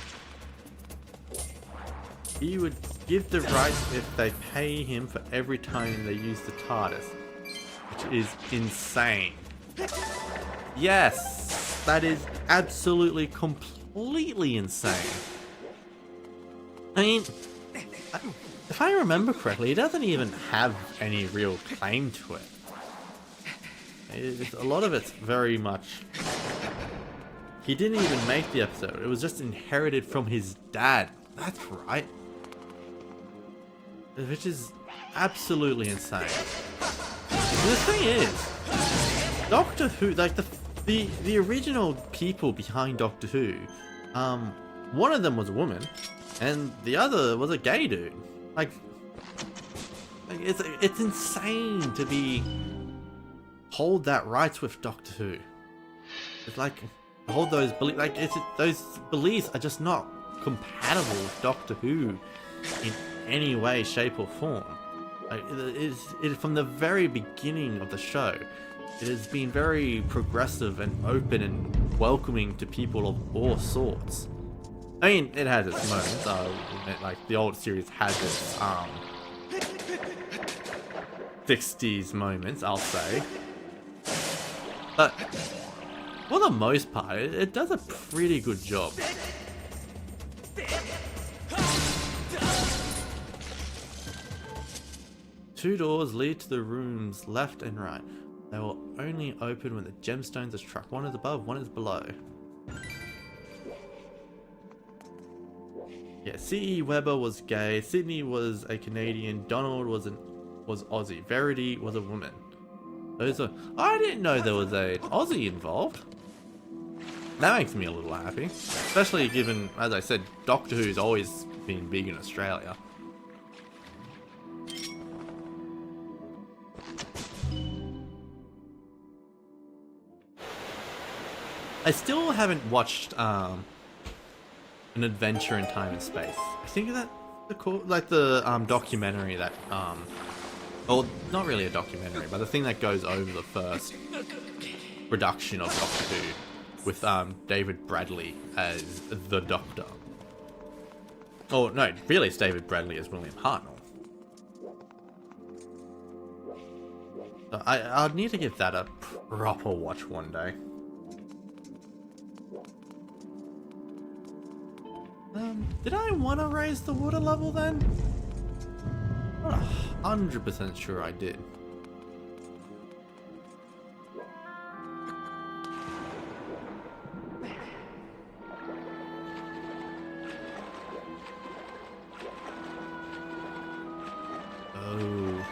He would give the rights if they pay him for every time they use the TARDIS. Which is insane. Yes! That is absolutely completely insane. I mean, if I remember correctly, he doesn't even have any real claim to it. A lot of it's very much... He didn't even make the episode. It was just inherited from his dad. That's right. Which is absolutely insane. The thing is, Doctor Who, like the original people behind Doctor Who, one of them was a woman, and the other was a gay dude. Like it's insane to hold that rights with Doctor Who. It's like hold those beliefs. Like those beliefs are just not compatible with Doctor Who in any way, shape, or form. Like, it from the very beginning of the show, it has been very progressive and open and welcoming to people of all sorts. I mean, it has its moments. Like the old series has its 60s moments, I'll say. But for the most part, it does a pretty good job. Two doors lead to the rooms left and right. They will only open when the gemstones are struck. One is above, one is below. Yeah, C.E. Weber was gay, Sydney was a Canadian, Donald was Aussie, Verity was a woman. Those are... I didn't know there was an Aussie involved. That makes me a little happy. Especially given, as I said, Doctor Who's always been big in Australia. I still haven't watched An Adventure in Time and Space. I think that the documentary that well, not really a documentary, but the thing that goes over the first production of Doctor Who with David Bradley as the Doctor. Oh no, really, it's David Bradley as William Hartnell. So I'll need to give that a proper watch one day. Did I want to raise the water level then? I'm not 100% sure I did. Oh.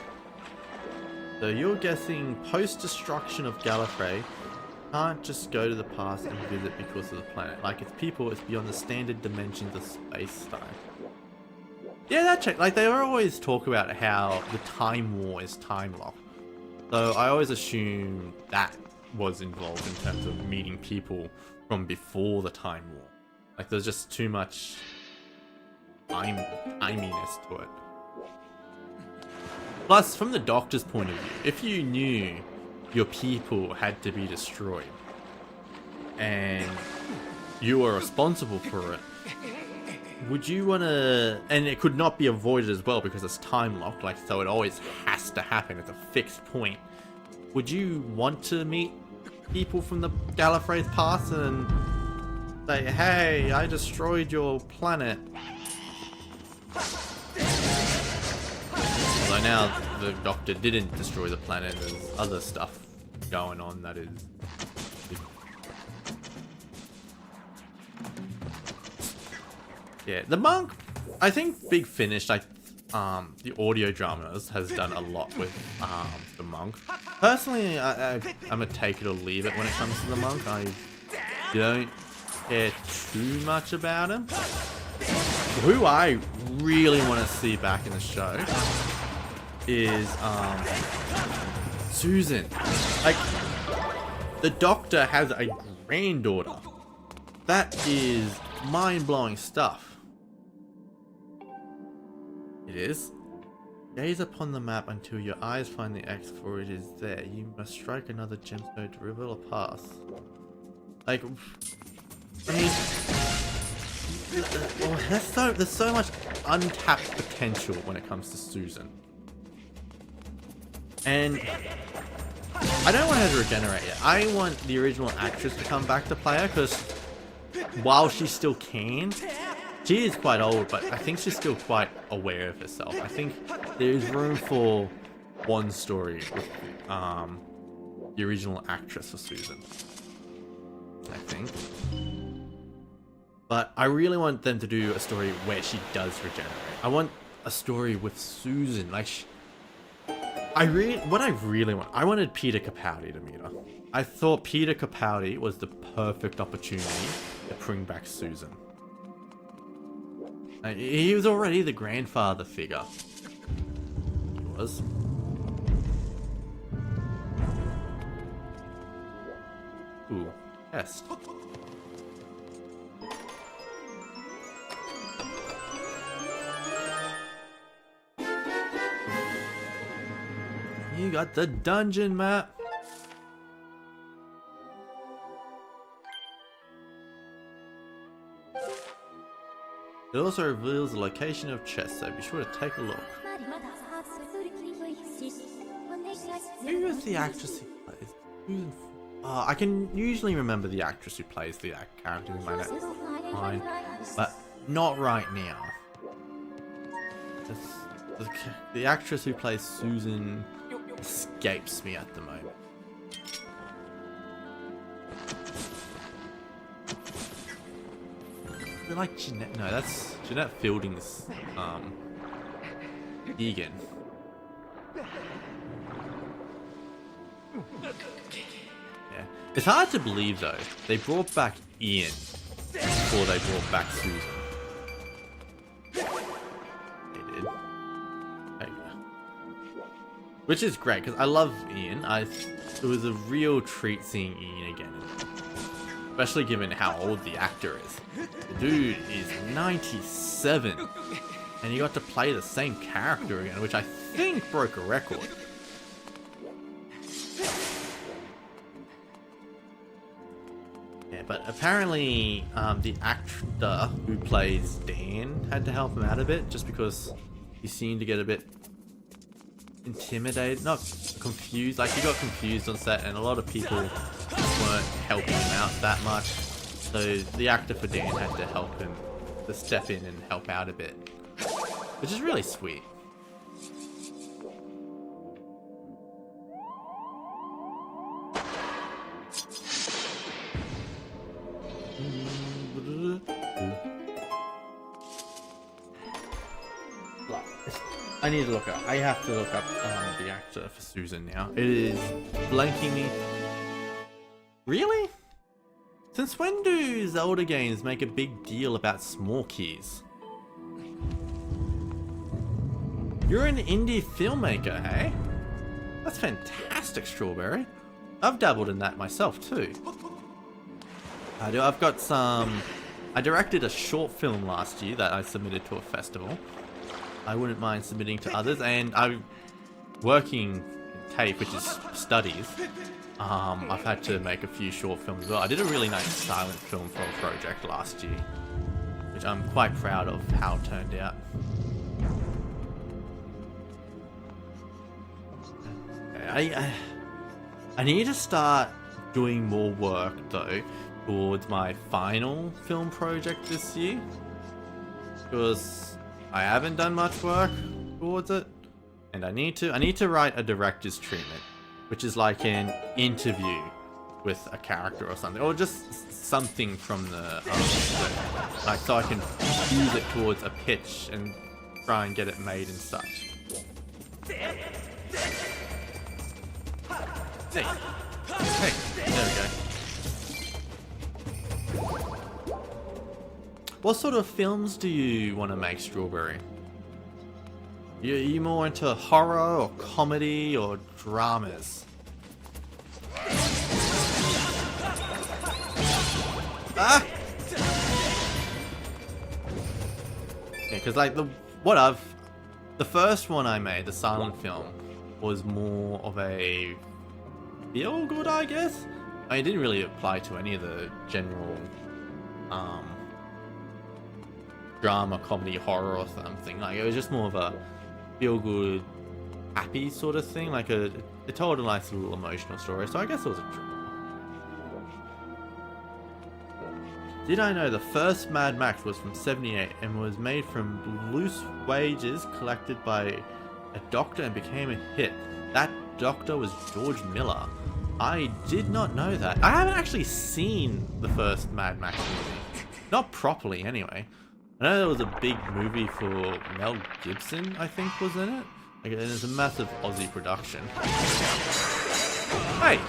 So you're guessing post-destruction of Gallifrey, can't just go to the past and visit because of the planet. Like, it's people, it's beyond the standard dimensions of space-time. Yeah, that check. Like, they always talk about how the Time War is time locked. So I always assumed that was involved in terms of meeting people from before the Time War. Like, there's just too much timiness to it. Plus, from the Doctor's point of view, if you knew your people had to be destroyed and you were responsible for it, would you want to... And it could not be avoided as well because it's time locked, like, so it always has to happen. It's a fixed point. Would you want to meet people from the Gallifrey's past and say, hey, I destroyed your planet? Although now the Doctor didn't destroy the planet, there's other stuff going on that is... Yeah, the monk, I think Big Finish, like, the audio dramas has done a lot with the monk. Personally, I'm gonna take it or leave it when it comes to the monk. I don't care too much about him. Who I really want to see back in the show is Susan. Like, the Doctor has a granddaughter. That is mind-blowing stuff. It is. Gaze upon the map until your eyes find the X, for it is there. You must strike another gemstone to reveal a path. Like, I mean, oh, there's so much untapped potential when it comes to Susan. And I don't want her to regenerate yet. I want the original actress to come back to play her, because while she still can, she is quite old, but I think she's still quite aware of herself. I think there is room for one story with the original actress for Susan, I think. But I really want them to do a story where she does regenerate. I want a story with Susan. Like, what I really want, I wanted Peter Capaldi to meet her. I thought Peter Capaldi was the perfect opportunity to bring back Susan. He was already the grandfather figure. He was. Ooh, test. You got the dungeon map. It also reveals the location of chests, so be sure to take a look. Who is the actress who plays Susan? I can usually remember the actress who plays the character in my mind, but not right now. The actress who plays Susan escapes me at the moment. They're like Jeanette. No, that's Jeanette Fielding's Egan. Yeah. It's hard to believe though. They brought back Ian before they brought back Susan. They did. There you go. Which is great because I love Ian. It was a real treat seeing Ian again. Especially given how old the actor is. The dude is 97. And he got to play the same character again, which I think broke a record. Yeah, but apparently the actor who plays Dan had to help him out a bit just because he seemed to get a bit intimidated, not confused, like he got confused on set and a lot of people weren't helping him out that much, so the actor for Dan had to help him, to step in and help out a bit, which is really sweet. I need to look up. I have to look up the actor for Susan now. It is blanking me. Really? Since when do Zelda games make a big deal about small keys? You're an indie filmmaker, hey? That's fantastic, Strawberry. I've dabbled in that myself too. I've got some... I directed a short film last year that I submitted to a festival. I wouldn't mind submitting to others, and I'm working in TAFE, which is studies. I've had to make a few short films as well. I did a really nice silent film for a project last year, which I'm quite proud of how it turned out. I need to start doing more work though towards my final film project this year, because I haven't done much work towards it, and I need to write a director's treatment, which is like an interview with a character or something, or just something from the script, like so I can use it towards a pitch and try and get it made and such. Hey, there we go. What sort of films do you want to make, Strawberry? Are you more into horror or comedy or dramas? Ah! Yeah, because like the first one I made, the silent film, was more of a feel good, I guess. I mean, it didn't really apply to any of the general drama, comedy, horror or something. Like, it was just more of a feel good, happy sort of thing. Like it told a nice little emotional story. So I guess it was a drama. Did I know the first Mad Max was from '78 and was made from loose wages collected by a doctor and became a hit? That doctor was George Miller. I did not know that. I haven't actually seen the first Mad Max movie. Not properly, anyway. I know there was a big movie for Mel Gibson, I think, was in it. Like, and it's a massive Aussie production. Hey!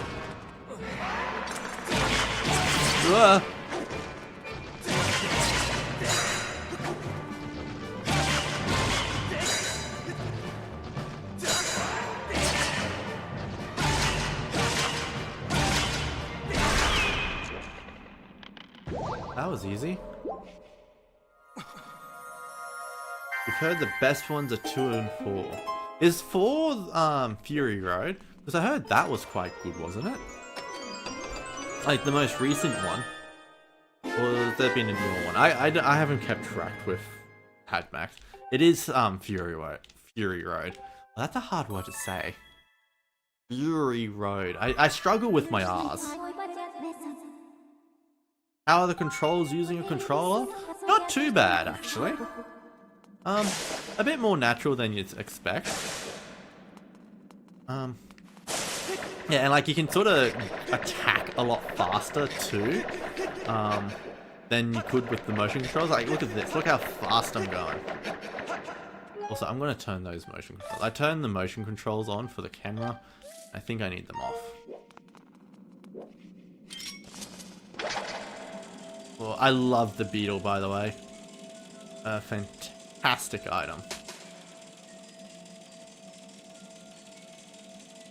That was easy. We've heard the best ones are 2 and 4. Is 4 Fury Road? Because I heard that was quite good, wasn't it? Like the most recent one. Or has there been a newer one? I haven't kept track with Mad Max. It is Fury Road. Fury Road. Well, that's a hard word to say. Fury Road. I struggle with my R's. How are the controls using a controller? Not too bad, actually. A bit more natural than you'd expect. Yeah, and like you can sort of attack a lot faster too, than you could with the motion controls. Like, look at this. Look how fast I'm going. Also, I'm going to turn those motion controls. I turned the motion controls on for the camera. I think I need them off. Well, I love the beetle, by the way. Fantastic item.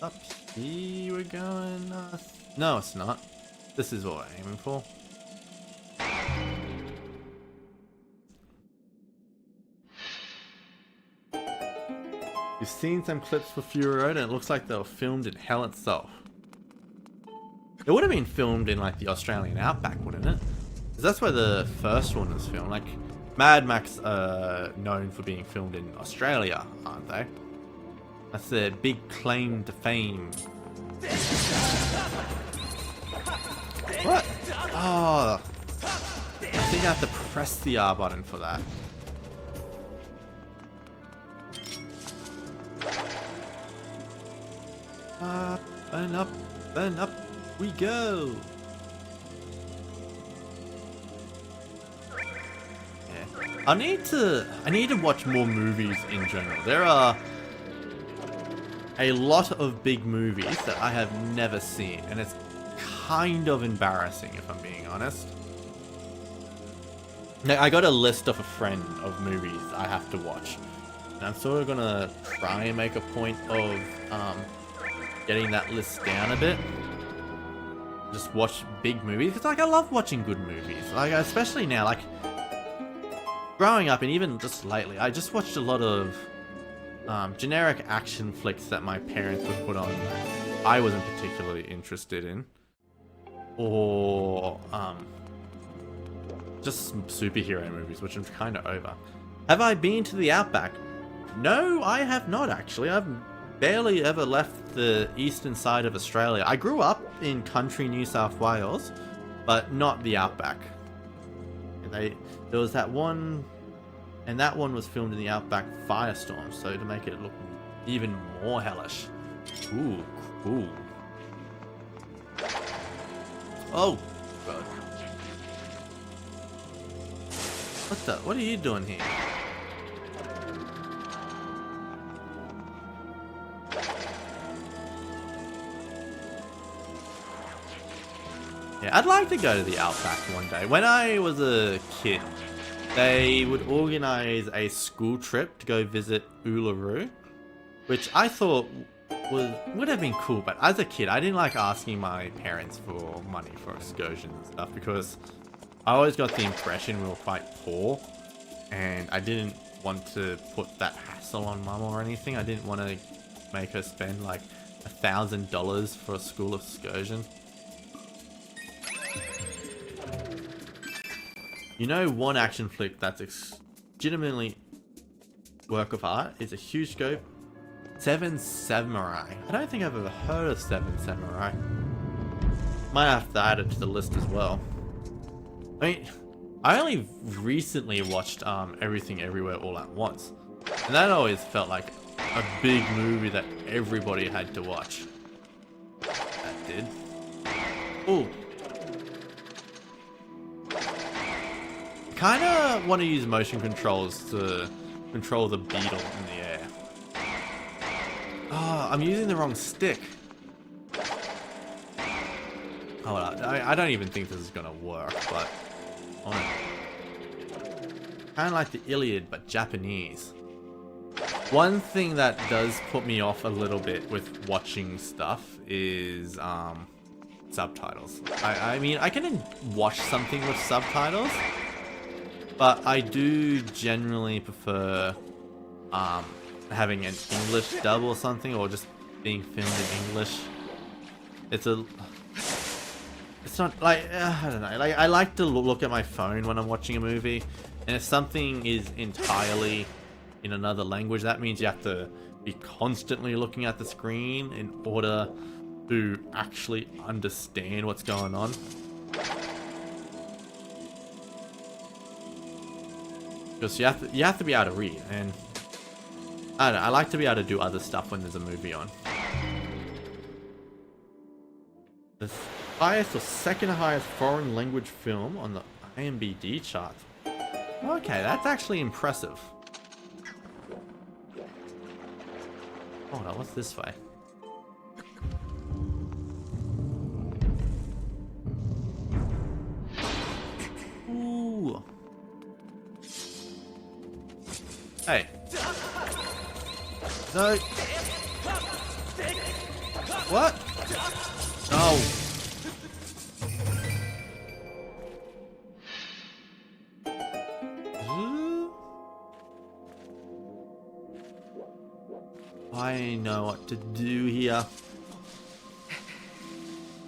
Up here we're going. No, it's not. This is what we're aiming for. You've seen some clips for Fury Road, and it looks like they were filmed in hell itself. It would have been filmed in like the Australian outback, wouldn't it? Because that's where the first one was filmed. Like, Mad Max are known for being filmed in Australia, aren't they? That's their big claim to fame. What? Oh, I think I have to press the R button for that. Up and up we go. Yeah. I need to watch more movies in general. There are a lot of big movies that I have never seen, and it's kind of embarrassing, if I'm being honest. Now, I got a list of a friend of movies I have to watch. And I'm sort of gonna try and make a point of getting that list down a bit. Just watch big movies, because like I love watching good movies. Like especially now, like growing up and even just lately, I just watched a lot of generic action flicks that my parents would put on that I wasn't particularly interested in. Or just some superhero movies, which I'm kind of over. Have I been to the Outback? No, I have not actually. I've barely ever left the eastern side of Australia. I grew up in country New South Wales, but not the Outback. There was that one, and that one was filmed in the Outback Firestorm, so to make it look even more hellish. Ooh, cool. Oh, God. What are you doing here? Yeah, I'd like to go to the Outback one day. When I was a kid, they would organize a school trip to go visit Uluru, which I thought would have been cool, but as a kid, I didn't like asking my parents for money for excursions and stuff because I always got the impression we were quite poor, and I didn't want to put that hassle on mum or anything. I didn't want to make her spend like $1,000 for a school excursion. You know, one action flick that's legitimately work of art is a huge scope. Seven Samurai. I don't think I've ever heard of Seven Samurai. Might have to add it to the list as well. I mean, I only recently watched Everything Everywhere All at Once, and that always felt like a big movie that everybody had to watch. That did. Ooh. Kinda want to use motion controls to control the beetle in the air. Oh, I'm using the wrong stick. Hold up, I don't even think this is gonna work, but kinda like the Iliad, but Japanese. One thing that does put me off a little bit with watching stuff is subtitles. I mean, I can watch something with subtitles, but I do generally prefer having an English dub or something, or just being filmed in English. It's not like, I don't know, like I like to look at my phone when I'm watching a movie, and if something is entirely in another language, that means you have to be constantly looking at the screen in order to actually understand what's going on. Because you have to be able to read, and I don't know, I like to be able to do other stuff when there's a movie on. The highest or second highest foreign language film on the IMDb chart. Okay, that's actually impressive. Hold on, what's this way? Ooh. Hey. No. What? No. I know what to do here.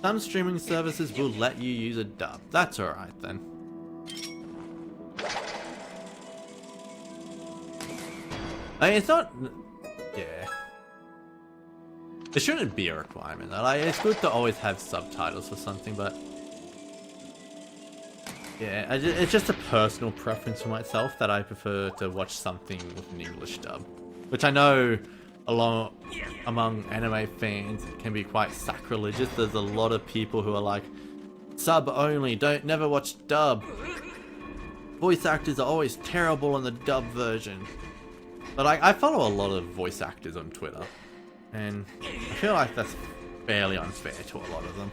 Some streaming services will let you use a dub. That's alright then. I mean, it's not... Yeah. It shouldn't be a requirement. Like, it's good to always have subtitles for something, but... Yeah, it's just a personal preference for myself that I prefer to watch something with an English dub. Which I know among anime fans it can be quite sacrilegious. There's a lot of people who are like, sub only, never watch dub. Voice actors are always terrible in the dub version. But I follow a lot of voice actors on Twitter, and I feel like that's fairly unfair to a lot of them.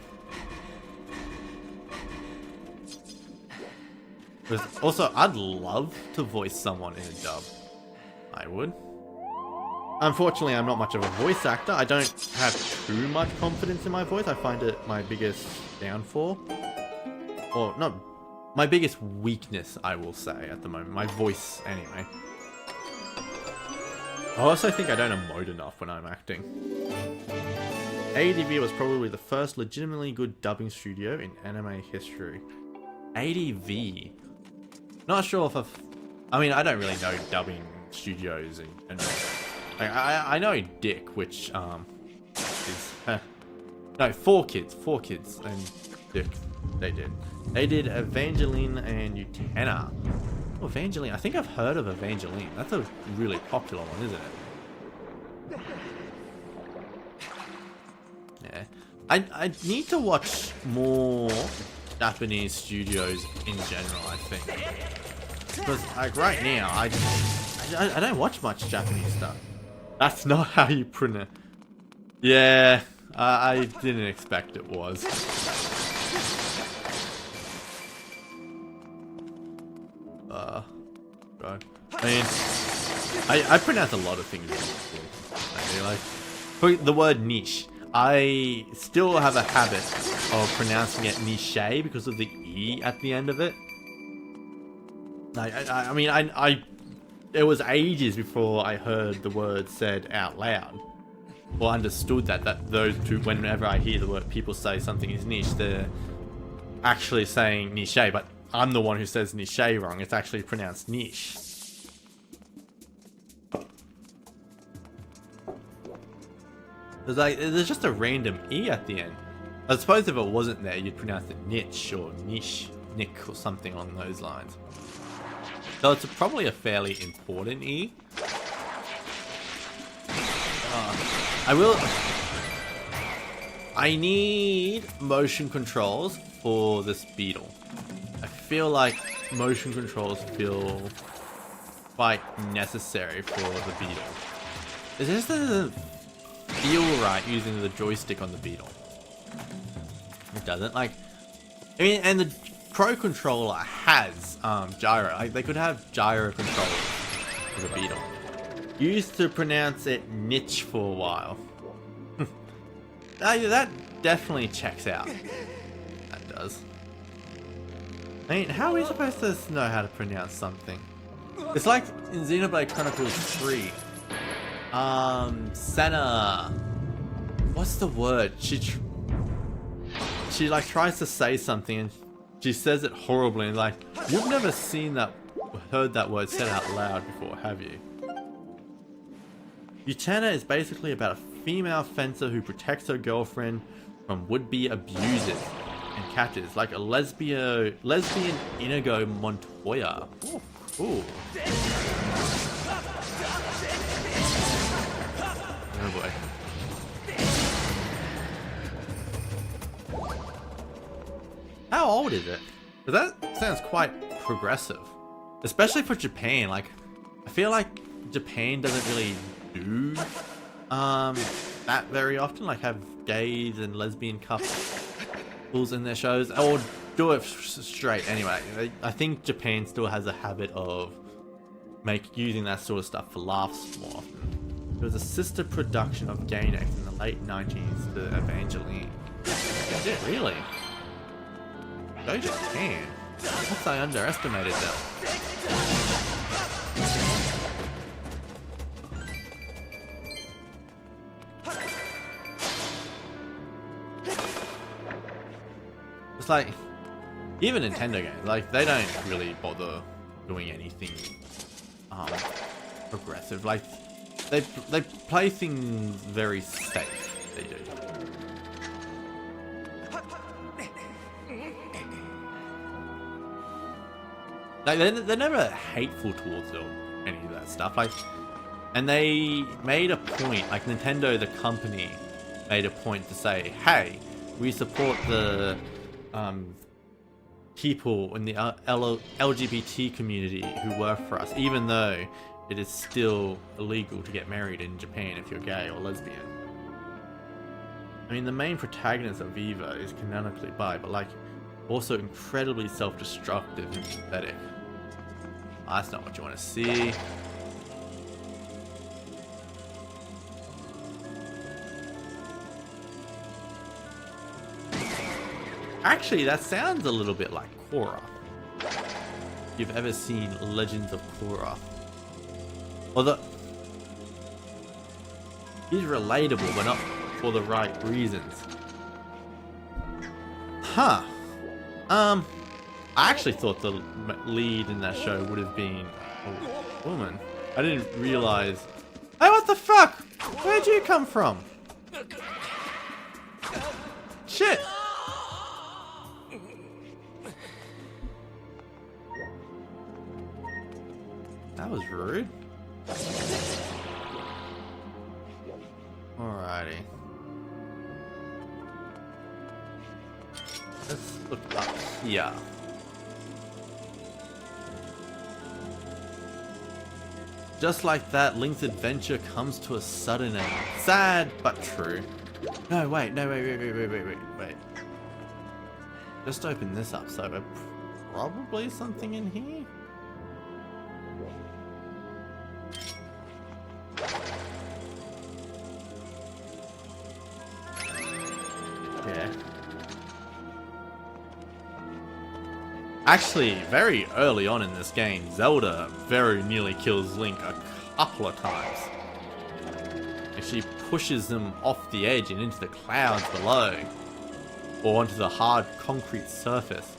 Also, I'd love to voice someone in a dub. I would. Unfortunately, I'm not much of a voice actor. I don't have too much confidence in my voice. I find it my biggest downfall. Or, not my biggest weakness, I will say, at the moment. My voice, anyway. I also think I don't emote enough when I'm acting. ADV was probably the first legitimately good dubbing studio in anime history. ADV. Not sure if I mean, I don't really know dubbing studios and I know Dick, which is no, four kids and Dick. They did Evangeline and Utena. Oh, Evangeline. I think I've heard of Evangeline. That's a really popular one, isn't it? Yeah. I need to watch more Japanese studios in general, I think. Because like right now, I don't watch much Japanese stuff. That's not how you pronounce. Yeah, I didn't expect it was. Right. I mean, I pronounce a lot of things wrong. I feel like, for the word niche, I still have a habit of pronouncing it niche because of the E at the end of it. I mean, it was ages before I heard the word said out loud, or understood that those two, whenever I hear the word people say something is niche, they're actually saying niche, but I'm the one who says niche wrong. It's actually pronounced niche. There's just a random E at the end. I suppose if it wasn't there, you'd pronounce it niche or niche, nick or something along those lines. So it's probably a fairly important E. I need motion controls for this beetle. I feel like motion controls feel quite necessary for the beetle. It just doesn't feel right using the joystick on the beetle. It doesn't. Like, I mean, and the Pro controller has gyro. Like, they could have gyro controls for the beetle. Used to pronounce it niche for a while. That definitely checks out. That does. I mean, how are we supposed to know how to pronounce something? It's like in Xenoblade Chronicles 3. Senna. What's the word? She like tries to say something and she says it horribly and like, you've never heard that word said out loud before, have you? Utena is basically about a female fencer who protects her girlfriend from would-be abusers and catches, like a lesbian Inigo Montoya. Ooh, cool. Oh boy. How old is it? Because that sounds quite progressive. Especially for Japan. Like, I feel like Japan doesn't really do that very often. Like, have gays and lesbian couples in their shows. Or do it straight anyway. I think Japan still has a habit of using that sort of stuff for laughs more often. It was a sister production of Gainax in the late 90s to Evangeline. Is it really? Go Japan. Perhaps I underestimated them. It's like, even Nintendo games, like, they don't really bother doing anything progressive. Like, they play things very safe. They do. Like, they're never hateful towards any of that stuff. Like, and they made a point, like Nintendo, the company, made a point to say, hey, we support the people in the LGBT community who work for us, even though it is still illegal to get married in Japan if you're gay or lesbian. I mean, the main protagonist of Viva is canonically bi, but like, Also incredibly self-destructive and pathetic. That's not what you want to see. Actually, that sounds a little bit like Korra. If you've ever seen Legends of Korra. Although he's relatable, but not for the right reasons. Huh. I actually thought the lead in that show would have been a woman. I didn't realize. Hey, what the fuck? Where'd you come from? Shit. That was rude. Alrighty. Let's look up here. Just like that, Link's adventure comes to a sudden end. Sad, but true. No, wait. Just open this up, so there's probably something in here? Yeah. Actually, very early on in this game, Zelda very nearly kills Link a couple of times. And she pushes him off the edge and into the clouds below. Or onto the hard concrete surface.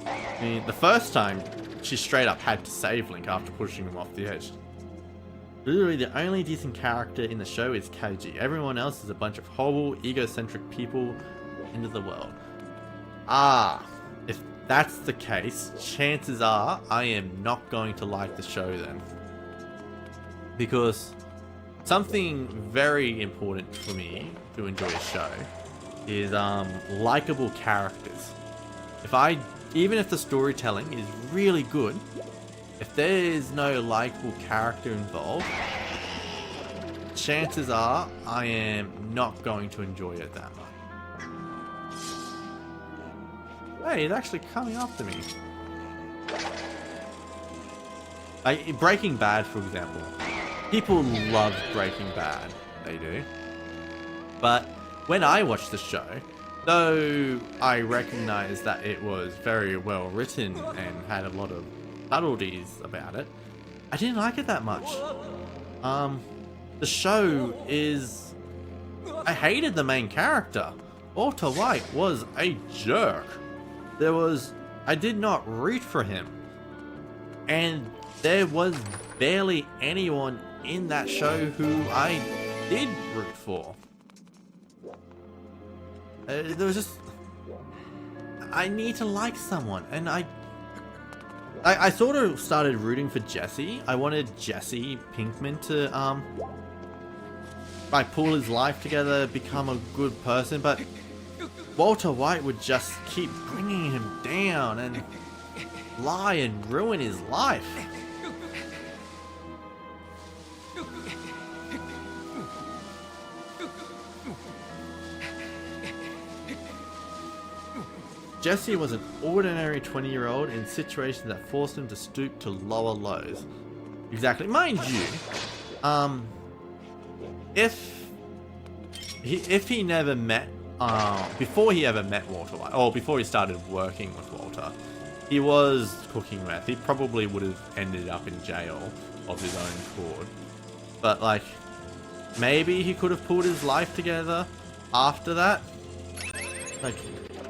I mean, the first time, she straight up had to save Link after pushing him off the edge. Literally, the only decent character in the show is Kaiji. Everyone else is a bunch of horrible, egocentric people into the world. Ah, if that's the case, chances are I am not going to like the show then. Because something very important for me to enjoy a show is likable characters. Even if the storytelling is really good, if there is no likable character involved, chances are I am not going to enjoy it that much. Hey, it's actually coming after me. Like Breaking Bad, for example. People love Breaking Bad. They do. But when I watched the show, though I recognized that it was very well written and had a lot of subtleties about it, I didn't like it that much. The show is... I hated the main character. Walter White was a jerk. I did not root for him. And there was barely anyone in that show who I did root for. There was just... I need to like someone, and I sort of started rooting for Jesse. I wanted Jesse Pinkman to, like, pull his life together, become a good person, but Walter White would just keep bringing him down and lie and ruin his life. Jesse was an ordinary 20-year-old in situations that forced him to stoop to lower lows. Exactly. Mind you, if he never met, before he ever met Walter White, or before he started working with Walter, he was cooking meth. He probably would have ended up in jail of his own accord. But, like, maybe he could have pulled his life together after that. Like,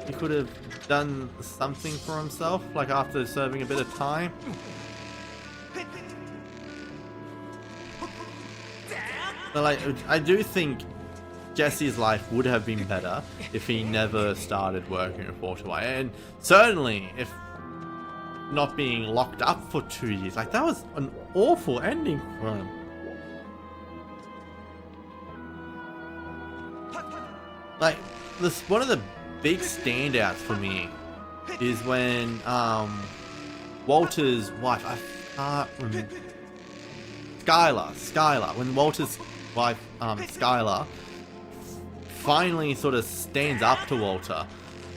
he could have done something for himself, like after serving a bit of time. But like, I do think Jesse's life would have been better if he never started working with Walter White, and certainly if not being locked up for 2 years. Like, that was an awful ending for him. Like, one of the big standouts for me is when Walter's wife, I can't remember, Skylar, when Walter's wife, Skylar, finally sort of stands up to Walter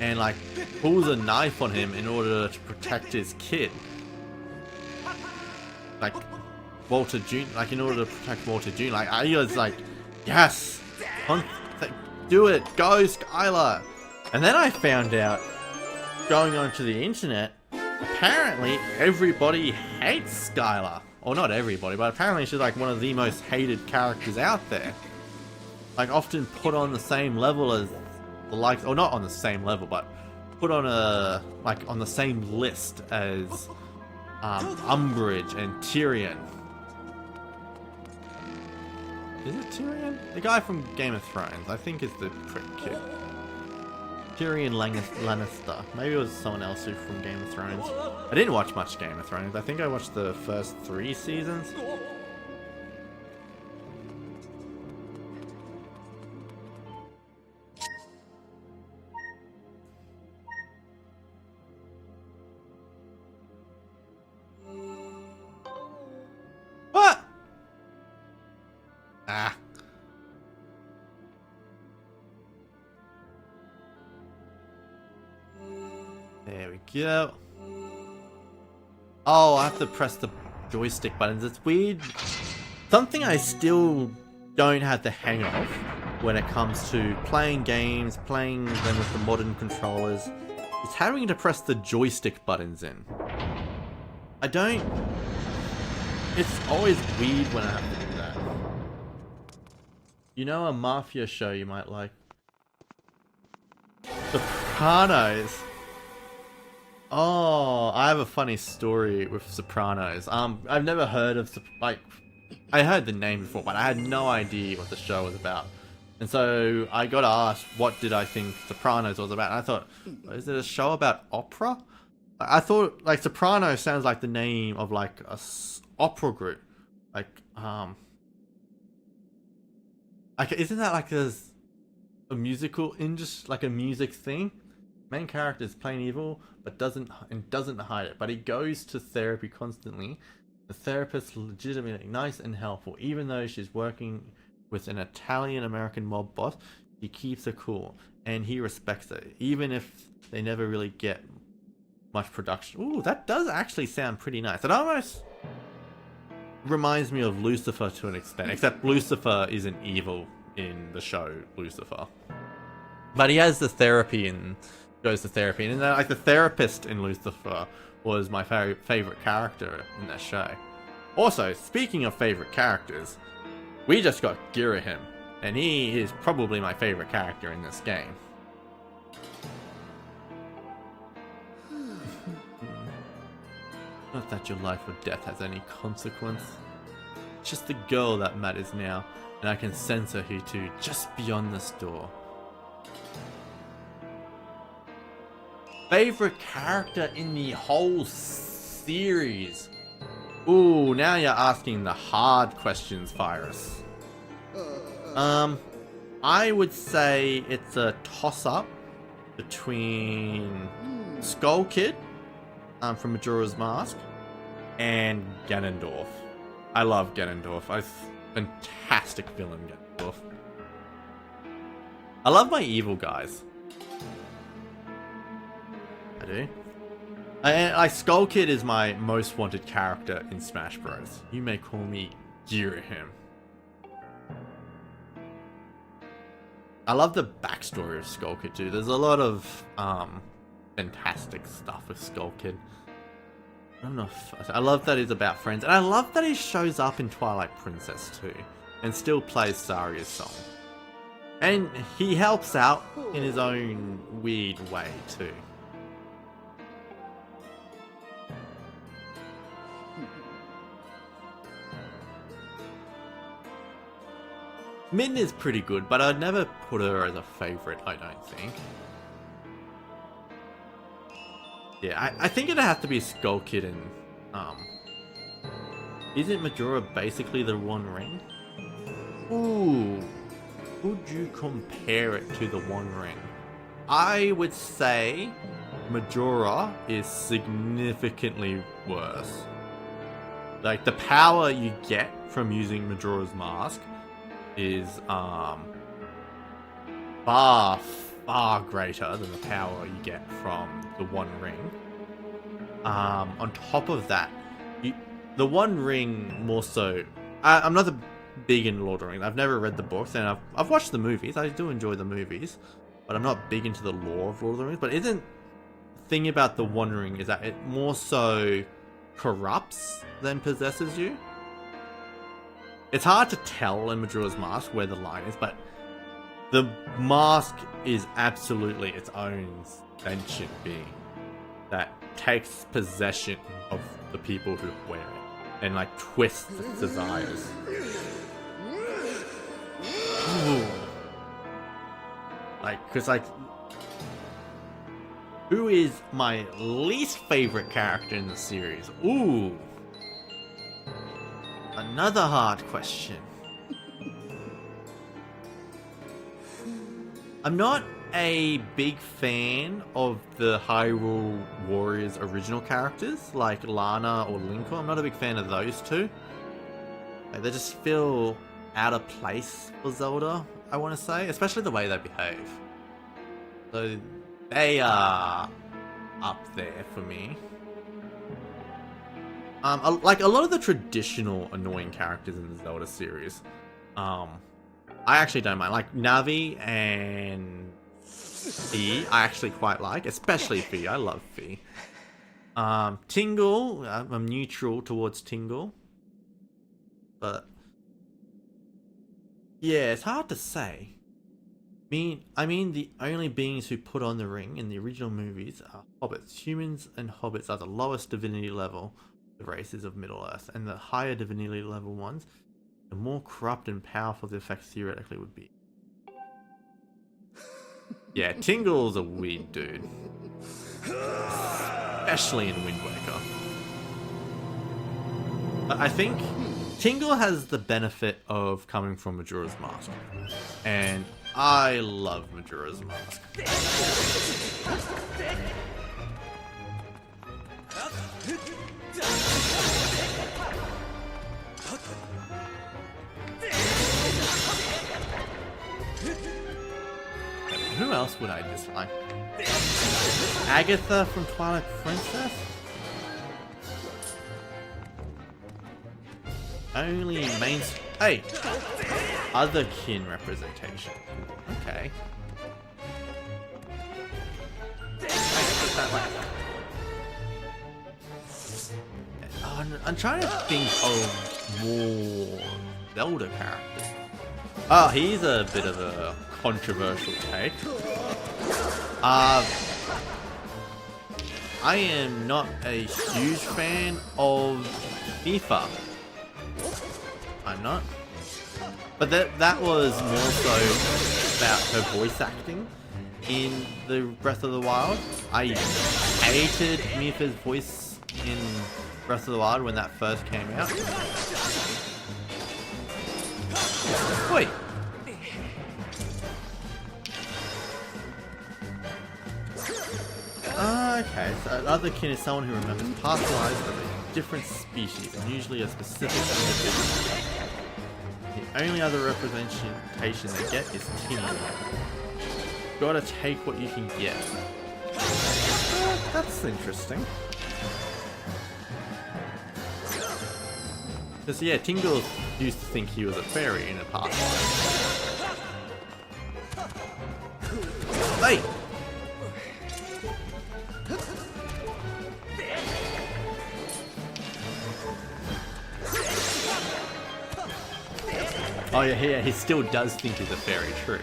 and like pulls a knife on him in order to protect his kid. Like Walter Jr. Like in order to protect Walter Jr. Like I was like, yes, do it, go Skylar. And then I found out, going onto the internet, apparently everybody hates Skylar. Or not everybody, but apparently she's like one of the most hated characters out there. Like often put on the same level as the likes, or not on the same level, but put on a, like on the same list as Umbridge and Tyrion. Is it Tyrion? The guy from Game of Thrones, I think is the prick kid. Tyrion Lannister. Maybe it was someone else who from Game of Thrones. I didn't watch much Game of Thrones. I think I watched the first 3 seasons. What? Ah. There we go. Oh, I have to press the joystick buttons. It's weird. Something I still don't have the hang of when it comes to playing games, playing them with the modern controllers, is having to press the joystick buttons in. I don't... It's always weird when I have to do that. You know a mafia show you might like? Sopranos. Oh, I have a funny story with Sopranos. I've never heard of, like, I heard the name before, but I had no idea what the show was about. And so I got asked, what did I think Sopranos was about? And I thought, is it a show about opera? I thought, like, Sopranos sounds like the name of, like, a opera group. Like, isn't that like a musical industry, like a music thing? Main character is plain evil, but doesn't hide it. But he goes to therapy constantly. The therapist's legitimately nice and helpful, even though she's working with an Italian-American mob boss. He keeps her cool, and he respects her, even if they never really get much production. Ooh, that does actually sound pretty nice. It almost reminds me of Lucifer to an extent, except Lucifer isn't evil in the show Lucifer. But he has the therapy and goes to therapy, and like the therapist in Lucifer was my favorite character in that show. Also, speaking of favorite characters, we just got Girahim, and he is probably my favorite character in this game. Not that your life or death has any consequence. It's just the girl that matters now, and I can sense her here too, just beyond this door. Favorite character in the whole series? Ooh, now you're asking the hard questions, Virus. I would say it's a toss-up between Skull Kid from Majora's Mask and Ganondorf. I love Ganondorf. Fantastic villain, Ganondorf. I love my evil guys. I do. Like Skull Kid is my most wanted character in Smash Bros. You may call me Girahim. I love the backstory of Skull Kid too. There's a lot of fantastic stuff with Skull Kid. I don't know if, I love that he's about friends, and I love that he shows up in Twilight Princess too, and still plays Saria's song. And he helps out in his own weird way too. Min is pretty good, but I'd never put her as a favorite, I don't think. Yeah, I think it'd have to be Skull Kid and, isn't Majora basically the One Ring? Ooh, would you compare it to the One Ring? I would say Majora is significantly worse. Like, the power you get from using Majora's Mask is far far greater than the power you get from the One Ring. On top of that, the One Ring more so. I'm not big in Lord of the Rings. I've never read the books, and I've watched the movies. I do enjoy the movies, but I'm not big into the lore of Lord of the Rings. But isn't the thing about the One Ring is that it more so corrupts than possesses you? It's hard to tell in Majora's Mask where the line is, but the mask is absolutely its own sentient being that takes possession of the people who wear it and like twists its desires. Ooh. Like, cause like, who is my least favorite character in the series? Ooh. Another hard question. I'm not a big fan of the Hyrule Warriors original characters, like Lana or Lincoln. I'm not a big fan of those two. Like, they just feel out of place for Zelda, I want to say, especially the way they behave. So they are up there for me. Like a lot of the traditional annoying characters in the Zelda series, I actually don't mind. Like Navi and Fi, I actually quite like, especially Fi. I love Fi. Tingle, I'm neutral towards Tingle, but yeah, it's hard to say. I mean, the only beings who put on the ring in the original movies are hobbits. Humans and hobbits are the lowest divinity level the races of Middle-earth, and the higher divinity level ones, the more corrupt and powerful the effects theoretically would be. Yeah, Tingle's a weird dude. Especially in Wind Waker. But I think Tingle has the benefit of coming from Majora's Mask. And I love Majora's Mask. Who else would I dislike? Agatha from Twilight Princess? Only main... Hey! Other kin representation. Okay. I'm trying to think of more Zelda characters. Oh, he's a bit of a controversial take. I am not a huge fan of Tifa. I'm not. But that was more so about her voice acting in the Breath of the Wild. I hated Mifa's voice in Breath of the Wild when that first came out. Wait. Okay, so another kin is someone who remembers past lives of a different species, and usually a specific individual. The only other representation they get is Tinny. Gotta take what you can get. That's interesting. Because yeah, Tingle used to think he was a fairy in a past life. Hey! Oh yeah, he still does think he's a fairy, true.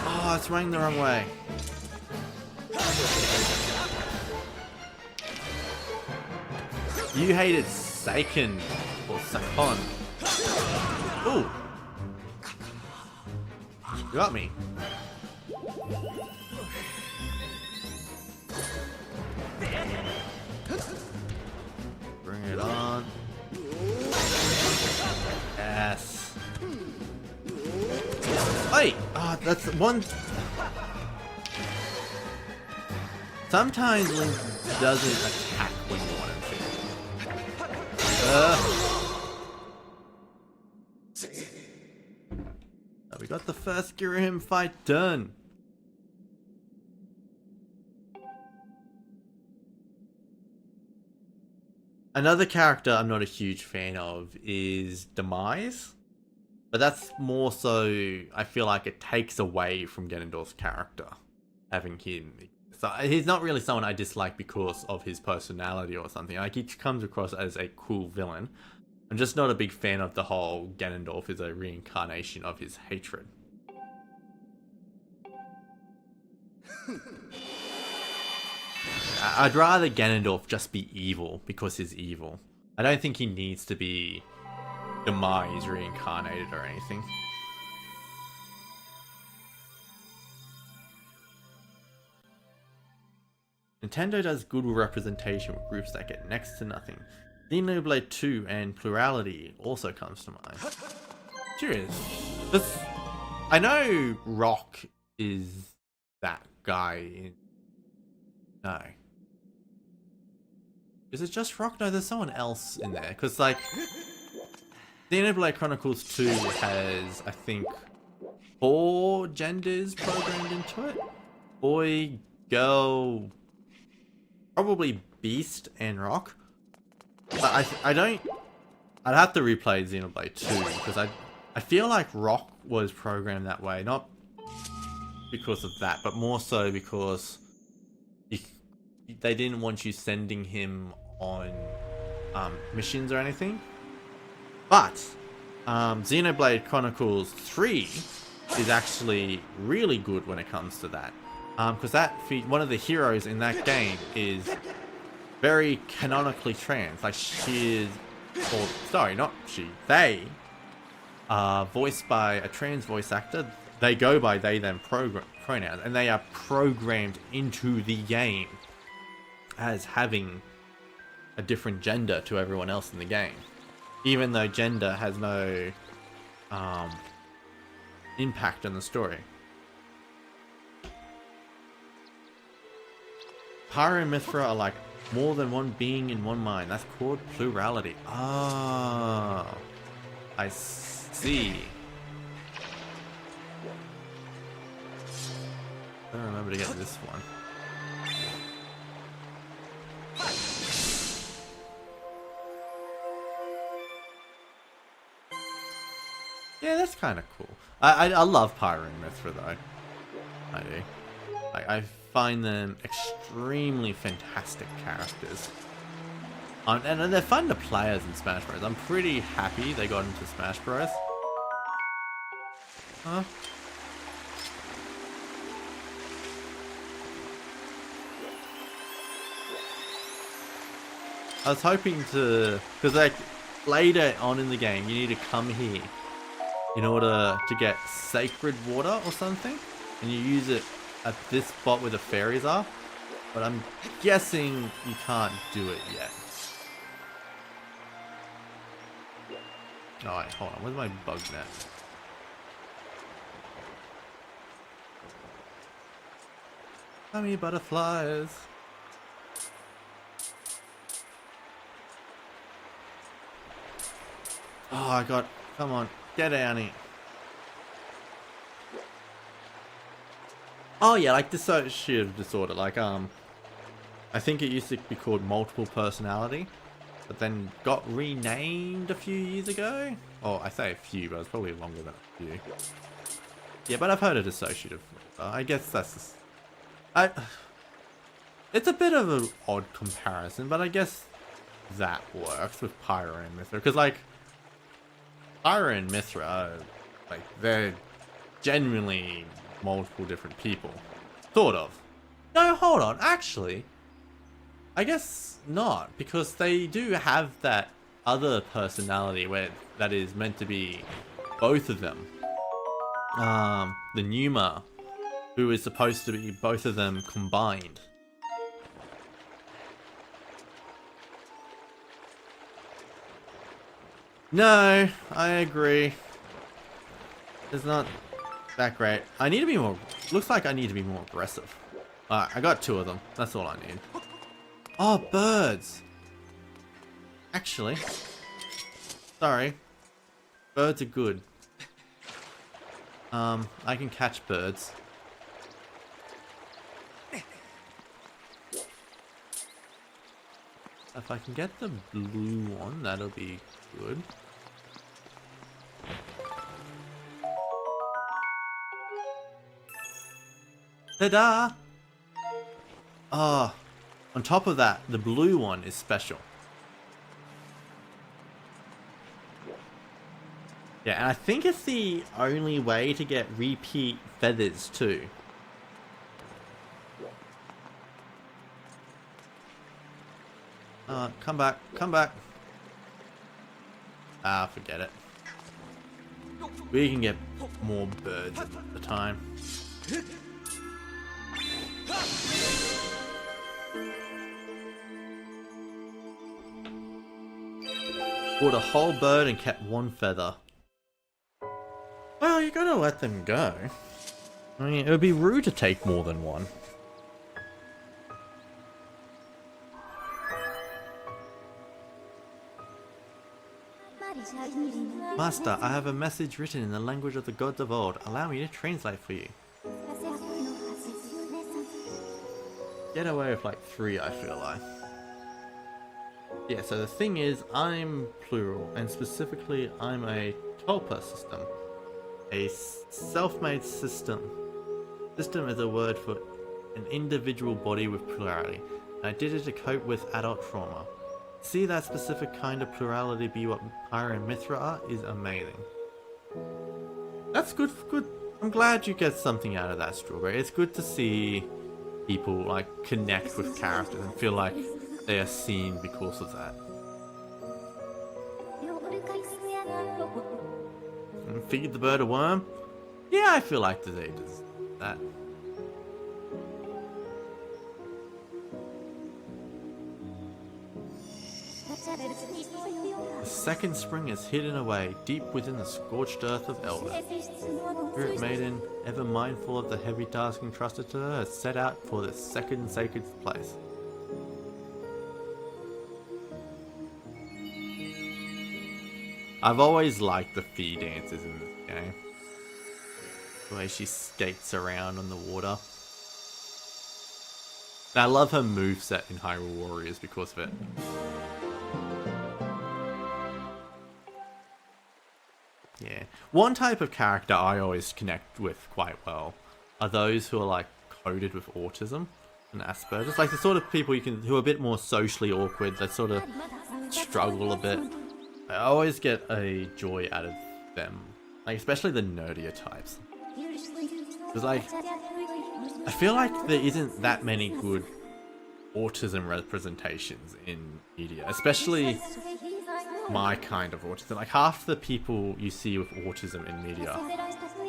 Oh, it's running the wrong way. You hated Saken or Sakon. Ooh. You got me. Bring it on. Yes. Hey! Ah, that's one. Sometimes Link doesn't attack when you want him to. first Girahim fight done. Another character I'm not a huge fan of is Demise. But that's more so, I feel like it takes away from Ganondorf's character. Having him. So he's not really someone I dislike because of his personality or something. Like, he comes across as a cool villain. I'm just not a big fan of the whole Ganondorf is a reincarnation of his hatred. I'd rather Ganondorf just be evil because he's evil. I don't think he needs to be Demise reincarnated or anything. Nintendo does good representation with groups that get next to nothing. Xenoblade 2 and Plurality also comes to mind. Serious. I know Rock is that guy in... No. Is it just Rock? No, there's someone else in there. Because, like, Xenoblade Chronicles 2 has, I think, 4 genders programmed into it. Boy, girl, probably Beast and Rock. But I don't... I'd have to replay Xenoblade 2 because I feel like Rock was programmed that way. Not because of that, but more so because they didn't want you sending him on missions or anything. But Xenoblade Chronicles 3 is actually really good when it comes to that. Because one of the heroes in that game is very canonically trans. Like, she is, or sorry, not she, they are voiced by a trans voice actor. They go by they them pronouns, and they are programmed into the game as having a different gender to everyone else in the game, even though gender has no impact on the story. Pyra and Mithra are like more than one being in one mind. That's called plurality. Ah, I see. I don't remember to get this one. Yeah, that's kind of cool. I love Pyra and Mithra though. I do. I find them extremely fantastic characters. And they're fun to play as in Smash Bros. I'm pretty happy they got into Smash Bros. Huh? I was hoping to... Because like, later on in the game, you need to come here in order to get sacred water or something. And you use it at this spot where the fairies are. But I'm guessing you can't do it yet. Oh wait, hold on. Where's my bug net? Honey butterflies. Oh, I got... Come on. Get down here. Oh yeah, like dissociative disorder. Like, I think it used to be called multiple personality, but then got renamed a few years ago. Oh, I say a few, but it's probably longer than a few. Yeah, but I've heard of dissociative. I guess that's just... It's a bit of an odd comparison, but I guess that works with Pyra and Mithra. Because, like, Pyra and Mithra are, like, they're genuinely multiple different people. Sort of. No, hold on. Actually, I guess not. Because they do have that other personality where that is meant to be both of them. The Numa, who is supposed to be both of them combined. No, I agree. It's not that great. I need to be more... Looks like I need to be more aggressive. Alright, I got 2 of them. That's all I need. Oh, birds! Actually... Sorry. Birds are good. I can catch birds. If I can get the blue one, that'll be good. Ta-da! Ah, on top of that, the blue one is special. Yeah, and I think it's the only way to get repeat feathers too. Come back, come back. Ah, forget it. We can get more birds at the time. Caught a whole bird and kept one feather. Well, you gotta let them go. I mean, it would be rude to take more than one. Master, I have a message written in the language of the gods of old. Allow me to translate for you. Get away with like 3, I feel like. Yeah, so the thing is, I'm plural, and specifically, I'm a tulpa system. A self-made system. System is a word for an individual body with plurality. And I did it to cope with adult trauma. See that specific kind of plurality be what Pyra and Mithra are is amazing. That's good. Good. I'm glad you get something out of that, Strawberry. It's good to see people like connect with characters and feel like they are seen because of that. And feed the bird a worm? Yeah, I feel like they does that. The second spring is hidden away, deep within the scorched earth of Elder. Spirit Maiden, ever mindful of the heavy task entrusted to her, has set out for this second sacred place. I've always liked the Fee dances in this game. The way she skates around on the water. And I love her moveset in Hyrule Warriors because of it. Yeah. One type of character I always connect with quite well are those who are like coded with autism and Asperger's. Like the sort of people who are a bit more socially awkward, that sort of struggle a bit. I always get a joy out of them. Like especially the nerdier types. Because like, I feel like there isn't that many good autism representations in media. Especially my kind of autism. Like half the people you see with autism in media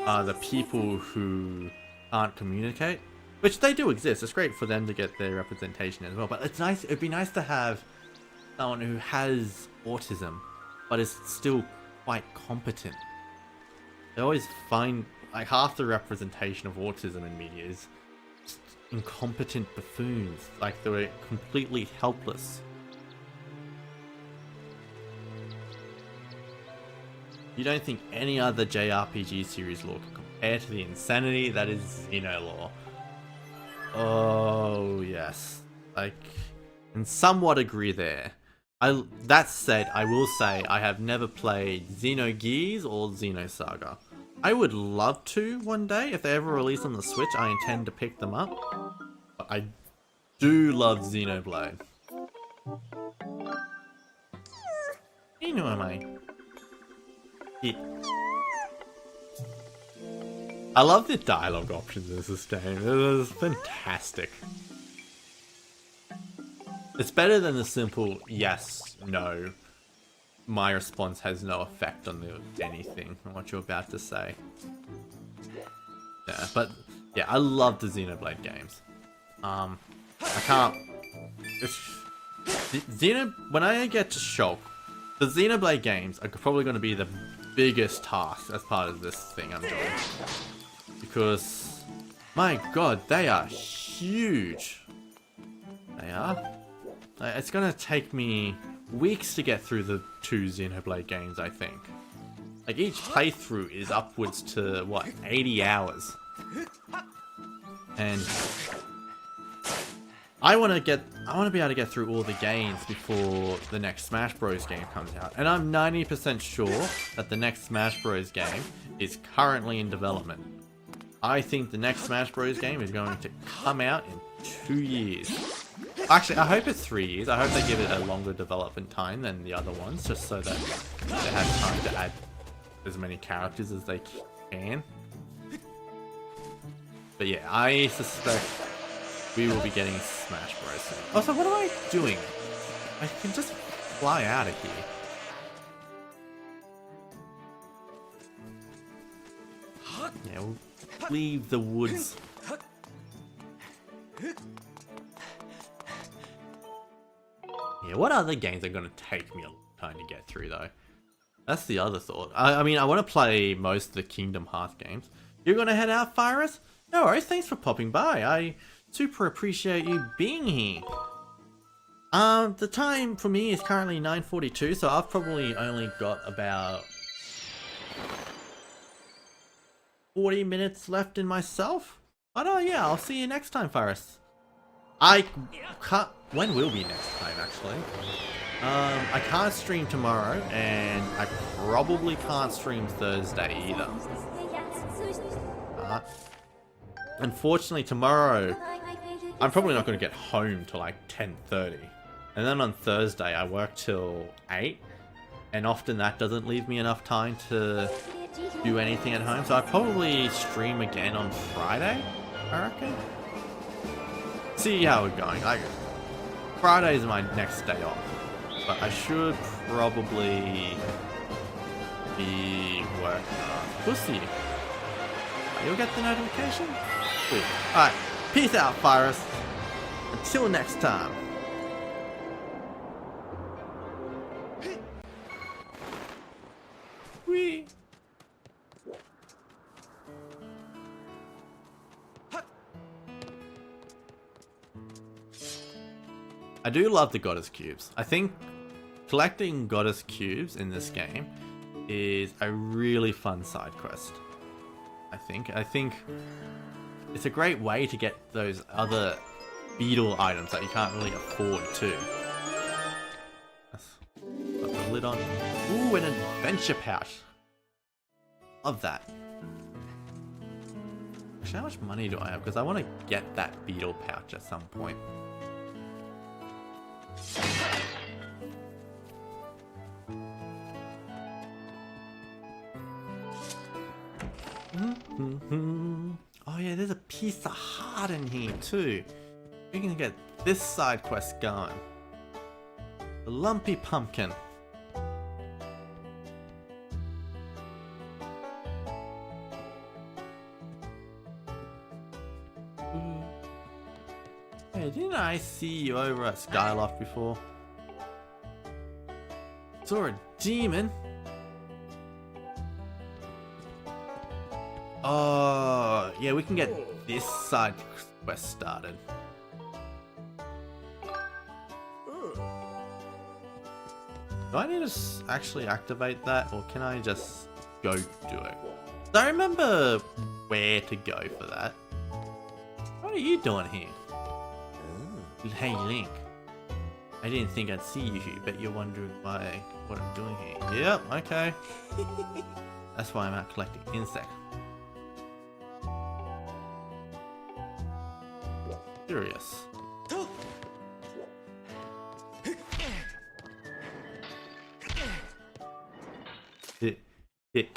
are the people who can't communicate, which they do exist. It's great for them to get their representation as well. But it's nice. It'd be nice to have someone who has autism, but is still quite competent. I always find like half the representation of autism in media is just incompetent buffoons. Like they're completely helpless. You don't think any other JRPG series lore can compare to the insanity that is Xeno lore? Oh yes, I can somewhat agree there. That said, I will say I have never played Xenogears or Xenosaga. I would love to one day. If they ever release on the Switch, I intend to pick them up. But I do love Xenoblade. You know what I mean? Yeah. I love the dialogue options in this game. It was fantastic. It's better than the simple yes, no. My response has no effect on anything on what you're about to say. Yeah, but yeah, I love the Xenoblade games. I can't. When I get to Shulk, the Xenoblade games are probably going to be the biggest task as part of this thing I'm doing. Because, my god, they are huge. They are. It's going to take me weeks to get through the 2 Xenoblade games, I think. Like each playthrough is upwards to what, 80 hours. And I want to be able to get through all the games before the next Smash Bros game comes out. And I'm 90% sure that the next Smash Bros game is currently in development. I think the next Smash Bros game is going to come out in 2 years. Actually, I hope it's 3 years. I hope they give it a longer development time than the other ones, just so that they have time to add as many characters as they can. But yeah, I suspect we will be getting Smash Bros soon. Also, what am I doing? I can just fly out of here. Yeah, we'll leave the woods. Yeah, what other games are going to take me a long time to get through, though? That's the other thought. I mean, I want to play most of the Kingdom Hearts games. You're going to head out, Virus? No worries, thanks for popping by. I super appreciate you being here. The time for me is currently 9:42, so I've probably only got about 40 minutes left in myself. But oh yeah, I'll see you next time, Virus. I can't... When will be next time, actually? I can't stream tomorrow, and I probably can't stream Thursday either. Unfortunately, tomorrow, I'm probably not going to get home till like 10:30. And then on Thursday, I work till 8. And often that doesn't leave me enough time to do anything at home. So I'll probably stream again on Friday, I reckon. See how we're going. Like, Friday is my next day off. But I should probably be working on... We'll see. You'll get the notification? Cool. Alright, peace out, Virus. Until next time. Whee! I do love the Goddess Cubes. I think collecting Goddess Cubes in this game is a really fun side quest. I think it's a great way to get those other beetle items that you can't really afford too. Got the lid on. Ooh, an adventure pouch. Love that. Actually, how much money do I have? Because I want to get that beetle pouch at some point. Oh yeah, there's a piece of heart in here too. We can get this side quest going. The lumpy pumpkin. Hey, didn't I see you over at Skyloft before? Saw a demon. Oh, yeah, we can get this side quest started. Do I need to actually activate that, or can I just go do it? I remember where to go for that. What are you doing here? Oh. Hey, Link. I didn't think I'd see you here, but you're wondering what I'm doing here. Yep, okay. That's why I'm out collecting insects. Curious. Hit.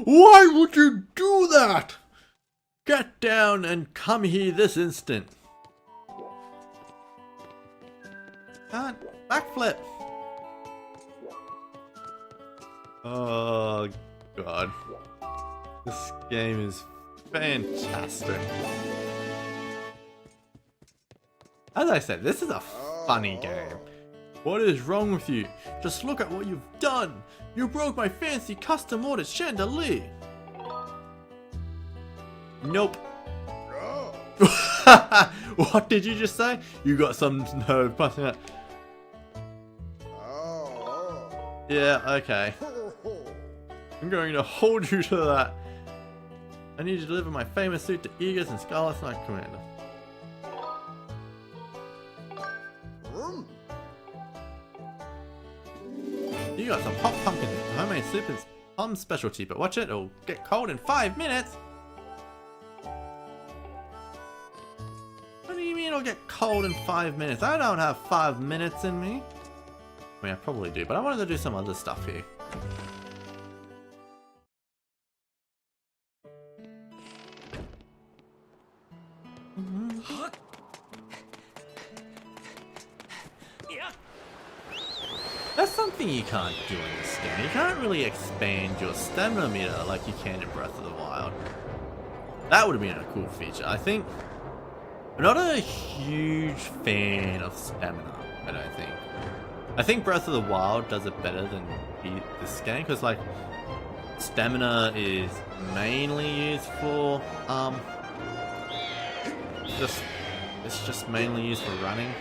Why would you do that? Get down and come here this instant. Backflip. Oh god. This game is fantastic. As I said, this is a funny game. What is wrong with you? Just look at what you've done. You broke my fancy custom ordered chandelier. Nope. What did you just say? You got some nerve busting out. Yeah, okay. I'm going to hold you to that. I need you to deliver my famous suit to Aegis and Scarlet's Knight Commander. You got some hot pumpkin. Homemade soup is Plum's specialty, but watch it, it'll get cold in 5 minutes. What do you mean it'll get cold in 5 minutes? I don't have 5 minutes in me. I mean, I probably do, but I wanted to do some other stuff here. That's something you can't do in this game. You can't really expand your stamina meter like you can in Breath of the Wild. That would have been a cool feature. I think I'm not a huge fan of stamina, I don't think. I think Breath of the Wild does it better than this game, because like stamina is mainly used for it's just mainly used for running,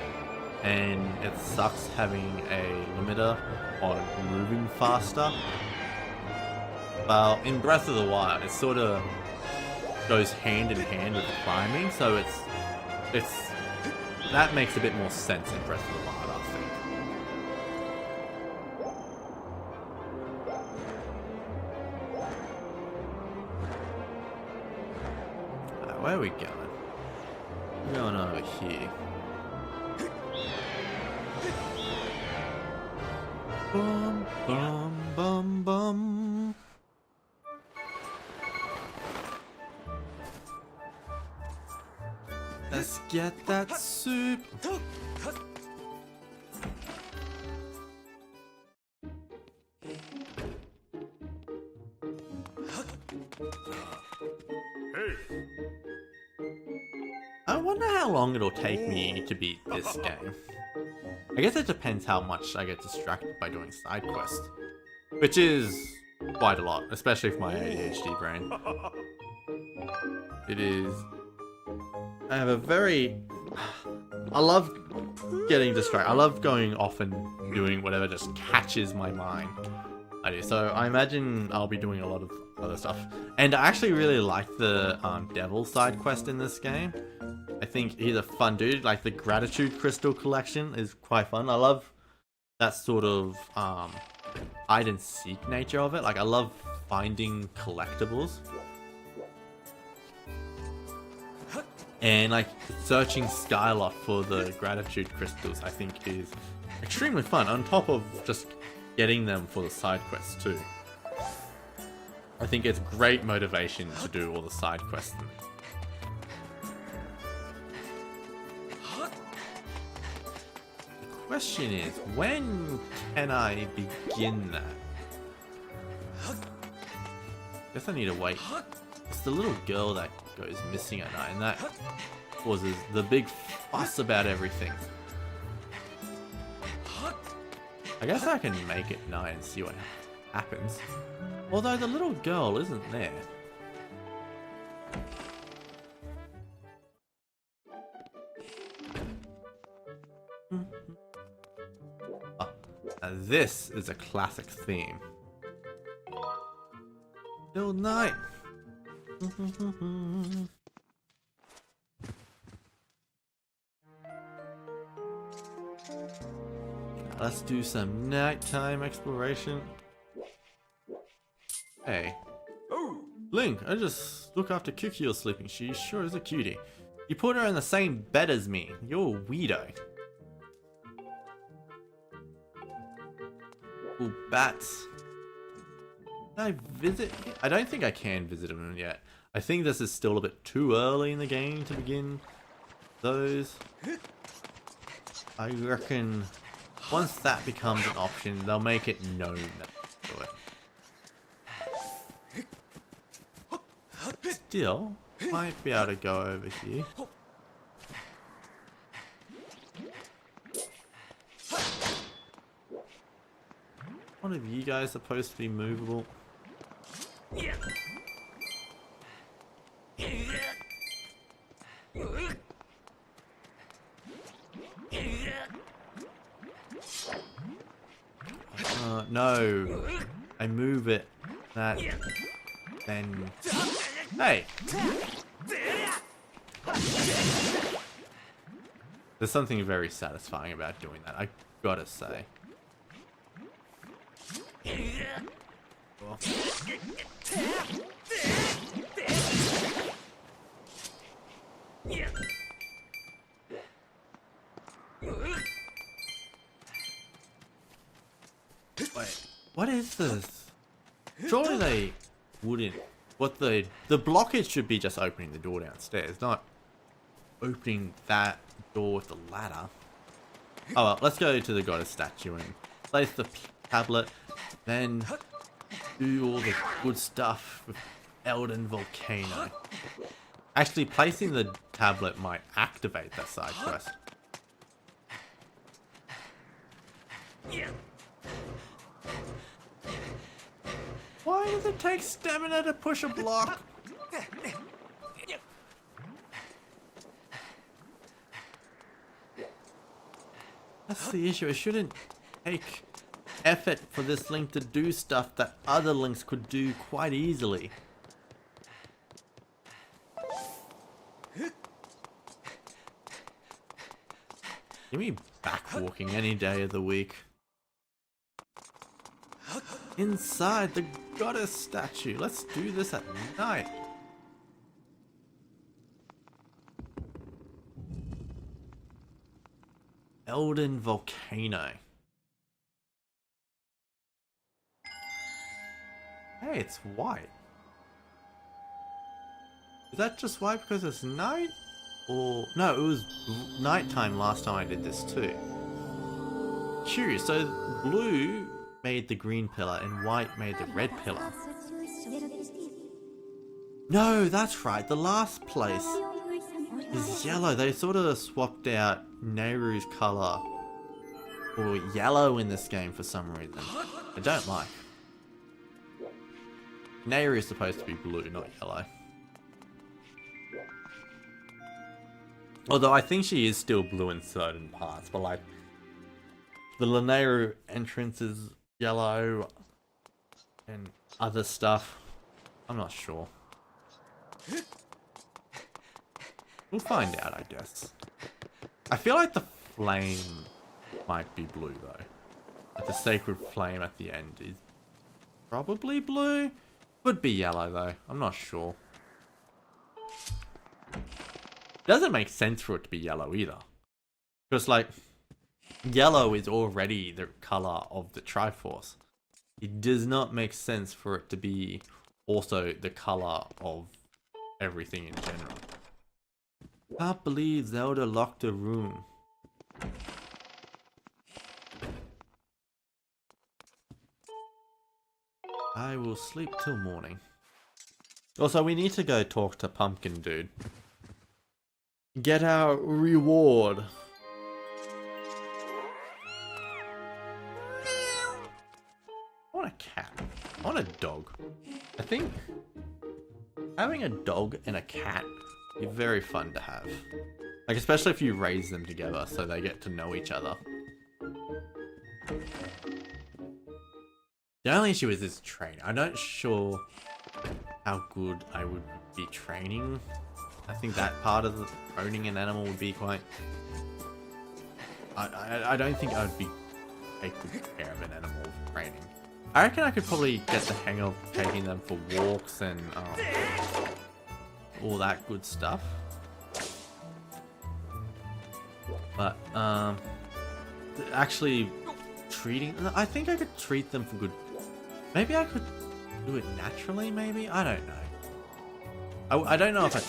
and it sucks having a limiter on moving faster. Well, in Breath of the Wild, it sort of goes hand in hand with climbing, so it's that makes a bit more sense in Breath of the Wild, I think. Where are we going? We're going over here. Bum, bum, bum, bum. Let's get that soup. I wonder how long it'll take me to beat this game. I guess it depends how much I get distracted by doing side quests, which is quite a lot, especially for my ADHD brain. It is. I have a very. I love getting distracted. I love going off and doing whatever just catches my mind. I do. So I imagine I'll be doing a lot of other stuff. And I actually really like the devil side quest in this game. I think he's a fun dude. Like the gratitude crystal collection is quite fun. I love that sort of hide and seek nature of it. Like I love finding collectibles. And like searching Skyloft for the gratitude crystals, I think is extremely fun, on top of just getting them for the side quests too. I think it's great motivation to do all the side quests. The question is, when can I begin that? Guess I need to wait. It's the little girl that goes missing at night, and that causes the big fuss about everything. I guess I can make it night and see what happens. Although the little girl isn't there. Oh, now this is a classic theme. Still night. Let's do some nighttime exploration. Hey. Link, I just look after Kiki was sleeping. She sure is a cutie. You put her in the same bed as me. You're a weirdo. Ooh, bats. Can I visit? I don't think I can visit them yet. I think this is still a bit too early in the game to begin those. I reckon once that becomes an option, they'll make it known that do it. Still, might be able to go over here. One of you guys supposed to be movable. no. I move it. That. Then. Hey! There's something very satisfying about doing that, I gotta say. Wait, what is this? Surely they wouldn't. What the blockage should be just opening the door downstairs, not opening that door with the ladder. Oh well, let's go to the goddess statue and place the tablet, then do all the good stuff with Elden Volcano. Actually, placing the tablet might activate that side quest. Why does it take stamina to push a block? That's the issue. It shouldn't take effort for this link to do stuff that other links could do quite easily. Give me back walking any day of the week. Inside the goddess statue. Let's do this at night. Elden Volcano. Hey, it's white. Is that just white because it's night? Or no, it was nighttime last time I did this too. Curious, so blue made the green pillar and white made the red pillar. No, that's right, the last place is yellow. They sort of swapped out Nehru's color for yellow in this game for some reason. I don't like. Nehru is supposed to be blue, not yellow. Although I think she is still blue in certain parts, but like the Lanayru entrance is yellow and other stuff. I'm not sure. We'll find out, I guess. I feel like the flame might be blue though. Like the sacred flame at the end is probably blue. Could be yellow though. I'm not sure. Doesn't make sense for it to be yellow either. Because like, yellow is already the color of the Triforce. It does not make sense for it to be also the color of everything in general. Can't believe Zelda locked a room. I will sleep till morning. Also, we need to go talk to Pumpkin Dude. Get our reward. I want a cat. I want a dog. I think having a dog and a cat is very fun to have. Like, especially if you raise them together so they get to know each other. The only issue is this train. I'm not sure how good I would be training. I think that part of the owning an animal would be quite... I don't think I would be take good care of an animal training. I reckon I could probably get the hang of taking them for walks and all that good stuff. But actually treating... I think I could treat them for good... Maybe I could do it naturally, maybe? I don't know. I don't know if I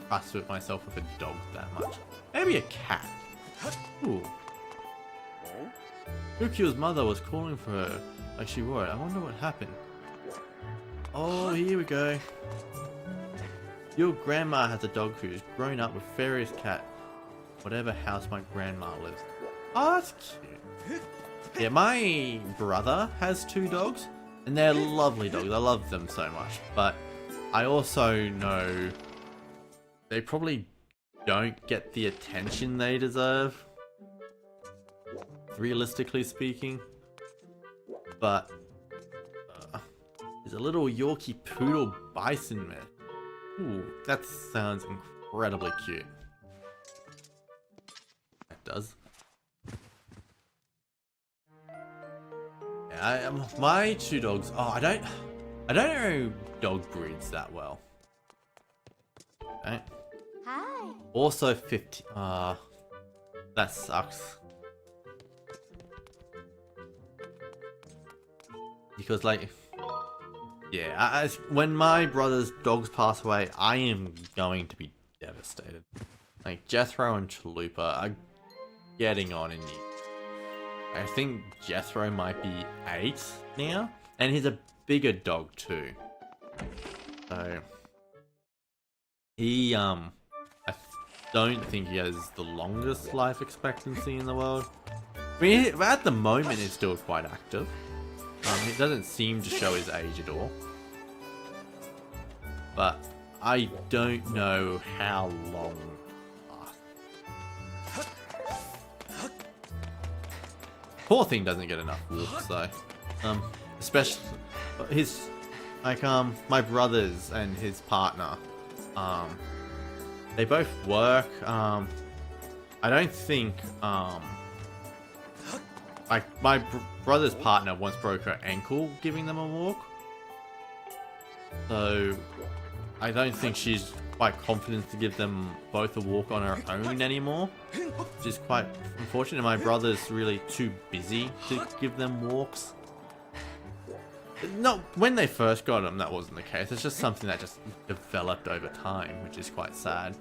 trust with myself with a dog that much. Maybe a cat. Ooh. Ukyo's mother was calling for her like she would. I wonder what happened. Oh, here we go. Your grandma has a dog who's grown up with various cats. Whatever house my grandma lives. Oh, that's cute. Yeah, my brother has 2 dogs, and they're lovely dogs. I love them so much. But I also know they probably don't get the attention they deserve, realistically speaking. but there's a little Yorkie Poodle Bison mare. Ooh, that sounds incredibly cute. It does. Yeah, my two dogs. Oh, I don't know dog breeds that well. Right? Hi. Also 50. That sucks. Because like, yeah, when my brother's dogs pass away, I am going to be devastated. Like Jethro and Chalupa are getting on in years. I think Jethro might be 8 now, and he's a bigger dog too. So he I don't think he has the longest life expectancy in the world. I mean, at the moment, he's still quite active. He doesn't seem to show his age at all. But I don't know how long. Poor thing doesn't get enough walks though. Especially his, like, my brothers and his partner. They both work. I don't think, like, my brother's partner once broke her ankle giving them a walk. So, I don't think she's quite confident to give them both a walk on her own anymore. Which is quite unfortunate. My brother's really too busy to give them walks. No, when they first got them, that wasn't the case. It's just something that just developed over time, which is quite sad.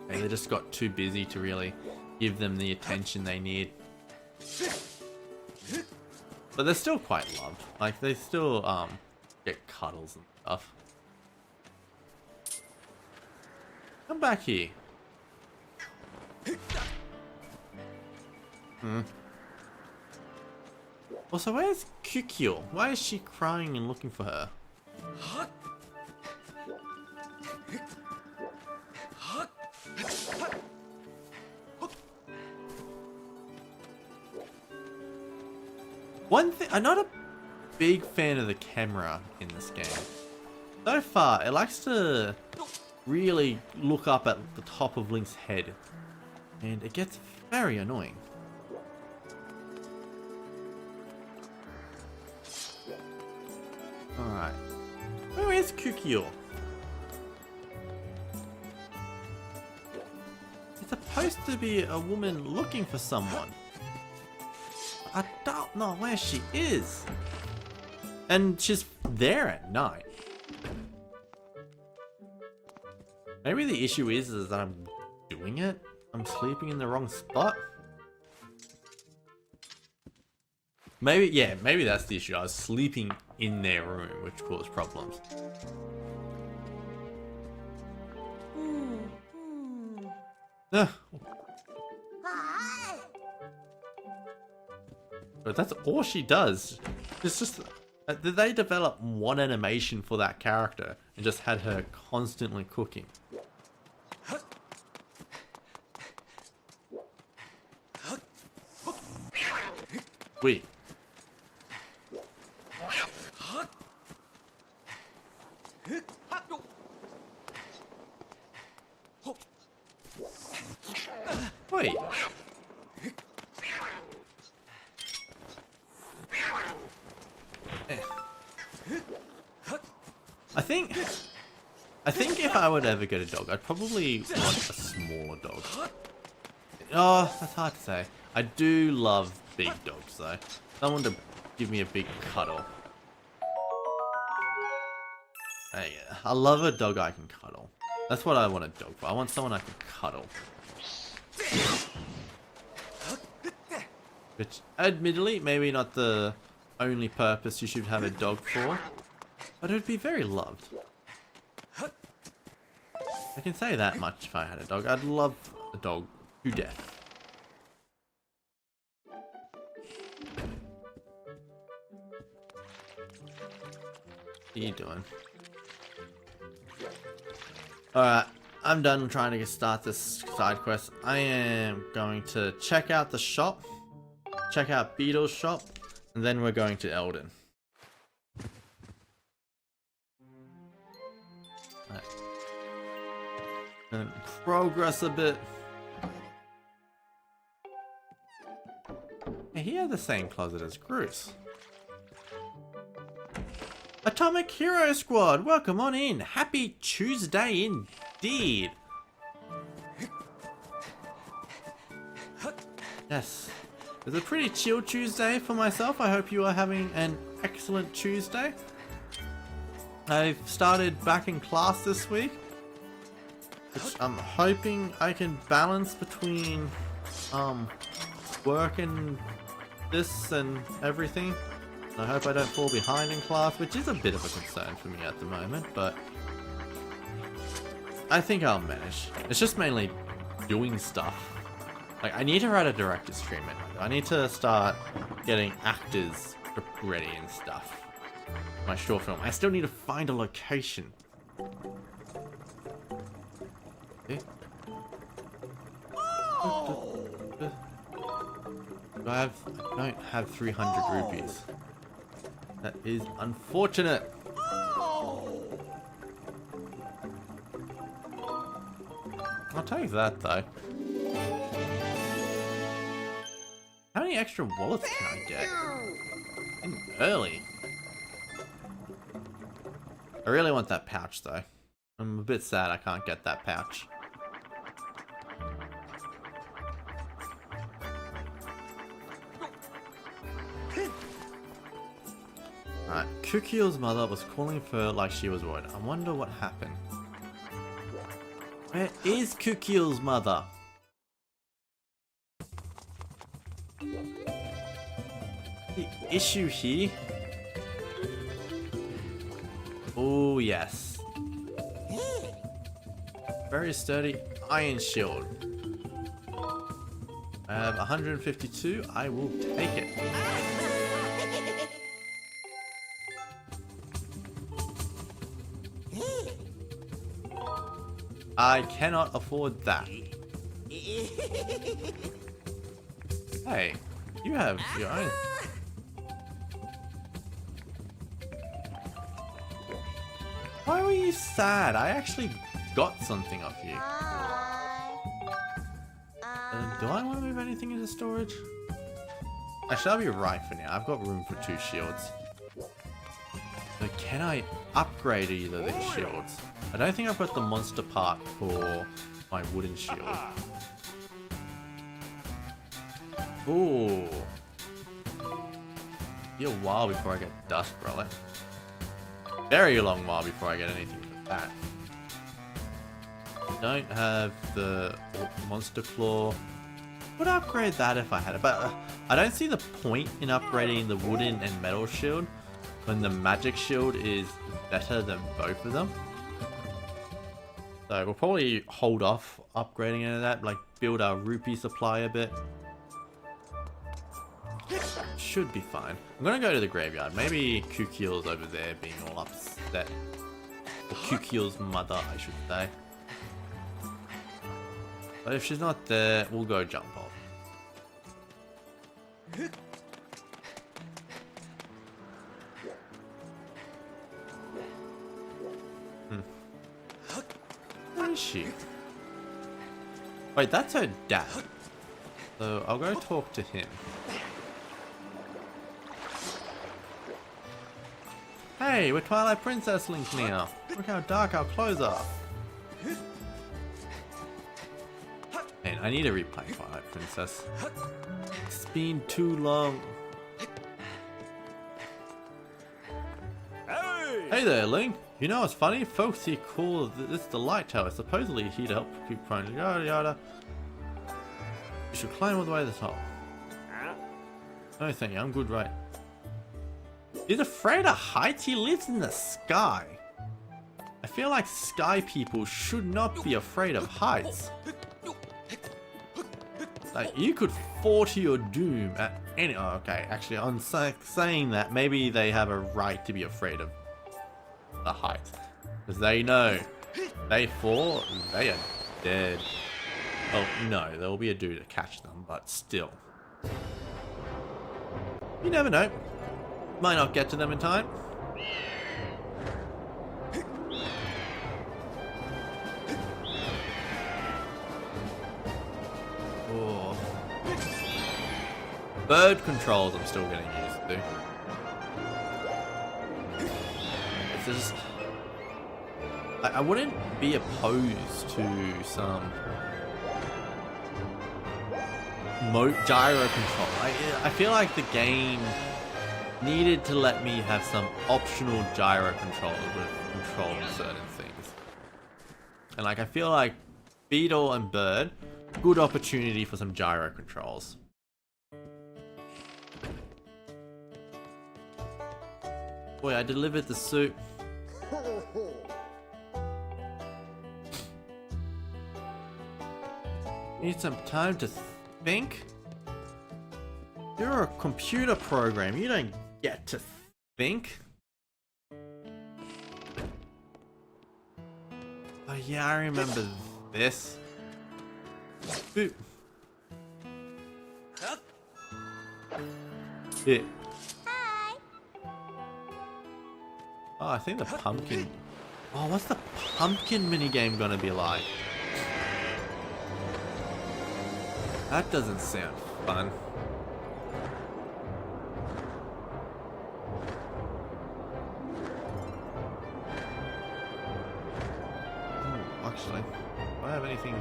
And they just got too busy to really give them the attention they need. But they're still quite loved. Like, they still get cuddles and stuff. Come back here. Also, where's Kukyo? Why is she crying and looking for her? One thing, I'm not a big fan of the camera in this game. So far, it likes to really look up at the top of Link's head, and it gets very annoying. Alright. Where is Kukyo? It's supposed to be a woman looking for someone. I don't know where she is. And she's there at night. Maybe the issue is that I'm doing it? I'm sleeping in the wrong spot? Maybe, yeah, maybe that's the issue. I was sleeping in their room, which caused problems. But that's all she does. It's just, did they develop one animation for that character and just had her constantly cooking? Wait. Wait. I think if I would ever get a dog, I'd probably want a smaller dog. Oh, that's hard to say. I do love big dogs though. Someone to give me a big cuddle. Hey, I love a dog I can cuddle. That's what I want a dog for. I want someone I can cuddle. Which, admittedly, maybe not the only purpose you should have a dog for, but it would be very loved. I can say that much if I had a dog. I'd love a dog to death. What are you doing? Alright, I'm done trying to start this side quest. I am going to check out the shop, check out Beetle's shop, and then we're going to Eldon. Right. And progress a bit. Hey, he had the same closet as Groose. Atomic Hero Squad, welcome on in. Happy Tuesday indeed. Yes, it's a pretty chill Tuesday for myself. I hope you are having an excellent Tuesday. I've started back in class this week, which I'm hoping I can balance between work and this and everything. I hope I don't fall behind in class, which is a bit of a concern for me at the moment, but I think I'll manage. It's just mainly doing stuff. Like, I need to write a director's treatment. I need to start getting actors ready and stuff. My short film. I still need to find a location. Okay. I don't have 300 rupees. That is unfortunate. I'll take that though. How many extra wallets can I get? In early. I really want that pouch though. I'm a bit sad I can't get that pouch. Alright, Kukiel's mother was calling for her like she was worried. I wonder what happened. Where is Kukiel's mother? The issue here? Oh yes. Very sturdy iron shield. I have 152. I will take it. I cannot afford that. Hey, you have your own. Why were you sad? I actually got something off you. Do I want to move anything into storage? Actually, I'll be right for now. I've got room for 2 shields. So can I upgrade either of these shields? I don't think I've got the monster part for my wooden shield. Ooh. Be a while before I get dust brother. Very long while before I get anything for that. I don't have the monster claw. Would upgrade that if I had it, but I don't see the point in upgrading the wooden and metal shield when the magic shield is better than both of them. So we'll probably hold off upgrading into that, like build our rupee supply a bit. Should be fine. I'm gonna go to the graveyard. Maybe Kukiel's over there being all upset. Or Kukiel's mother, I should say. But if she's not there, we'll go jump off. Where is she? Wait, that's her dad. So I'll go talk to him. Hey, we're Twilight Princess Link now. Look how dark our clothes are. Man, I need to replay Twilight Princess. It's been too long. Hey there, Link. You know what's funny? Folks here call this the light tower. Supposedly here to help keep prone yada yada. You should climb all the way to the top. No thank you, I'm good right. He's afraid of heights? He lives in the sky. I feel like sky people should not be afraid of heights. Like, you could fall to your doom at any... Oh, okay, actually, on saying that, maybe they have a right to be afraid of the heights. Because they know, they fall, they are dead. Oh, no, there will be a dude to catch them, but still. You never know. Might not get to them in time. Oh. Bird controls I'm still getting used to. It's just... I wouldn't be opposed to some gyro control. I feel like the game needed to let me have some optional gyro control with controlling certain things. And like I feel like Beetle and Bird, good opportunity for some gyro controls. Boy, I delivered the soup. Need some time to think? You're a computer program, you don't get to think. Oh yeah, I remember this. Boop. Yeah. Oh, I think the pumpkin... Oh, what's the pumpkin minigame gonna be like? That doesn't sound fun. Ooh, actually, do I have anything?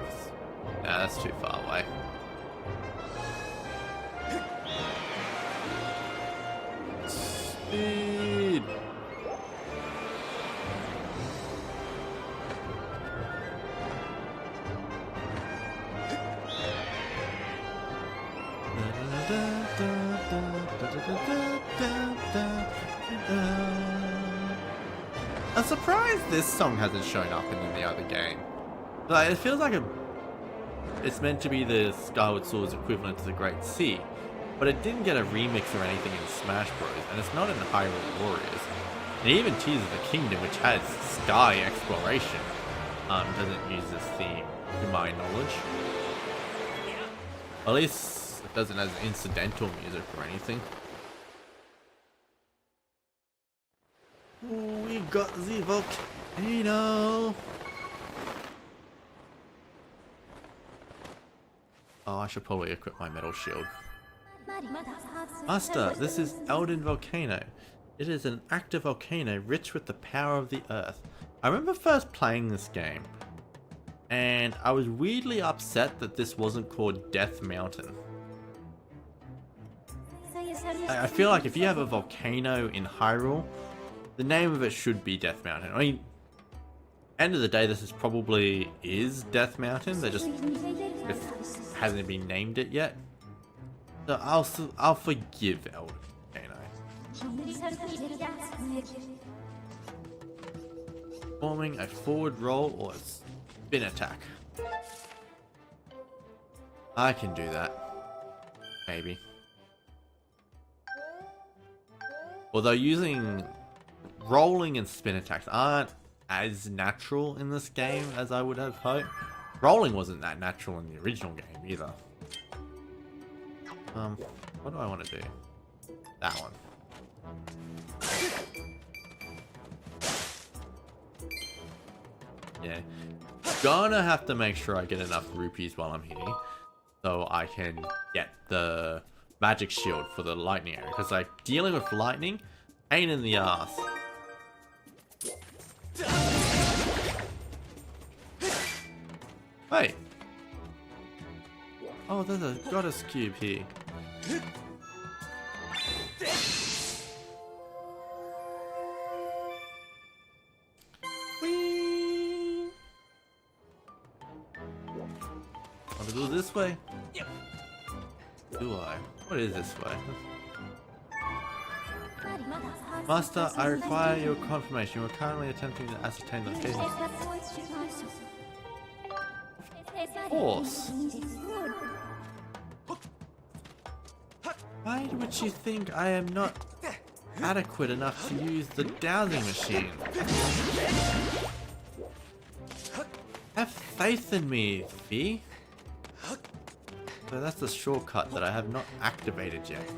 Nah, that's too far away. Speed! I'm surprised this song hasn't shown up in the other game. Like, it feels like it's meant to be the Skyward Sword's equivalent to the Great Sea, but it didn't get a remix or anything in Smash Bros, and it's not in Hyrule Warriors. And it even teases the Kingdom, which has sky exploration, doesn't use this theme, to my knowledge. At least it doesn't have incidental music or anything. Ooh, we got the volcano. Oh, I should probably equip my metal shield. Master, this is Elden Volcano. It is an active volcano rich with the power of the earth. I remember first playing this game, and I was weirdly upset that this wasn't called Death Mountain. I feel like if you have a volcano in Hyrule, the name of it should be Death Mountain. I mean, end of the day, this is Death Mountain. They just hasn't been named it yet. So I'll forgive Elden Volcano. Forming a forward roll or a spin attack. I can do that. Maybe. Although using rolling and spin attacks aren't as natural in this game as I would have hoped. Rolling wasn't that natural in the original game either. What do I want to do? That one. Yeah. Gonna have to make sure I get enough rupees while I'm here, so I can get the magic shield for the lightning area. Because like dealing with lightning, pain in the ass. Hey. Oh, there's a goddess cube here. Whee! Want to go this way? Do I? What is this way? Master, I require your confirmation. You are currently attempting to ascertain the location. Horse. Why would you think I am not adequate enough to use the dowsing machine? Have faith in me, Fee. So that's the shortcut that I have not activated yet.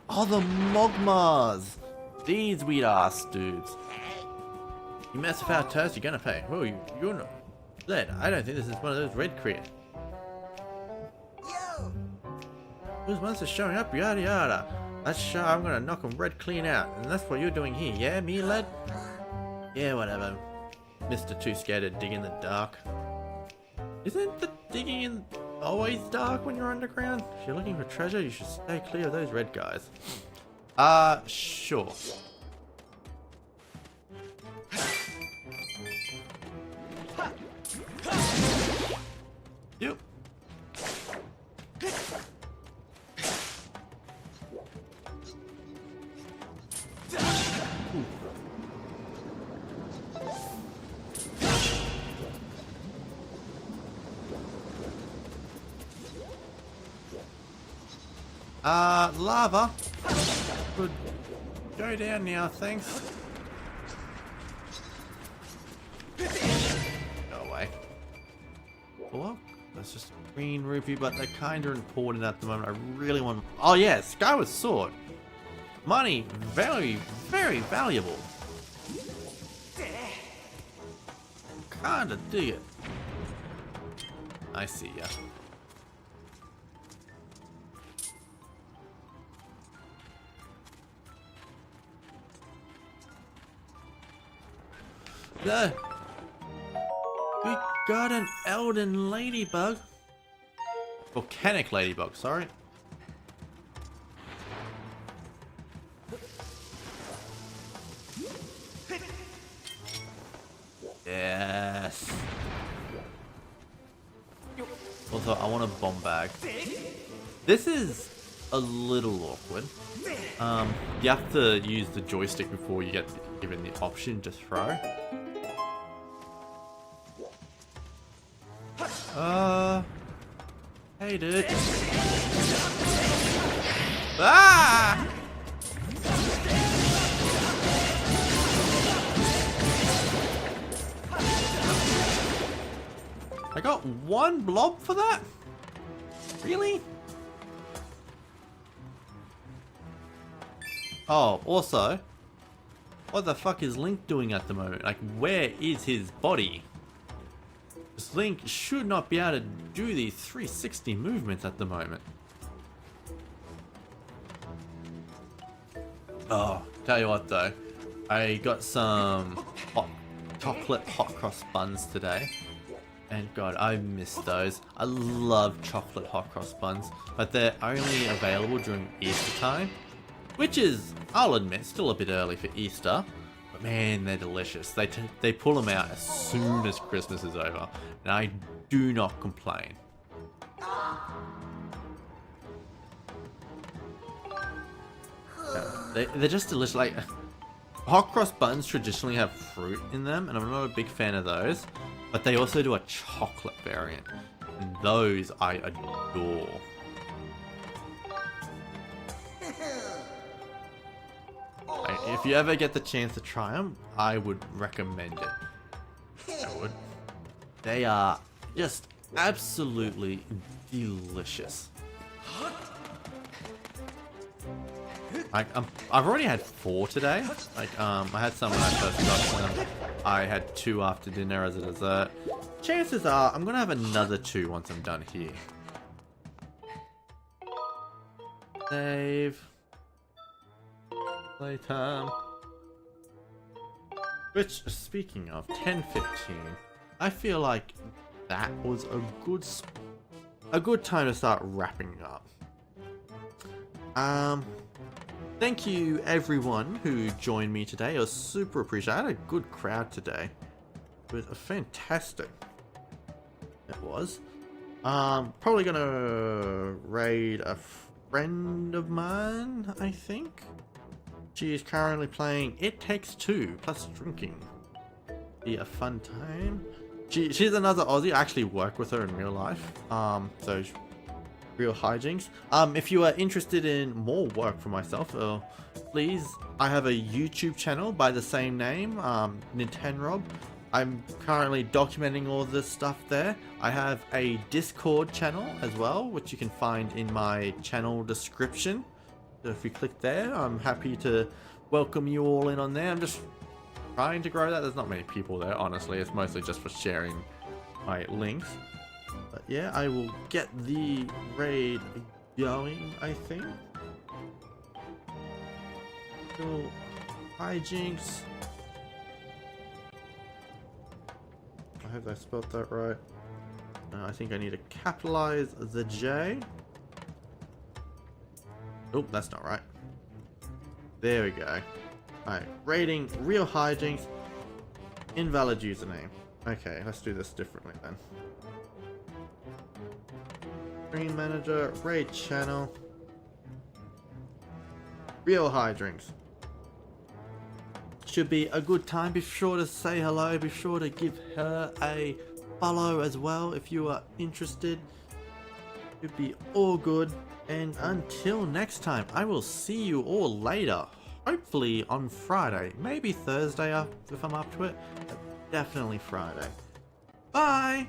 Oh, the Mogmas! These weird ass dudes. You mess with our toast, you're gonna pay. Oh, you're not. Led, I don't think this is one of those red crit. Those monsters showing up, yada yada. That's sure I'm gonna knock them red clean out. And that's what you're doing here, yeah, me, Led? Yeah, whatever. Mr. Too Scared to dig in the dark. Isn't the digging in always dark when you're underground? If you're looking for treasure, you should stay clear of those red guys. Sure. Yep. Lava. Good. Go down now, thanks. Go away. Well, that's just a green rupee, but they're kinda important at the moment. I really want... Oh yeah, Skyward Sword. Money, very, very valuable. Kinda dig it. I see ya. There. We got an Elden Ladybug. Volcanic Ladybug, sorry. Yes. Also, I want a bomb bag. This is a little awkward. You have to use the joystick before you get given the option to throw. Hey dude. Ah! I got one blob for that? Really? Oh, also, what the fuck is Link doing at the moment? Like, where is his body? This Link should not be able to do these 360 movements at the moment. Oh, tell you what though, I got some chocolate hot cross buns today. And god, I miss those. I love chocolate hot cross buns, but they're only available during Easter time. Which is, I'll admit, still a bit early for Easter. But man, they're delicious. They pull them out as soon as Christmas is over. And I do not complain. They're just delicious. Like, hot cross buns traditionally have fruit in them, and I'm not a big fan of those. But they also do a chocolate variant. And those I adore. If you ever get the chance to try them, I would recommend it. I would. They are just absolutely delicious. Like, I've already had 4 today. Like, I had some when I first got them. I had 2 after dinner as a dessert. Chances are I'm gonna have another 2 once I'm done here. Save. Playtime. Which, speaking of, 10:15. I feel like that was a good time to start wrapping up. Thank you everyone who joined me today. It was super appreciated. I had a good crowd today. It was a fantastic. It was. Probably gonna raid a friend of mine, I think. She is currently playing It Takes Two plus drinking. Be a fun time. She's another Aussie. I actually work with her in real life. So Real hijinks. If you are interested in more work for myself, please, I have a YouTube channel by the same name, Nintenrob. I'm currently documenting all this stuff there. I have a Discord channel as well, which you can find in my channel description. So if you click there, I'm happy to welcome you all in on there. I'm just trying to grow that. There's not many people there, honestly. It's mostly just for sharing my links. But yeah, I will get the raid going, I think. Cool. Hijinks. I hope I spelled that right. I think I need to capitalize the J. Oh, that's not right. There we go. Alright, rating real hijinks. Invalid username. Okay, let's do this differently then. Stream manager, raid channel. Real hijinks. Should be a good time. Be sure to say hello. Be sure to give her a follow as well if you are interested. Should be all good. And until next time, I will see you all later. Hopefully on Friday. Maybe Thursday if I'm up to it. But definitely Friday. Bye!